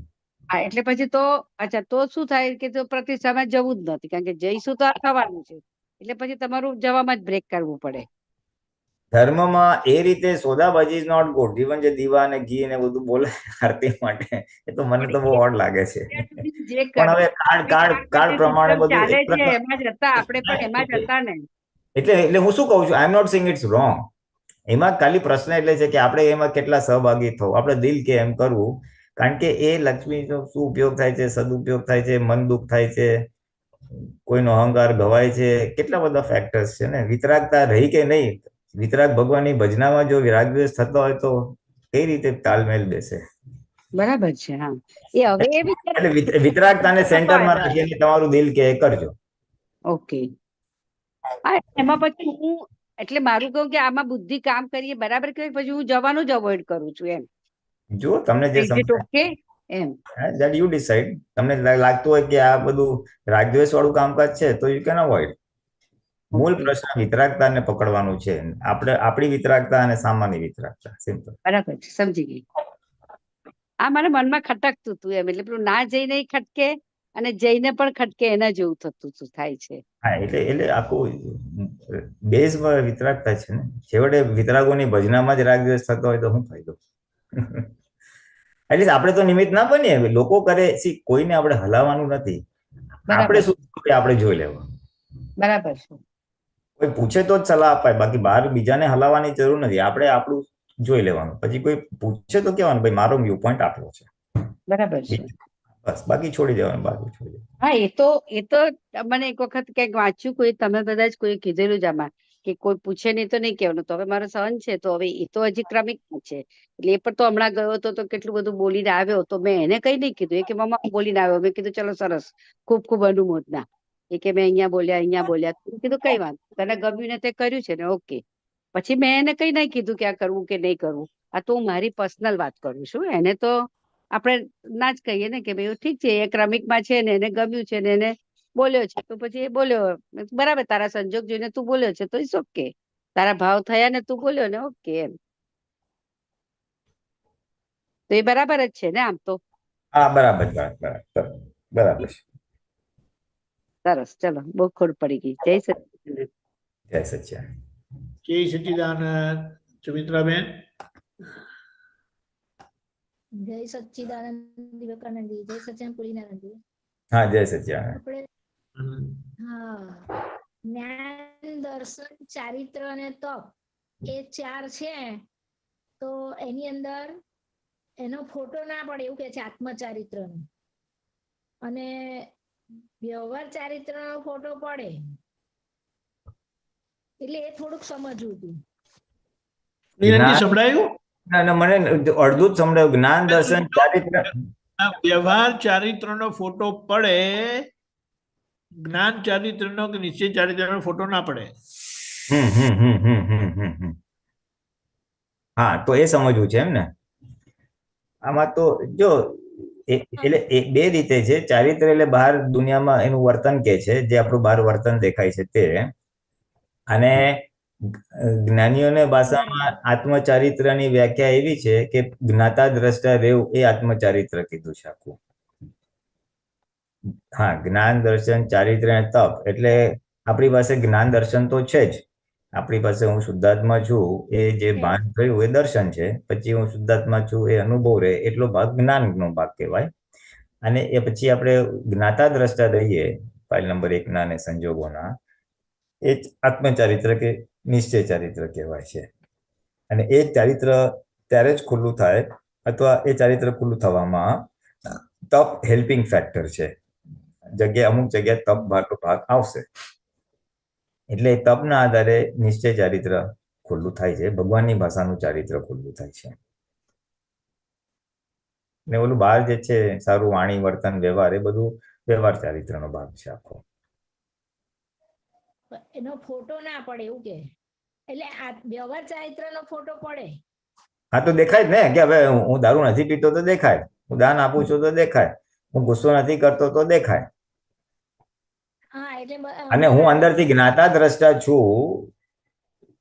હા, એટલે પછી તો અચ્છા, તો શું થાય કે તો પ્રતિષ્ઠામાં જવું જ નથી, કારણ કે જઈશું તો આ થવાનું છે. એટલે પછી તમારું જવામાં જ બ્રેક કરવું પડે. ધર્મમાં એ રીતે સોદાબાજી ઇઝ નોટ ગુડ. ઇવન જે દીવા ને ઘી ને બધું બોલે આરતી માટે, એ તો મને તો બહુ ઓડ લાગે છે. પણ હવે કાળ પ્રમાણે બધું ચાલે છે એમાં જ હતા, આપણે પણ એમાં જ હતા ને. એટલે હું શું કહું છું, I am not saying it's wrong. એમાં ખાલી પ્રશ્ન એટલે છે કે આપણે એમાં કેટલા સહભાગી થવું, આપણે દિલ કે એમ કરવું. કારણ કે એ લક્ષ્મીનો શું ઉપયોગ થાય છે, સદુપયોગ થાય છે, મન દુઃખ થાય છે, કોઈનો અહંકાર ગવાય છે, કેટલા બધા ફેક્ટર્સ છે ને. વિતરાગતા રહી કે નહીં, વિતરાગ ભગવાનની ભજનામાં જો રાગદ્વેષ થતો હોય તો કઈ રીતે તાલમેલ બેસે? બરાબર છે. હા, એ હવે એટલે વિતરાગતાને સેન્ટરમાં રાખીને તમારું દિલ કે કરજો. ઓકે. હા, એમાં પછી હું એટલે મારું કહું કે આમાં બુદ્ધિ કામ કરીએ બરાબર કે પછી હું જવાનું જ અવોઇડ કરું છું એમ. જો તમને જે ઓકે એમ that you decide. તમને લાગતું હોય કે આ બધું રાગદ્વેષ વાળું કામકાજ છે તો યુ કેન અવોઇડ. મૂળ ઓકે પ્રશ્ન વિતરાગતાને પકડવાનું છે. આપણે આપણી વિતરાગતા અને સામાન્ય વિતરાગતા, સિમ્પલ. બરાબર છે, સમજી ગઈ. આ મારા મનમાં ખટકતું હતું એમ, એટલે પેલું ના જઈને ખટકે અને જઈને પણ ખટકે એના જેવું થતું હતું, થાય છે. હા, એટલે આખું બેઝ વિતરાગતા છે ને. છેવટે વિતરાગોની ભજનામાં જ રાગદ્વેષ થતો હોય તો શું ફાયદો? એટલે આપણે તો નિમિત્ત ના બનીએ, લોકો કરે. કોઈને આપણે હલાવવાનું નથી. આપણે શું આપણે જોઈ લેવાનું. બરાબર છે. કોઈ પૂછે તો જ સલાહ અપાય, બાકી બહાર બીજાને હલાવવાની જરૂર નથી. આપણે આપણું જોઈ લેવાનું. પછી કોઈ પૂછે તો કહેવાનું, ભાઈ મારો વ્યૂ પોઈન્ટ આટલો છે, બરાબર છે. બસ. બાકી છોડી દેવાનું, બાકી છોડી દેવાનું. હા, એ તો મને એક વખત ક્યાંક વાંચ્યું, કોઈ તમે બધા જ કોઈ કીધેલું જ આમાં કે કોઈ પૂછે નહીં તો નહીં કહેવાનું. તો હવે મારો સહન છે, તો હવે એ તો હજી ક્રમિક છે, એટલે એ પણ તો હમણાં ગયો હતો તો કેટલું બધું બોલીને આવ્યો, તો મેં એને કઈ નહીં કીધું. એ કે મમ્મા બોલીને આવ્યો. મેં કીધું ચલો સરસ, ખૂબ ખૂબ અનુમોદના. એ કે મેં અહીંયા બોલ્યા. મેં કીધું કઈ વાત, તને ગમ્યું ને તે કર્યું છે ને, ઓકે. પછી મેં એને કઈ નહીં કીધું કે આ કરવું કે નહીં કરવું. આ તો હું મારી પર્સનલ વાત કરું છું. એને તો આપણે ના જ કહીએ ને કે ભાઈ ઠીક છે, એ ક્રમિકમાં છે ને એને ગમ્યું છે ને એને બોલ્યો છે, તો પછી એ બોલ્યો. બરાબર, તારા સંજોગ જોઈને તું બોલ્યો છે તો ઇટ્સ ઓકે. તારા ભાવ થયા ને તું બોલ્યો ને, ઓકે એમ. તો એ બરાબર જ છે ને આમ તો? હા, બરાબર બરાબર. સરસ, ચલો, બહુ ખોટ પડી ગઈ. જય સચિદાનંદ. જય સચ્ચિદાનંદ. જય સચ્ચિદાનંદ. સુમિત્રાબેન. જય સચ્ચિદાનંદ વિવેકાનંદી, જય સચ્ચિદાનંદ પુરીનાનંદી. હા, જય સચ્ચિદાનંદ. આપણે જ્ઞાન, દર્શન, ચારિત્ર અને તપ એ 4 છે, તો એની અંદર એનો ફોટો ના પડે એવું કે છે આત્મચારિત્રનો, અને વ્યવહાર ચારિત્રનો ફોટો પડે, એટલે એ થોડુંક સમજવું હતું. નિરંજી સંભળાયું? ના, મને અડધું જ સંભળાયું. જ્ઞાન, દર્શન, ચારિત્ર. વ્યવહાર ચારિત્રનો ફોટો પડે, જ્ઞાન ચારિત્રનો કે નિશ્ચય ચારિત્રનો ફોટો ના પડે. હા, તો એ સમજવું છે એમ ને. આમાં તો જો એટલે બે રીતે છે. ચારિત્ર એટલે બહાર દુનિયામાં એનું વર્તન કે છે, જે આપણું બહાર વર્તન દેખાય છે તે. અને જ્ઞાનીઓને ભાષામાં આત્મચારિત્રની વ્યાખ્યા એવી છે કે જ્ઞાતા દ્રષ્ટા રહેવું, એ આત્મચારિત્ર કીધું છે આખું. હા, જ્ઞાન, દર્શન, ચારિત્ર અને તપ. એટલે આપણી પાસે જ્ઞાન દર્શન તો છે જ. આપણી પાસે હું શુદ્ધાત્મા છું એ જે ભાન થયું એ દર્શન છે. પછી હું શુદ્ધાત્મા છું એ અનુભવ રહે, એટલો ભાગ જ્ઞાનનો ભાગ કહેવાય. અને એ પછી આપણે જ્ઞાતા દ્રષ્ટા રહીએ, ફાઇલ નંબર 1 ના અને સંજોગોના, એ જ આત્મચારિત્ર કે નિશ્ચય ચારિત્ર કહેવાય છે. અને એ ચારિત્ર ત્યારે જ ખુલ્લું થાય, અથવા એ ચારિત્ર ખુલ્લું થવામાં તપ હેલ્પિંગ ફેક્ટર છે. અમુક જગ્યાએ તપ ભાગ આવશે, એટલે તપના આધારે નિશ્ચય ચારિત્ર ખુલ્લું થાય છે. ભગવાનની ભાષાનું ચારિત્ર ખુલ્લું થાય છે. ને ઓલું બહાર જે છે સારું વાણી, વર્તન, વ્યવહાર, એ બધું વ્યવહાર ચારિત્રનો ભાગ છે આખો. એનો ફોટો ના પડે એવું કે, એટલે આ વ્યવહાર ચારિત્રનો ફોટો પડે. હા, તો દેખાય જ ને કે હવે હું દારૂ નથી પીતો તો દેખાય, હું દાન આપું છું તો દેખાય, હું ગુસ્સો નથી કરતો તો દેખાય. અને હું અંદરથી જ્ઞાતા દ્રષ્ટા છું,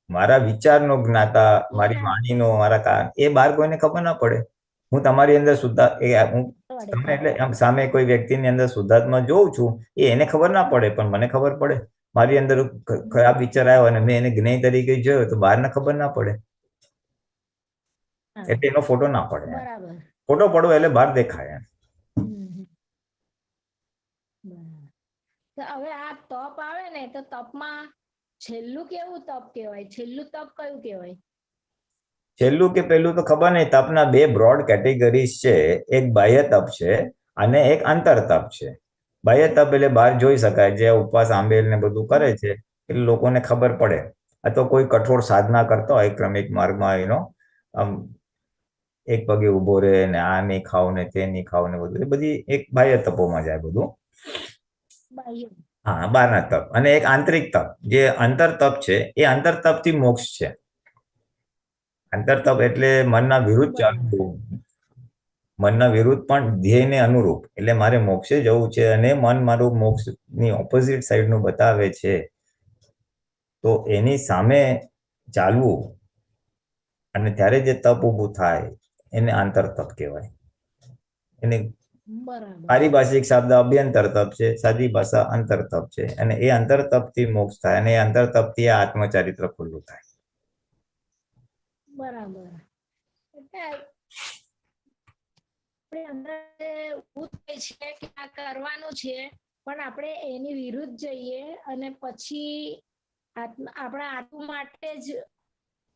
મારા વિચારનો જ્ઞાતા, મારી વાણીનો, મારા એ બહાર કોઈને ખબર ના પડે. હું તમારી અંદર એટલે સામે કોઈ વ્યક્તિની અંદર શુદ્ધાત્મા જોઉં છું, એને ખબર ના પડે, પણ મને ખબર પડે. મારી અંદર ખરાબ વિચાર આવ્યો અને મેં એને જ્ઞેય તરીકે જોયો, તો બહારને ખબર ના પડે, એટલે એનો ફોટો ના પડે. ફોટો પડવો એટલે બહાર દેખાય. હવે આ તપ આવે ને, તો તપમાં છેલ્લું કેવું તપ કહેવાય? છેલ્લું તપ કયું કહેવાય? છેલ્લું કે પેલું તો ખબર નહીં. તપના 2 બ્રોડ કેટેગરીઝ છે. એક બાહ્ય તપ છે અને એક અંતર તપ છે. બાહ્ય તપ એટલે બહાર જોઈ શકાય, જે ઉપવાસ, આંબેલ ને બધું કરે છે, એટલે લોકોને ખબર પડે. અથવા કોઈ કઠોર સાધના કરતો હોય ક્રમિક માર્ગમાં, એનો એક પગે ઉભો રહે ને આ નહીં ખાવ ને તે નહીં ખાવ ને બધું, એ બધી એક બાહ્ય તપોમાં જાય બધું. હા, બહારના તપ. અને એક આંતરિક તપ જે અંતર તપ છે, એ અંતર તપથી મોક્ષ છે. અંતર તપ એટલે મનના વિરુદ્ધ ચાલવું, મનના વિરુદ્ધ પણ ધ્યેયને અનુરૂપ. એટલે મારે મોક્ષે જવું છે અને મન મારું મોક્ષની ઓપોઝિટ સાઈડનું બતાવે છે, તો એની સામે ચાલવું અને ત્યારે જે તપ ઊભું થાય એને આંતર તપ કહેવાય. એને બરાબર પારિભાષિક શબ્દ અભ્યંતર તપ છે, સાદી ભાષા અંતર તપ છે. અને એ અંતર તપથી મોક્ષ થાય અને એ અંતર તપથી આ આત્મચરિત્ર ખુલ્લું થાય. બરાબર એટલે આપણે અંદર ઊભું થાય છે કે આ કરવાનું છે, પણ આપણે એની વિરુદ્ધ જઈએ અને પછી આપણા આત્મા માટે જ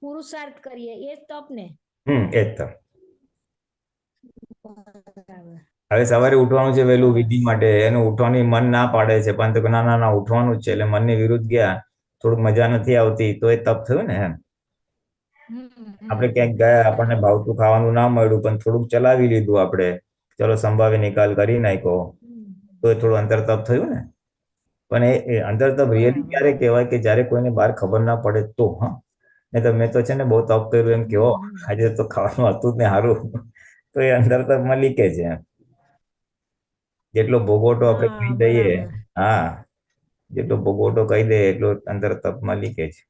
પુરુષાર્થ કરીએ, એ જ તપ ને. એ જ તપ. બરાબર હવે સવારે ઉઠવાનું છે વહેલું સરસ. વિધિ માટે, એનું ઉઠવાની મન ના પાડે છે, પણ તો ના ના ના ઉઠવાનું જ છે, એટલે મનની વિરુદ્ધ ગયા, થોડુંક મજા નથી આવતી, તો એ તપ થયું ને. એમ આપણે ક્યાંક ગયા, આપણને ભાવતું ખાવાનું ના મળ્યું, પણ થોડુંક ચલાવી લીધું આપણે, ચલો સંભાવે નિકાલ કરી નાખ્યો, તો એ થોડું અંતર તપ થયું ને. પણ એ અંતર તપ રિયલી ક્યારે કહેવાય કે જ્યારે કોઈને બહાર ખબર ના પડે તો. હા, નહીં તો મેં તો છે ને બહુ તપ કર્યું એમ કેવો, આજે તો ખાવાનું હતું જ ને સારું, તો એ અંતર તપમાં લીકે છે. જેટલો ભોગવટો આપણે કહી દઈએ, હા, જેટલો ભોગવટો કહી દઈએ એટલો અંતર તપમાં લીકે છે.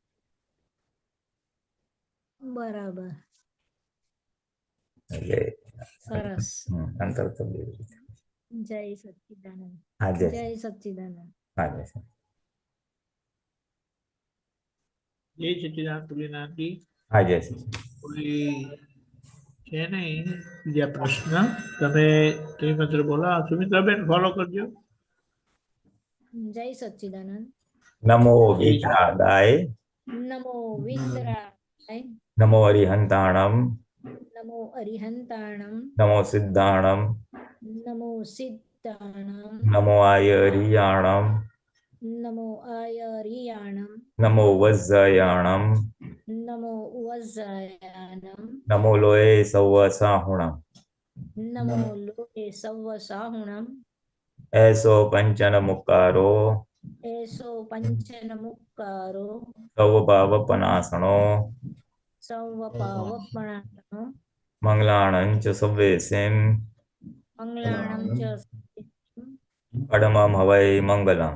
બરાબર એટલે સરસ. અંતર તપ એવી રીતે. જય સચ્ચિદાનંદ. હા, જય જય સચ્ચિદાનંદ. હા, જય શ્રી. જય સચ્ચિદાનંદ તુલસીનાથજી. હા, જય શ્રી. કોઈ છે નહીં બીજા પ્રશ્ન? તમે મંત્ર બોલો. સુમિત્રાબેન ફોલો કરજો. જય સચ્ચિદાનંદ. નમો વિદ્રાદાય, નમો વિંદ્રાય, નમો અરિહંતાણમ, નમો અરિહંતાણમ, નમો સિદ્ધાણમ, નમો સિદ્ધાણમ, નમો આયરિયાણમ, નમો આયરિયાણમ, નમો વજ્જયાણમ, નમો વજ્જયાનમ, નમો લોએ સૌ સાહુણમ, નમો લોકે સવ્વ સાહુણમ, એસો પંચન મુક્કારો, એસો પંચન મુક્કારો, સૌ પાવપનાસણો, સૌ પાવપણાનો, મંગલાણં ચ સવ્વેસિમ, મંગલાણમ ચ પડમમ હવૈ મંગલમ.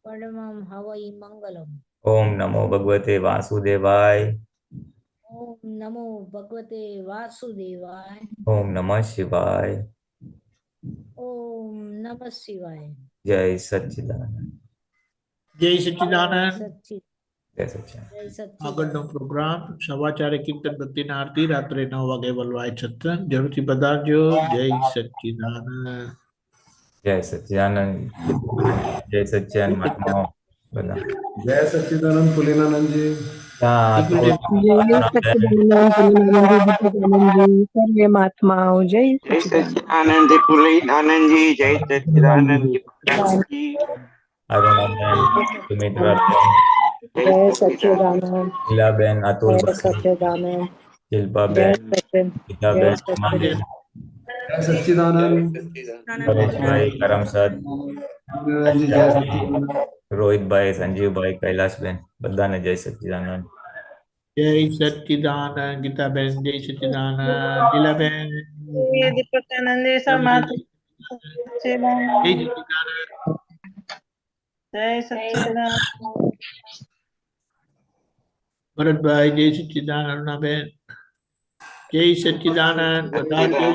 પરમં હવૈ મંગલમ. ઓમ નમો ભગવતે વાસુદેવાય. ઓમ નમો ભગવતે વાસુદેવાય. ઓમ નમઃ શિવાય. ઓમ નમઃ શિવાય. જય સચ્ચિદાનંદ. જય જય સચ્ચિદાનંદ. સચ્ચિદાનંદ. જય સચ્ચિદાનંદ. જય સચ્ચિદાનંદ. આગળનો પ્રોગ્રામ સવાચારે કીર્તન ભક્તિના આરતી રાત્રે 9 વાગે વલવાય સત્સંગ. જરૂરથી પધારજો. જય સચ્ચિદાનંદ. જય સચ્ચિદાનંદ. જય સચ્ચિદાનંદ મહાત્માઓ બધા. जय सच्चिदानंद पुलिनानंद जी। ત્યાં એક મિનિટ. जय सच्चिदानंद पुलिनानंद सर्वे महात्माओं जय जय सच्चिदानंद। सच्चिदानंद पुलिनानंद जी, जय सच्चिदानंद जी। અરુણાબેન, સુમિત્રાબેન, जय सच्चिदानंद लीलाબેન, जय અતુલભાઈ, सच्चिदानंद जय શિલ્પાબેન, सच्चिदानंद ગીતાબેન, जय सच्चिदानंद जय सच्चिदानंद પરેશભાઈ, કરમસદ, पुलिनानंद जी। जय सच्चिदानंद। રોહિતભાઈ, સંજીવભાઈ, કૈલાસબેન, બધાને જય સચ્ચિદાનંદ. જય સચ્ચિદાનંદ. ગીતાબેન જય સચ્ચિદાનંદ. લીલાબેન दीपकानंद જય समाज સચ્ચિદાનંદ. जय सच्चिदानंद ભરતભાઈ જય સચ્ચિદાનંદ. અરુણાબેન જય સચ્ચિદાનંદ. પધારજો.